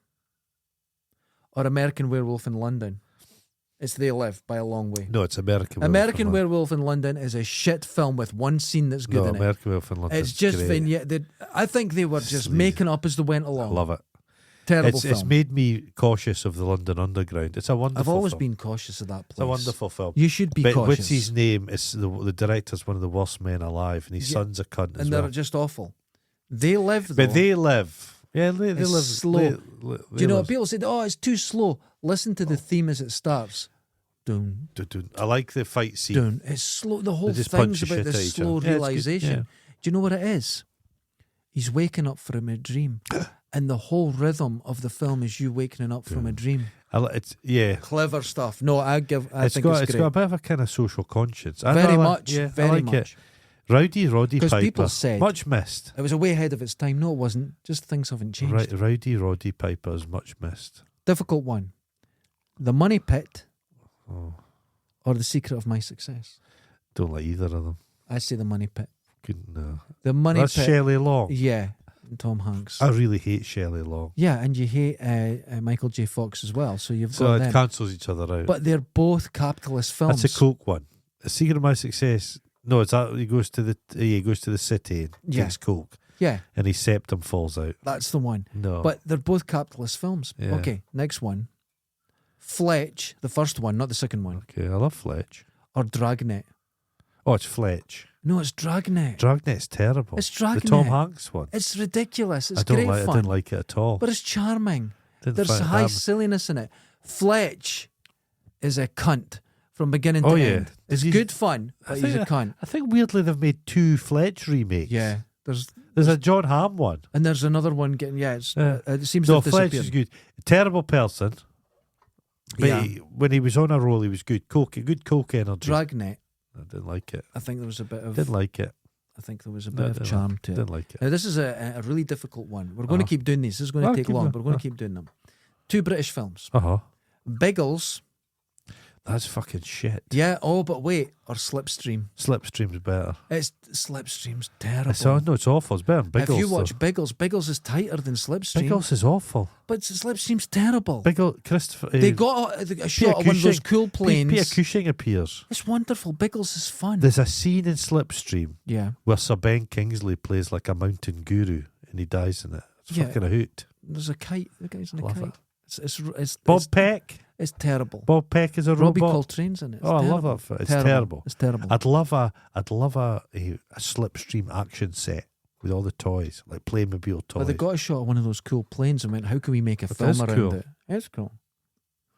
[SPEAKER 2] or American Werewolf in London. It's They Live by a long way.
[SPEAKER 1] No, it's American.
[SPEAKER 2] American Werewolf in London is a shit film with one scene that's good
[SPEAKER 1] No,
[SPEAKER 2] in it.
[SPEAKER 1] American Werewolf in London.
[SPEAKER 2] It's just vignette. I think they were just making up as they went
[SPEAKER 1] I
[SPEAKER 2] along.
[SPEAKER 1] love it.
[SPEAKER 2] Terrible
[SPEAKER 1] It's
[SPEAKER 2] film.
[SPEAKER 1] made me cautious of the London Underground. It's a wonderful.
[SPEAKER 2] I've always
[SPEAKER 1] film.
[SPEAKER 2] been cautious of that place.
[SPEAKER 1] It's a wonderful film.
[SPEAKER 2] You should be
[SPEAKER 1] But
[SPEAKER 2] cautious.
[SPEAKER 1] what's his name? It's the director's one of the worst men alive, and his son's a cunt as
[SPEAKER 2] and
[SPEAKER 1] well.
[SPEAKER 2] they're just awful. They Live, though.
[SPEAKER 1] But they live. Yeah, they
[SPEAKER 2] It's
[SPEAKER 1] live
[SPEAKER 2] slow.
[SPEAKER 1] they
[SPEAKER 2] Do you know
[SPEAKER 1] live.
[SPEAKER 2] what people said? Oh, it's too slow. Listen to the theme as it starts. Dun,
[SPEAKER 1] I like the fight scene.
[SPEAKER 2] dun. It's slow. The whole
[SPEAKER 1] just
[SPEAKER 2] thing's
[SPEAKER 1] punch the
[SPEAKER 2] about
[SPEAKER 1] shit
[SPEAKER 2] this
[SPEAKER 1] out of each
[SPEAKER 2] slow
[SPEAKER 1] other. Yeah, it's good.
[SPEAKER 2] realization.
[SPEAKER 1] Yeah.
[SPEAKER 2] Do you know what it is? He's waking up from a dream, and the whole rhythm of the film is you waking up from a dream.
[SPEAKER 1] It's yeah.
[SPEAKER 2] Clever stuff. No, I think
[SPEAKER 1] It's
[SPEAKER 2] it's
[SPEAKER 1] got
[SPEAKER 2] great.
[SPEAKER 1] a bit of a kind of social conscience.
[SPEAKER 2] Very much,
[SPEAKER 1] Yeah,
[SPEAKER 2] very
[SPEAKER 1] I like
[SPEAKER 2] much.
[SPEAKER 1] it. Roddy
[SPEAKER 2] 'Cause
[SPEAKER 1] Piper.
[SPEAKER 2] people said-
[SPEAKER 1] much missed.
[SPEAKER 2] It was a way ahead of its time. No, it wasn't. Just things haven't changed.
[SPEAKER 1] Right, Roddy Piper is much missed.
[SPEAKER 2] Difficult one. The Money Pit
[SPEAKER 1] Oh,
[SPEAKER 2] or The Secret of My Success.
[SPEAKER 1] don't like either of them.
[SPEAKER 2] I say The Money Pit.
[SPEAKER 1] Couldn't.
[SPEAKER 2] The Money
[SPEAKER 1] That's
[SPEAKER 2] Pit.
[SPEAKER 1] Shelley Long.
[SPEAKER 2] Yeah, and Tom Hanks.
[SPEAKER 1] I really hate Shelley Long.
[SPEAKER 2] Yeah, and you hate Michael J. Fox as well. So you've
[SPEAKER 1] So
[SPEAKER 2] got
[SPEAKER 1] it
[SPEAKER 2] them.
[SPEAKER 1] cancels each other out.
[SPEAKER 2] But they're both capitalist films.
[SPEAKER 1] That's a Coke one. The Secret of My Success. No, it's that he goes to the city and
[SPEAKER 2] Yeah.
[SPEAKER 1] takes Coke,
[SPEAKER 2] Yeah,
[SPEAKER 1] and his septum falls out.
[SPEAKER 2] that's the one.
[SPEAKER 1] No,
[SPEAKER 2] But they're both capitalist films.
[SPEAKER 1] Yeah.
[SPEAKER 2] Okay, next one. Fletch, the first one, not the second one.
[SPEAKER 1] okay, I love Fletch.
[SPEAKER 2] Or Dragnet.
[SPEAKER 1] Oh, it's Fletch.
[SPEAKER 2] No, it's Dragnet.
[SPEAKER 1] Dragnet's terrible.
[SPEAKER 2] It's
[SPEAKER 1] The
[SPEAKER 2] Dragnet.
[SPEAKER 1] Tom Hanks one.
[SPEAKER 2] It's ridiculous. It's
[SPEAKER 1] I don't
[SPEAKER 2] great
[SPEAKER 1] like.
[SPEAKER 2] fun.
[SPEAKER 1] I didn't like it at all.
[SPEAKER 2] But it's charming.
[SPEAKER 1] Didn't
[SPEAKER 2] There's
[SPEAKER 1] find-
[SPEAKER 2] high silliness in it. Fletch is a cunt from beginning
[SPEAKER 1] Oh,
[SPEAKER 2] to
[SPEAKER 1] yeah.
[SPEAKER 2] end. It's
[SPEAKER 1] He's-
[SPEAKER 2] good fun, but he's a cunt.
[SPEAKER 1] I think weirdly they've made 2 Fletch remakes.
[SPEAKER 2] Yeah.
[SPEAKER 1] There's a John Hamm one.
[SPEAKER 2] And there's another one getting, it seems
[SPEAKER 1] No,
[SPEAKER 2] to have
[SPEAKER 1] Fletch
[SPEAKER 2] disappeared.
[SPEAKER 1] is good. Terrible person. But
[SPEAKER 2] Yeah.
[SPEAKER 1] when he was on a roll, he was good. Good coke energy.
[SPEAKER 2] Dragnet,
[SPEAKER 1] I didn't like it.
[SPEAKER 2] I think there was a bit of
[SPEAKER 1] Didn't like it.
[SPEAKER 2] I think there was a
[SPEAKER 1] No,
[SPEAKER 2] bit
[SPEAKER 1] I
[SPEAKER 2] of
[SPEAKER 1] didn't
[SPEAKER 2] charm to it.
[SPEAKER 1] Didn't like it.
[SPEAKER 2] Now this is a really difficult one. We're going to
[SPEAKER 1] Uh-huh.
[SPEAKER 2] keep doing these. This is going to
[SPEAKER 1] Oh,
[SPEAKER 2] take
[SPEAKER 1] keep
[SPEAKER 2] long,
[SPEAKER 1] going.
[SPEAKER 2] but we're going to keep doing them. 2 British films.
[SPEAKER 1] Uh huh.
[SPEAKER 2] Biggles,
[SPEAKER 1] That's fucking shit.
[SPEAKER 2] yeah, but wait, or Slipstream.
[SPEAKER 1] Slipstream's better.
[SPEAKER 2] Slipstream's terrible.
[SPEAKER 1] No, it's awful. It's better than Biggles.
[SPEAKER 2] if you
[SPEAKER 1] though.
[SPEAKER 2] watch Biggles is tighter than Slipstream.
[SPEAKER 1] Biggles is awful.
[SPEAKER 2] But Slipstream's terrible.
[SPEAKER 1] Christopher.
[SPEAKER 2] They got a shot of one of those cool planes.
[SPEAKER 1] Peter Cushing appears.
[SPEAKER 2] It's wonderful. Biggles is fun.
[SPEAKER 1] There's a scene in Slipstream
[SPEAKER 2] Yeah.
[SPEAKER 1] where Sir Ben Kingsley plays like a mountain guru and he dies in it. It's
[SPEAKER 2] Yeah.
[SPEAKER 1] fucking a hoot.
[SPEAKER 2] There's a kite. The guy's in a
[SPEAKER 1] Love
[SPEAKER 2] kite.
[SPEAKER 1] it.
[SPEAKER 2] It's
[SPEAKER 1] Bob Peck.
[SPEAKER 2] It's terrible.
[SPEAKER 1] Bob Peck is a
[SPEAKER 2] Robbie
[SPEAKER 1] robot.
[SPEAKER 2] Coltrane's in it. It's
[SPEAKER 1] Oh, I love
[SPEAKER 2] terrible.
[SPEAKER 1] that film. It's terrible.
[SPEAKER 2] It's terrible.
[SPEAKER 1] I'd love a Slipstream action set with all the toys, like Playmobil toys.
[SPEAKER 2] But they got a shot of one of those cool planes and went, how can we make a
[SPEAKER 1] But
[SPEAKER 2] film
[SPEAKER 1] that's
[SPEAKER 2] around
[SPEAKER 1] cool.
[SPEAKER 2] it? It's cool.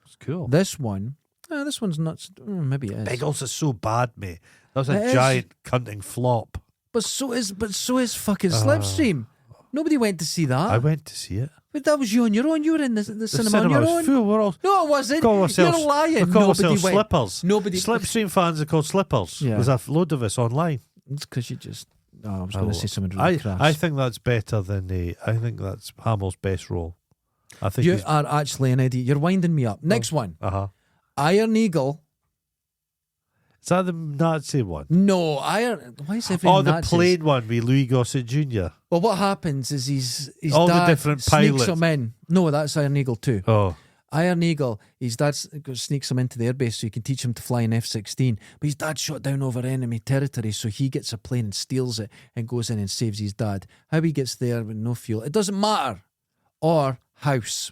[SPEAKER 1] It's cool.
[SPEAKER 2] This one's not. Maybe it is.
[SPEAKER 1] Biggles is so bad, mate. That was
[SPEAKER 2] It
[SPEAKER 1] a
[SPEAKER 2] is.
[SPEAKER 1] giant cunting flop.
[SPEAKER 2] But so is fucking Slipstream. Nobody went to see that.
[SPEAKER 1] I went to see it.
[SPEAKER 2] But that was you on your own. You were in the cinema on your
[SPEAKER 1] was
[SPEAKER 2] own.
[SPEAKER 1] full. We're all
[SPEAKER 2] No, it wasn't.
[SPEAKER 1] call ourselves,
[SPEAKER 2] You're lying.
[SPEAKER 1] we call
[SPEAKER 2] Nobody
[SPEAKER 1] ourselves
[SPEAKER 2] went.
[SPEAKER 1] Slippers.
[SPEAKER 2] Nobody.
[SPEAKER 1] Slipstream fans are called Slippers.
[SPEAKER 2] Yeah.
[SPEAKER 1] There's a load of us online.
[SPEAKER 2] It's because you just I was going to say something really crass.
[SPEAKER 1] I think that's better than I think that's Hamill's best role. I think
[SPEAKER 2] you are actually an idiot. You're winding me up. Next one. Iron Eagle.
[SPEAKER 1] Is that the Nazi one?
[SPEAKER 2] No, why is everything
[SPEAKER 1] the
[SPEAKER 2] Nazis?
[SPEAKER 1] plane one with Louis Gossett Jr.
[SPEAKER 2] Well, what happens is his
[SPEAKER 1] all
[SPEAKER 2] dad
[SPEAKER 1] the different
[SPEAKER 2] sneaks
[SPEAKER 1] pilots.
[SPEAKER 2] him in. No, that's Iron Eagle too.
[SPEAKER 1] Oh.
[SPEAKER 2] Iron Eagle, his dad sneaks him into the airbase so he can teach him to fly an F-16. But his dad shot down over enemy territory, so he gets a plane and steals it and goes in and saves his dad. How he gets there with no fuel, it doesn't matter. Or House.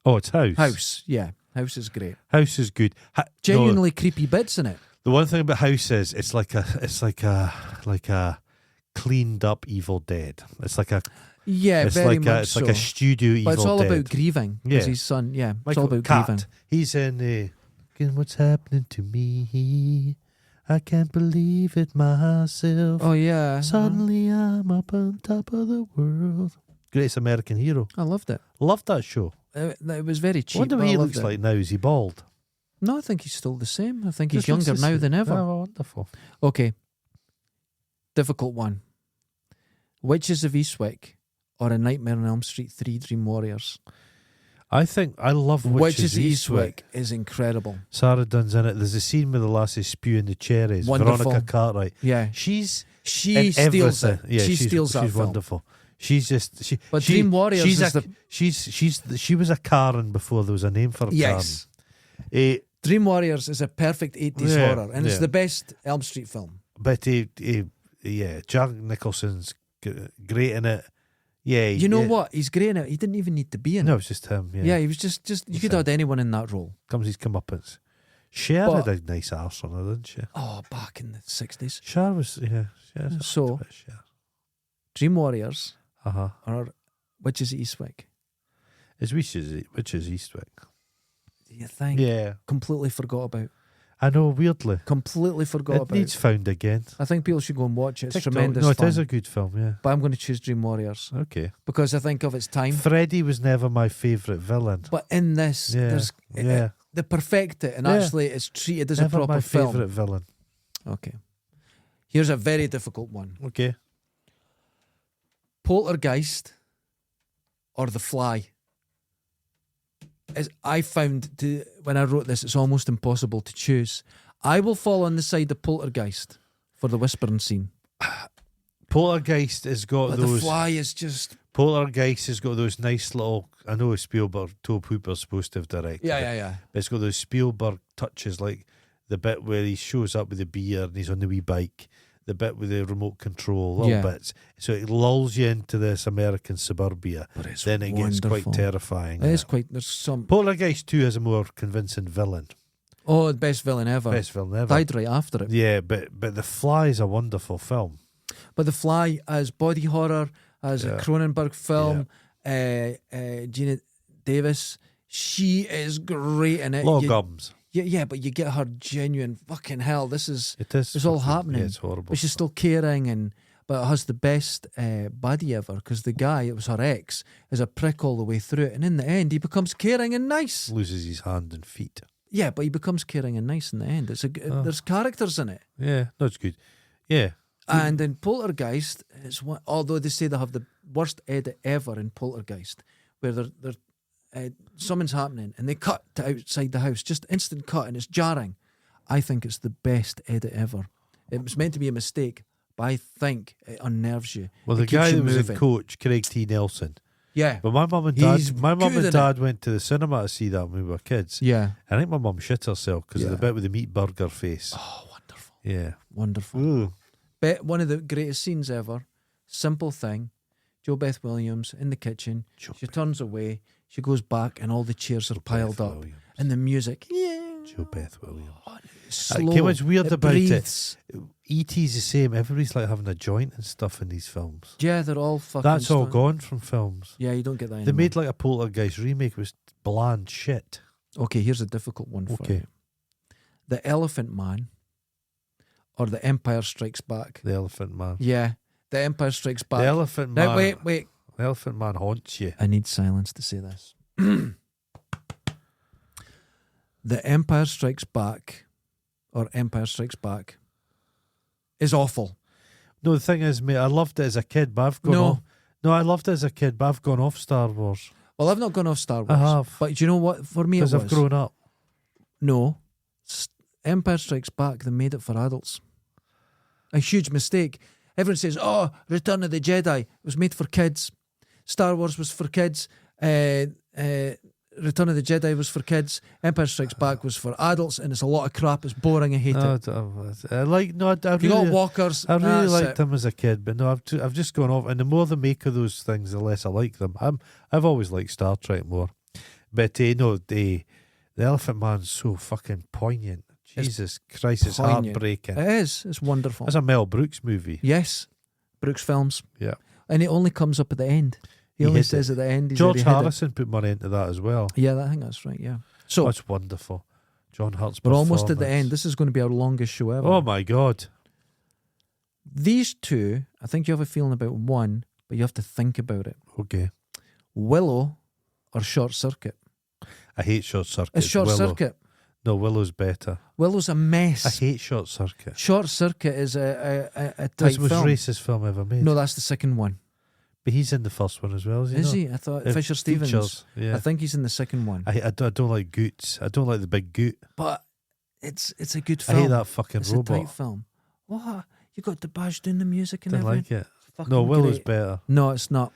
[SPEAKER 1] Oh, it's House.
[SPEAKER 2] House, yeah. House is great.
[SPEAKER 1] House is good.
[SPEAKER 2] Genuinely creepy bits in it.
[SPEAKER 1] The one thing about House is it's like a cleaned up Evil Dead. It's like a
[SPEAKER 2] it's like
[SPEAKER 1] a studio Evil Dead.
[SPEAKER 2] But it's all about grieving. Yeah, his son. Yeah, it's all about grieving.
[SPEAKER 1] He's in. What's happening to me? I can't believe it myself.
[SPEAKER 2] Oh yeah.
[SPEAKER 1] Suddenly I'm up on top of the world. Greatest American Hero.
[SPEAKER 2] I loved it.
[SPEAKER 1] Loved that show.
[SPEAKER 2] It was very cheap.
[SPEAKER 1] I wonder what he looks like now. Is he bald?
[SPEAKER 2] No, I think he's still the same. I think he's younger now than ever.
[SPEAKER 1] Oh, wonderful.
[SPEAKER 2] Okay. Difficult one. Witches of Eastwick or A Nightmare on Elm Street 3 Dream Warriors?
[SPEAKER 1] I think I love Witches of Eastwick.
[SPEAKER 2] Is incredible.
[SPEAKER 1] Sarah Dunn's in it. There's a scene where the lassie spewing the cherries.
[SPEAKER 2] Wonderful.
[SPEAKER 1] Veronica Cartwright.
[SPEAKER 2] Yeah.
[SPEAKER 1] She
[SPEAKER 2] steals it.
[SPEAKER 1] Yeah,
[SPEAKER 2] she steals that
[SPEAKER 1] She's
[SPEAKER 2] film.
[SPEAKER 1] wonderful. She's just
[SPEAKER 2] But Dream Warriors
[SPEAKER 1] she was a Karen before there was a name for a
[SPEAKER 2] yes.
[SPEAKER 1] Karen.
[SPEAKER 2] Dream Warriors is a perfect 80s horror, and it's the best Elm Street film.
[SPEAKER 1] But Jack Nicholson's great in it. Yeah,
[SPEAKER 2] you know what? He's great in it. He didn't even need to be in it.
[SPEAKER 1] No, it was just him. Yeah,
[SPEAKER 2] he was just you could have had anyone in that role.
[SPEAKER 1] Comes his comeuppance. Cher had a nice arse on her, didn't she?
[SPEAKER 2] Oh, back in the 60s.
[SPEAKER 1] Cher was,
[SPEAKER 2] So, Dream Warriors or Witches of Eastwick?
[SPEAKER 1] It's Witches Eastwick.
[SPEAKER 2] Do you think?
[SPEAKER 1] Yeah.
[SPEAKER 2] Completely forgot about.
[SPEAKER 1] I know, weirdly.
[SPEAKER 2] Completely forgot about.
[SPEAKER 1] It needs found again.
[SPEAKER 2] I think people should go and watch it. It's
[SPEAKER 1] TikTok.
[SPEAKER 2] tremendous
[SPEAKER 1] No,
[SPEAKER 2] fun.
[SPEAKER 1] it is a good film, yeah.
[SPEAKER 2] But I'm going to choose Dream Warriors.
[SPEAKER 1] Okay.
[SPEAKER 2] Because I think of its time.
[SPEAKER 1] Freddy was never my favourite villain.
[SPEAKER 2] But in this, there's they perfect it, and actually it's treated as
[SPEAKER 1] never
[SPEAKER 2] a proper
[SPEAKER 1] my
[SPEAKER 2] film.
[SPEAKER 1] favourite villain.
[SPEAKER 2] Okay. Here's a very difficult one.
[SPEAKER 1] Okay.
[SPEAKER 2] Poltergeist or The Fly? As I found when I wrote this, it's almost impossible to choose. I will fall on the side of Poltergeist for the whispering scene.
[SPEAKER 1] Poltergeist has got those.
[SPEAKER 2] The Fly is just.
[SPEAKER 1] Poltergeist has got those nice little. I know Spielberg, Tobe Hooper's supposed to have directed.
[SPEAKER 2] Yeah.
[SPEAKER 1] But it's got those Spielberg touches, like the bit where he shows up with the beer and he's on the wee bike. The bit with the remote control, little bits. So it lulls you into this American suburbia.
[SPEAKER 2] But it's
[SPEAKER 1] then it gets quite terrifying.
[SPEAKER 2] It is quite. There's some.
[SPEAKER 1] Poltergeist 2 has a more convincing villain.
[SPEAKER 2] Oh, the best villain ever.
[SPEAKER 1] Best villain ever.
[SPEAKER 2] Died right after it.
[SPEAKER 1] Yeah, but The Fly is a wonderful film.
[SPEAKER 2] But The Fly as body horror, as a Cronenberg film, Gina Davis, she is great in it.
[SPEAKER 1] Gums.
[SPEAKER 2] Yeah, but you get her genuine fucking hell. This is it's all happening.
[SPEAKER 1] Yeah, it's horrible.
[SPEAKER 2] But she's still caring, but it has the best baddie ever because the guy, it was her ex, is a prick all the way through it, and in the end he becomes caring and nice.
[SPEAKER 1] Loses his hand and feet.
[SPEAKER 2] Yeah, but he becomes caring and nice in the end. There's characters in it.
[SPEAKER 1] Yeah, no, it's good. Yeah.
[SPEAKER 2] And in Poltergeist, although they say they have the worst edit ever in Poltergeist, where they're something's happening and they cut to outside the house, just instant cut, and it's jarring. I think it's the best edit ever. It was meant to be a mistake, but I think it unnerves you.
[SPEAKER 1] Well, the guy that was a coach, Craig T. Nelson.
[SPEAKER 2] Yeah,
[SPEAKER 1] but my mum and dad went to the cinema to see that when we were kids.
[SPEAKER 2] Yeah,
[SPEAKER 1] I think my mum shit herself because of the bit with the meat burger face.
[SPEAKER 2] Oh, wonderful!
[SPEAKER 1] Yeah,
[SPEAKER 2] wonderful.
[SPEAKER 1] Ooh.
[SPEAKER 2] Bet one of the greatest scenes ever. Simple thing. Jo Beth Williams in the kitchen. She turns away. She goes back, and all the chairs are piled up, and the music. Yeah,
[SPEAKER 1] Jo Beth Williams.
[SPEAKER 2] Oh, slow.
[SPEAKER 1] What's weird about
[SPEAKER 2] breathes.
[SPEAKER 1] it? E.T.'s the same. Everybody's like having a joint and stuff in these films.
[SPEAKER 2] Yeah, they're all fucking.
[SPEAKER 1] That's all gone from films.
[SPEAKER 2] Yeah, you don't get that anymore.
[SPEAKER 1] They made like a Poltergeist remake. It was bland shit.
[SPEAKER 2] Okay, here's a difficult one for you. The Elephant Man or The Empire Strikes Back?
[SPEAKER 1] The Elephant Man.
[SPEAKER 2] Yeah, The Empire Strikes Back.
[SPEAKER 1] The Elephant Man.
[SPEAKER 2] Now, wait.
[SPEAKER 1] The Elephant Man haunts you.
[SPEAKER 2] I need silence to say this. The Empire Strikes Back or Empire Strikes Back is awful.
[SPEAKER 1] No, the thing is, mate, I loved it as a kid, but I've gone
[SPEAKER 2] No.
[SPEAKER 1] off. No, I loved it as a kid, but I've gone off Star Wars.
[SPEAKER 2] Well, I've not gone off Star Wars.
[SPEAKER 1] I have.
[SPEAKER 2] But do you know what? For me, it was.
[SPEAKER 1] Because I've grown up.
[SPEAKER 2] No. Empire Strikes Back, they made it for adults. A huge mistake. Everyone says, oh, Return of the Jedi was made for kids. Star Wars was for kids. Return of the Jedi was for kids. Empire Strikes Back was for adults, and it's a lot of crap. It's boring. I hate it.
[SPEAKER 1] I like no. I
[SPEAKER 2] You
[SPEAKER 1] really,
[SPEAKER 2] got walkers.
[SPEAKER 1] I really
[SPEAKER 2] that's
[SPEAKER 1] liked
[SPEAKER 2] it.
[SPEAKER 1] them as a kid, but no, I've just gone off. And the more they make of those things, the less I like them. I've always liked Star Trek more. But no, the Elephant Man's so fucking poignant. Jesus Christ, it's
[SPEAKER 2] poignant.
[SPEAKER 1] heartbreaking.
[SPEAKER 2] It is. It's wonderful.
[SPEAKER 1] That's a Mel Brooks movie.
[SPEAKER 2] Yes, Brooks Films.
[SPEAKER 1] Yeah,
[SPEAKER 2] And it only comes up at the end. He only says at the end.
[SPEAKER 1] George Harrison put money into that as well.
[SPEAKER 2] Yeah, I think that's right. Yeah. So
[SPEAKER 1] that's wonderful. John Hurt's
[SPEAKER 2] we're almost at the
[SPEAKER 1] performance.
[SPEAKER 2] end. This is going to be our longest show ever.
[SPEAKER 1] Oh my God.
[SPEAKER 2] These two, I think you have a feeling about one, but you have to think about it.
[SPEAKER 1] Okay.
[SPEAKER 2] Willow or Short Circuit?
[SPEAKER 1] I hate Short Circuit.
[SPEAKER 2] It's Short
[SPEAKER 1] Willow.
[SPEAKER 2] Circuit.
[SPEAKER 1] No, Willow's better.
[SPEAKER 2] Willow's a mess.
[SPEAKER 1] I hate Short Circuit.
[SPEAKER 2] Short Circuit is a type
[SPEAKER 1] That's the most
[SPEAKER 2] film.
[SPEAKER 1] racist film ever made.
[SPEAKER 2] No, that's the second one.
[SPEAKER 1] But he's in the first one as well, is he?
[SPEAKER 2] Is
[SPEAKER 1] not?
[SPEAKER 2] he? I thought
[SPEAKER 1] It
[SPEAKER 2] Fisher Stevens.
[SPEAKER 1] features, yeah.
[SPEAKER 2] I think he's in the second one.
[SPEAKER 1] I don't like goots. I don't like the big goot.
[SPEAKER 2] But it's a good
[SPEAKER 1] I
[SPEAKER 2] film.
[SPEAKER 1] hate that fucking
[SPEAKER 2] it's
[SPEAKER 1] robot.
[SPEAKER 2] a tight film. What? You got DeBarge doing the music and
[SPEAKER 1] Didn't
[SPEAKER 2] everything?
[SPEAKER 1] like it.
[SPEAKER 2] Fucking
[SPEAKER 1] No, Willow's
[SPEAKER 2] great.
[SPEAKER 1] better.
[SPEAKER 2] No, it's not.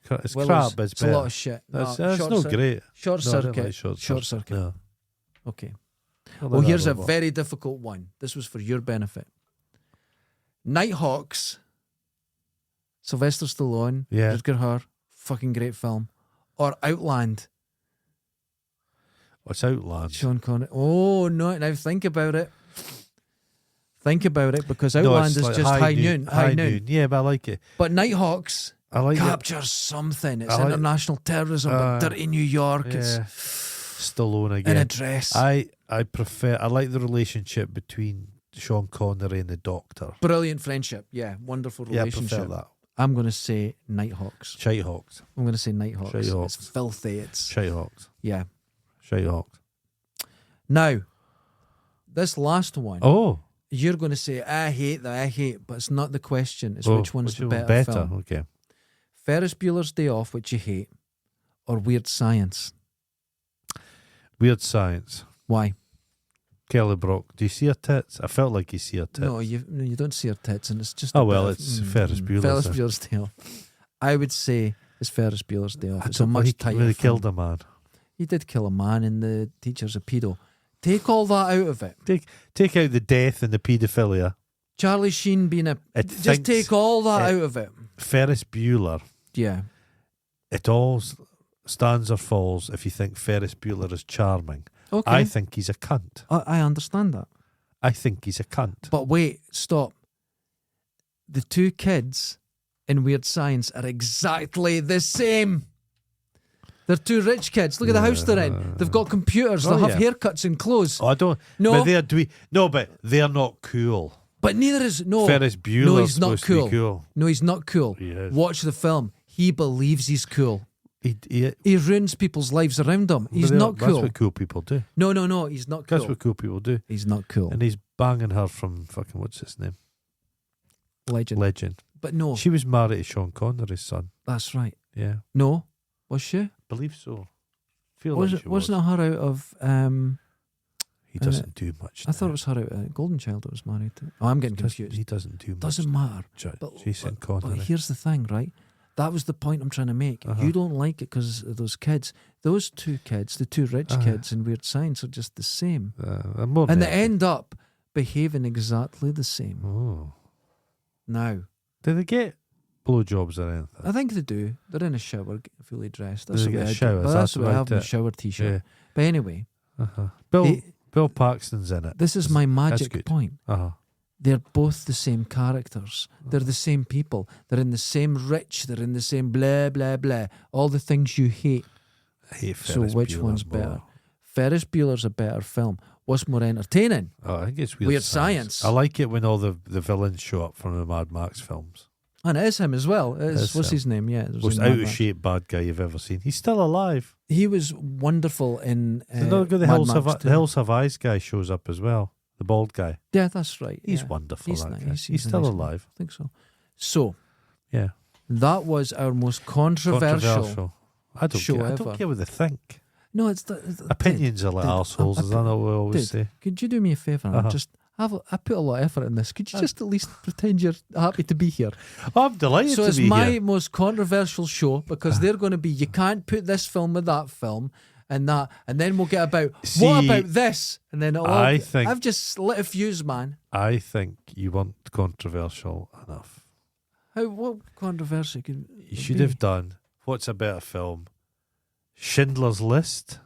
[SPEAKER 1] It's
[SPEAKER 2] Willow's-
[SPEAKER 1] crap, but it's
[SPEAKER 2] It's
[SPEAKER 1] better.
[SPEAKER 2] a lot of shit.
[SPEAKER 1] That's
[SPEAKER 2] Short
[SPEAKER 1] no
[SPEAKER 2] Cir-
[SPEAKER 1] great.
[SPEAKER 2] Short
[SPEAKER 1] No, I don't
[SPEAKER 2] Circuit.
[SPEAKER 1] like Short
[SPEAKER 2] Short
[SPEAKER 1] Circuit.
[SPEAKER 2] Circuit.
[SPEAKER 1] No.
[SPEAKER 2] Okay.
[SPEAKER 1] I like
[SPEAKER 2] Well,
[SPEAKER 1] that
[SPEAKER 2] here's a
[SPEAKER 1] robot.
[SPEAKER 2] very difficult one. This was for your benefit. Nighthawks. Sylvester Stallone.
[SPEAKER 1] Yeah.
[SPEAKER 2] Rutger Hauer. Fucking great film. Or Outland.
[SPEAKER 1] What's Outland?
[SPEAKER 2] Sean Connery. Oh, no. Now think about it. Think about it, because
[SPEAKER 1] No,
[SPEAKER 2] Outland
[SPEAKER 1] it's
[SPEAKER 2] is
[SPEAKER 1] like
[SPEAKER 2] just high noon. High noon.
[SPEAKER 1] Yeah, but I like it.
[SPEAKER 2] But Nighthawks
[SPEAKER 1] I like it.
[SPEAKER 2] captures something. It's
[SPEAKER 1] I like-
[SPEAKER 2] international terrorism, but dirty New York. It's
[SPEAKER 1] Yeah. Stallone
[SPEAKER 2] in
[SPEAKER 1] again.
[SPEAKER 2] a dress.
[SPEAKER 1] I like the relationship between Sean Connery and the Doctor.
[SPEAKER 2] Brilliant friendship. Yeah, wonderful
[SPEAKER 1] Yeah, I
[SPEAKER 2] relationship.
[SPEAKER 1] prefer that.
[SPEAKER 2] I'm going to say Nighthawks.
[SPEAKER 1] Shitehawks.
[SPEAKER 2] I'm going to say Nighthawks.
[SPEAKER 1] Shitehawks.
[SPEAKER 2] It's filthy. It's
[SPEAKER 1] Shitehawks.
[SPEAKER 2] yeah.
[SPEAKER 1] Shitehawks.
[SPEAKER 2] Now, this last one,
[SPEAKER 1] Oh.
[SPEAKER 2] you're going to say, I hate that, I hate, but it's not the question. It's
[SPEAKER 1] Oh,
[SPEAKER 2] which one's the
[SPEAKER 1] one
[SPEAKER 2] better film.
[SPEAKER 1] Okay.
[SPEAKER 2] Ferris Bueller's Day Off, which you hate, or Weird Science?
[SPEAKER 1] Weird Science.
[SPEAKER 2] Why?
[SPEAKER 1] Kelly Brock. Do you see her tits? I felt like you see her tits.
[SPEAKER 2] No, you don't see her tits, and it's just.
[SPEAKER 1] Oh,
[SPEAKER 2] a
[SPEAKER 1] well,
[SPEAKER 2] bit of-
[SPEAKER 1] it's Ferris Bueller's
[SPEAKER 2] Ferris
[SPEAKER 1] Day.
[SPEAKER 2] Bueller's Day Off. I would say it's Ferris Bueller's Day Off.
[SPEAKER 1] I
[SPEAKER 2] It's a
[SPEAKER 1] don't-
[SPEAKER 2] much
[SPEAKER 1] he
[SPEAKER 2] tighter
[SPEAKER 1] really
[SPEAKER 2] film.
[SPEAKER 1] killed a man.
[SPEAKER 2] He did kill a man, and the teacher's a pedo. Take all that out of it.
[SPEAKER 1] Take out the death and the paedophilia.
[SPEAKER 2] Charlie Sheen being a.
[SPEAKER 1] It
[SPEAKER 2] Just
[SPEAKER 1] thinks-
[SPEAKER 2] take all that
[SPEAKER 1] it-
[SPEAKER 2] out of it.
[SPEAKER 1] Ferris Bueller.
[SPEAKER 2] Yeah.
[SPEAKER 1] It all stands or falls if you think Ferris Bueller is charming.
[SPEAKER 2] Okay.
[SPEAKER 1] I think he's a cunt.
[SPEAKER 2] I understand that.
[SPEAKER 1] I think he's a cunt.
[SPEAKER 2] But wait, stop. The two kids in Weird Science are exactly the same. They're two rich kids. Look at the house they're in. They've got computers.
[SPEAKER 1] Oh,
[SPEAKER 2] They have
[SPEAKER 1] yeah.
[SPEAKER 2] haircuts and clothes.
[SPEAKER 1] Oh, I don't.
[SPEAKER 2] No.
[SPEAKER 1] But they're not cool.
[SPEAKER 2] But neither is
[SPEAKER 1] Ferris Bueller's
[SPEAKER 2] No, he's not
[SPEAKER 1] supposed to be
[SPEAKER 2] cool.
[SPEAKER 1] cool.
[SPEAKER 2] No, he's not cool.
[SPEAKER 1] He is.
[SPEAKER 2] Watch the film. He believes he's cool.
[SPEAKER 1] He
[SPEAKER 2] He ruins people's lives around him. He's not
[SPEAKER 1] That's
[SPEAKER 2] cool.
[SPEAKER 1] what cool people do.
[SPEAKER 2] No, he's not cool.
[SPEAKER 1] That's what cool people do.
[SPEAKER 2] He's not cool.
[SPEAKER 1] And he's banging her from fucking what's his name?
[SPEAKER 2] Legend.
[SPEAKER 1] Legend.
[SPEAKER 2] But no,
[SPEAKER 1] She was married to Sean Connery's son.
[SPEAKER 2] that's right.
[SPEAKER 1] Yeah,
[SPEAKER 2] No, was she?
[SPEAKER 1] believe so. Feel like she
[SPEAKER 2] Wasn't it her out of?
[SPEAKER 1] He doesn't do much.
[SPEAKER 2] I thought it was her out of Golden Child that was married to. Oh, I'm getting confused.
[SPEAKER 1] He doesn't do much.
[SPEAKER 2] Doesn't matter.
[SPEAKER 1] Jason
[SPEAKER 2] But
[SPEAKER 1] Connery.
[SPEAKER 2] here's the thing, right? That was the point I'm trying to make.
[SPEAKER 1] Uh-huh.
[SPEAKER 2] You don't like it because of those kids. Those two kids, the two rich
[SPEAKER 1] Uh-huh.
[SPEAKER 2] kids in Weird Science, are just the same.
[SPEAKER 1] More
[SPEAKER 2] And they
[SPEAKER 1] nerdy.
[SPEAKER 2] end up behaving exactly the same.
[SPEAKER 1] Oh.
[SPEAKER 2] Now,
[SPEAKER 1] Do they get blowjobs or anything?
[SPEAKER 2] I think they do. They're in a shower, fully dressed. That's
[SPEAKER 1] they
[SPEAKER 2] the
[SPEAKER 1] get
[SPEAKER 2] way
[SPEAKER 1] a
[SPEAKER 2] I
[SPEAKER 1] shower?
[SPEAKER 2] do.
[SPEAKER 1] Is
[SPEAKER 2] But
[SPEAKER 1] that
[SPEAKER 2] that's the way I
[SPEAKER 1] about
[SPEAKER 2] have my
[SPEAKER 1] it?
[SPEAKER 2] shower t-shirt.
[SPEAKER 1] Yeah.
[SPEAKER 2] But anyway,
[SPEAKER 1] Uh-huh.
[SPEAKER 2] They-
[SPEAKER 1] Bill Paxton's in it.
[SPEAKER 2] this is my
[SPEAKER 1] That's
[SPEAKER 2] magic
[SPEAKER 1] good.
[SPEAKER 2] point.
[SPEAKER 1] Uh-huh.
[SPEAKER 2] They're both the same characters. They're the same people. They're in the same rich. They're in the same blah, blah, blah. All the things you hate.
[SPEAKER 1] I hate
[SPEAKER 2] So
[SPEAKER 1] Ferris
[SPEAKER 2] which
[SPEAKER 1] Bueller
[SPEAKER 2] one's
[SPEAKER 1] more.
[SPEAKER 2] better? Ferris Bueller's a better film. What's more entertaining?
[SPEAKER 1] Oh, I think it's
[SPEAKER 2] Weird Science.
[SPEAKER 1] I like it when all the villains show up from the Mad Max films.
[SPEAKER 2] And it is him as well.
[SPEAKER 1] It is
[SPEAKER 2] What's
[SPEAKER 1] him.
[SPEAKER 2] his name? Yeah. it was
[SPEAKER 1] Most
[SPEAKER 2] in Mad
[SPEAKER 1] out of
[SPEAKER 2] Max.
[SPEAKER 1] shape bad guy you've ever seen. He's still alive.
[SPEAKER 2] He was wonderful in
[SPEAKER 1] The
[SPEAKER 2] Mad
[SPEAKER 1] Hills
[SPEAKER 2] Max
[SPEAKER 1] Have,
[SPEAKER 2] 2.
[SPEAKER 1] the Hills Have Eyes guy shows up as well. The bald guy.
[SPEAKER 2] Yeah, that's right.
[SPEAKER 1] He's
[SPEAKER 2] yeah.
[SPEAKER 1] wonderful.
[SPEAKER 2] He's
[SPEAKER 1] that
[SPEAKER 2] nice.
[SPEAKER 1] guy.
[SPEAKER 2] He's
[SPEAKER 1] He's
[SPEAKER 2] a
[SPEAKER 1] still
[SPEAKER 2] nice guy.
[SPEAKER 1] alive.
[SPEAKER 2] I think so. So,
[SPEAKER 1] Yeah.
[SPEAKER 2] that was our most controversial.
[SPEAKER 1] I don't
[SPEAKER 2] show
[SPEAKER 1] care. I
[SPEAKER 2] ever.
[SPEAKER 1] don't care what they think.
[SPEAKER 2] No, it's
[SPEAKER 1] Opinions are like arseholes, is that not what we always say?
[SPEAKER 2] Could you do me a favour? Just I put a lot of effort in this. Could you just at least pretend you're happy to be here?
[SPEAKER 1] Oh, I'm delighted
[SPEAKER 2] So
[SPEAKER 1] to
[SPEAKER 2] it's
[SPEAKER 1] be
[SPEAKER 2] my
[SPEAKER 1] here.
[SPEAKER 2] most controversial show because they're going to be, you can't put this film with that film and that, and then we'll get about, what about this? And then I've just lit a fuse, man.
[SPEAKER 1] I think you weren't controversial enough.
[SPEAKER 2] What controversy could
[SPEAKER 1] You should have done, what's a better film? Schindler's List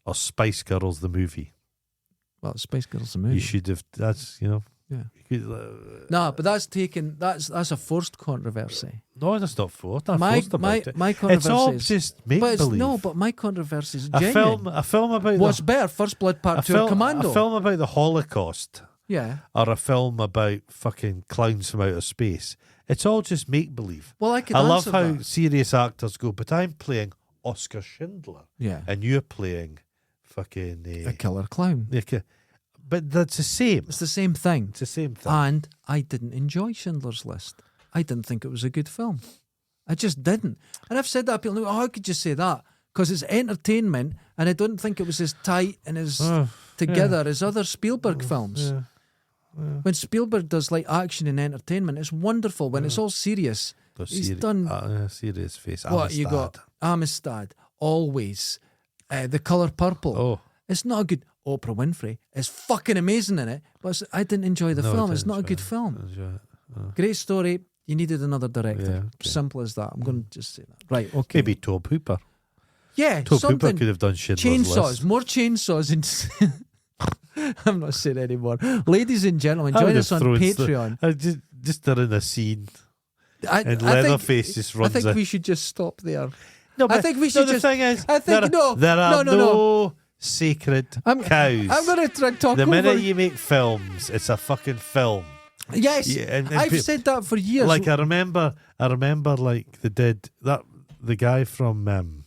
[SPEAKER 1] or Spice Girls the movie?
[SPEAKER 2] Well, Spice Girls the movie.
[SPEAKER 1] You should have, that's, yeah.
[SPEAKER 2] No, but that's a forced controversy.
[SPEAKER 1] No, that's not forced.
[SPEAKER 2] My controversy
[SPEAKER 1] it's all
[SPEAKER 2] is,
[SPEAKER 1] just make believe.
[SPEAKER 2] But my controversy is
[SPEAKER 1] a
[SPEAKER 2] genuine.
[SPEAKER 1] film about
[SPEAKER 2] What's better, First Blood Part 2 or Commando?
[SPEAKER 1] A film about the Holocaust.
[SPEAKER 2] Yeah.
[SPEAKER 1] Or a film about fucking clowns from outer space. It's all just make believe.
[SPEAKER 2] Well, I
[SPEAKER 1] love how
[SPEAKER 2] that.
[SPEAKER 1] serious actors go, but I'm playing Oscar Schindler.
[SPEAKER 2] Yeah.
[SPEAKER 1] And you're playing fucking
[SPEAKER 2] a killer clown.
[SPEAKER 1] But that's the same.
[SPEAKER 2] It's the same thing.
[SPEAKER 1] It's the same thing.
[SPEAKER 2] And I didn't enjoy Schindler's List. I didn't think it was a good film. I just didn't. And I've said that. People know, how could you say that? Because it's entertainment, and I don't think it was as tight and as together as other Spielberg films.
[SPEAKER 1] Yeah.
[SPEAKER 2] When Spielberg does like action and entertainment, it's wonderful. When it's all serious, he's done.
[SPEAKER 1] Serious face.
[SPEAKER 2] What you got? Amistad, Always, The Colour Purple.
[SPEAKER 1] Oh,
[SPEAKER 2] it's not a good. Oprah Winfrey is fucking amazing in it, but I didn't enjoy the film. It's not a good film. Great story. You needed another director.
[SPEAKER 1] Yeah, okay.
[SPEAKER 2] Simple as that. I'm going to just say that. Right. Okay.
[SPEAKER 1] Maybe Tobe Hooper.
[SPEAKER 2] Yeah,
[SPEAKER 1] Tobe
[SPEAKER 2] something.
[SPEAKER 1] Hooper could have done Schindler's
[SPEAKER 2] Chainsaws,
[SPEAKER 1] List.
[SPEAKER 2] more chainsaws. I'm not saying anymore. Ladies and gentlemen, join us on Patreon.
[SPEAKER 1] Just they're in a scene,
[SPEAKER 2] and
[SPEAKER 1] Leatherface just runs.
[SPEAKER 2] I think we should just stop there.
[SPEAKER 1] No, but
[SPEAKER 2] I think we should
[SPEAKER 1] the thing is,
[SPEAKER 2] I think
[SPEAKER 1] there are no sacred cows.
[SPEAKER 2] I'm going to talk
[SPEAKER 1] the
[SPEAKER 2] over.
[SPEAKER 1] minute you make films, it's a fucking film.
[SPEAKER 2] Yes,
[SPEAKER 1] yeah, and
[SPEAKER 2] I've said that for years.
[SPEAKER 1] Like I remember like the guy from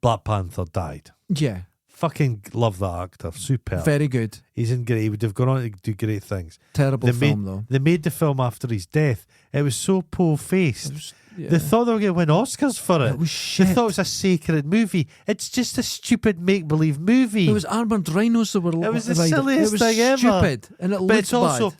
[SPEAKER 1] Black Panther died.
[SPEAKER 2] Yeah.
[SPEAKER 1] Fucking love that actor. Superb.
[SPEAKER 2] Very good.
[SPEAKER 1] He's in great. He would have gone on to do great things.
[SPEAKER 2] Terrible film though.
[SPEAKER 1] They made the film after his death. It was so po-faced.
[SPEAKER 2] Yeah.
[SPEAKER 1] They thought they were going to win Oscars for it.
[SPEAKER 2] It was shit.
[SPEAKER 1] They thought it was a sacred movie. It's just a stupid make-believe movie.
[SPEAKER 2] It was armored rhinos that were.
[SPEAKER 1] It was the silliest thing ever.
[SPEAKER 2] Stupid, and it looked
[SPEAKER 1] it's also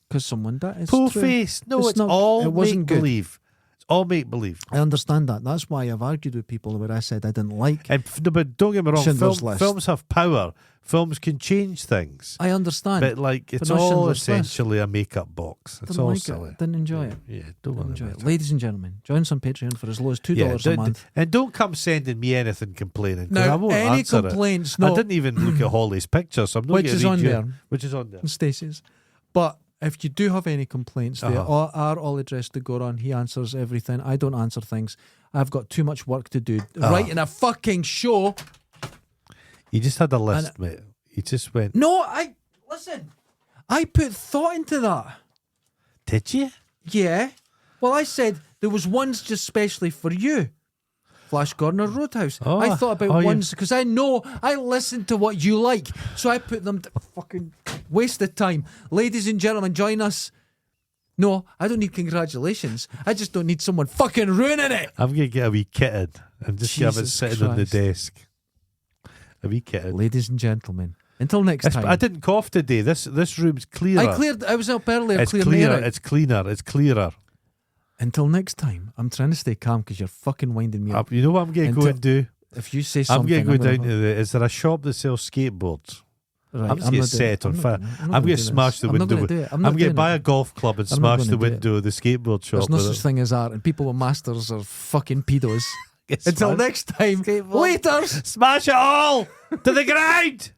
[SPEAKER 2] because someone died.
[SPEAKER 1] Po-faced. No, it's all make-believe. It's all make-believe.
[SPEAKER 2] I understand that. That's why I've argued with people where I said I didn't like.
[SPEAKER 1] But don't get me wrong.
[SPEAKER 2] List.
[SPEAKER 1] Films have power. Films can change things.
[SPEAKER 2] I understand.
[SPEAKER 1] But like, it's all essentially a make-up box. It's all silly.
[SPEAKER 2] Didn't enjoy it.
[SPEAKER 1] Yeah, don't
[SPEAKER 2] enjoy it. Ladies and gentlemen, join us on Patreon for as low as $2 a month.
[SPEAKER 1] And don't come sending me anything complaining.
[SPEAKER 2] Now,
[SPEAKER 1] I won't
[SPEAKER 2] any
[SPEAKER 1] answer
[SPEAKER 2] complaints?
[SPEAKER 1] it.
[SPEAKER 2] No.
[SPEAKER 1] I didn't even look at Holly's picture, so I'm not
[SPEAKER 2] Which is on there.
[SPEAKER 1] Which is on there.
[SPEAKER 2] And Stacey's. But if you do have any complaints, they are all addressed to Goran. He answers everything. I don't answer things. I've got too much work to do. Writing a fucking show.
[SPEAKER 1] You just had a list, mate. You just went.
[SPEAKER 2] No, listen. I put thought into that.
[SPEAKER 1] Did you?
[SPEAKER 2] Yeah. Well, I said there was ones just specially for you. Flash Gordon or Roadhouse. I thought about ones because I know I listen to what you like, so I put them to fucking waste of time. Ladies and gentlemen, join us. No, I don't need congratulations. I just don't need someone fucking ruining it.
[SPEAKER 1] I'm gonna get a wee kitten and just have it sitting on the desk. A wee kitten.
[SPEAKER 2] Ladies and gentlemen, until next time.
[SPEAKER 1] I didn't cough today. This room's clearer.
[SPEAKER 2] I was up earlier.
[SPEAKER 1] It's clearer. It's cleaner. It's clearer.
[SPEAKER 2] Until next time, I'm trying to stay calm because you're fucking winding me up.
[SPEAKER 1] You know what I'm going to go and do?
[SPEAKER 2] If you say something,
[SPEAKER 1] I'm going to go down to is there a shop that sells skateboards?
[SPEAKER 2] Right,
[SPEAKER 1] I'm just going to set on fire. I'm going to smash the window. I'm going to buy a golf club and smash the window of the skateboard shop.
[SPEAKER 2] There's no such thing as art, and people with masters are fucking pedos. Until next time, later.
[SPEAKER 1] Smash it all to the ground,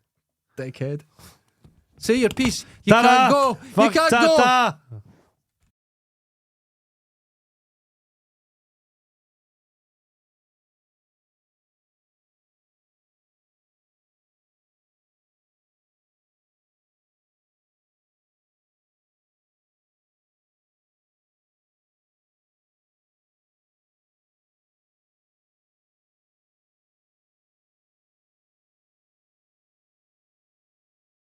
[SPEAKER 2] dickhead. Say your piece. You can't go. You can't go.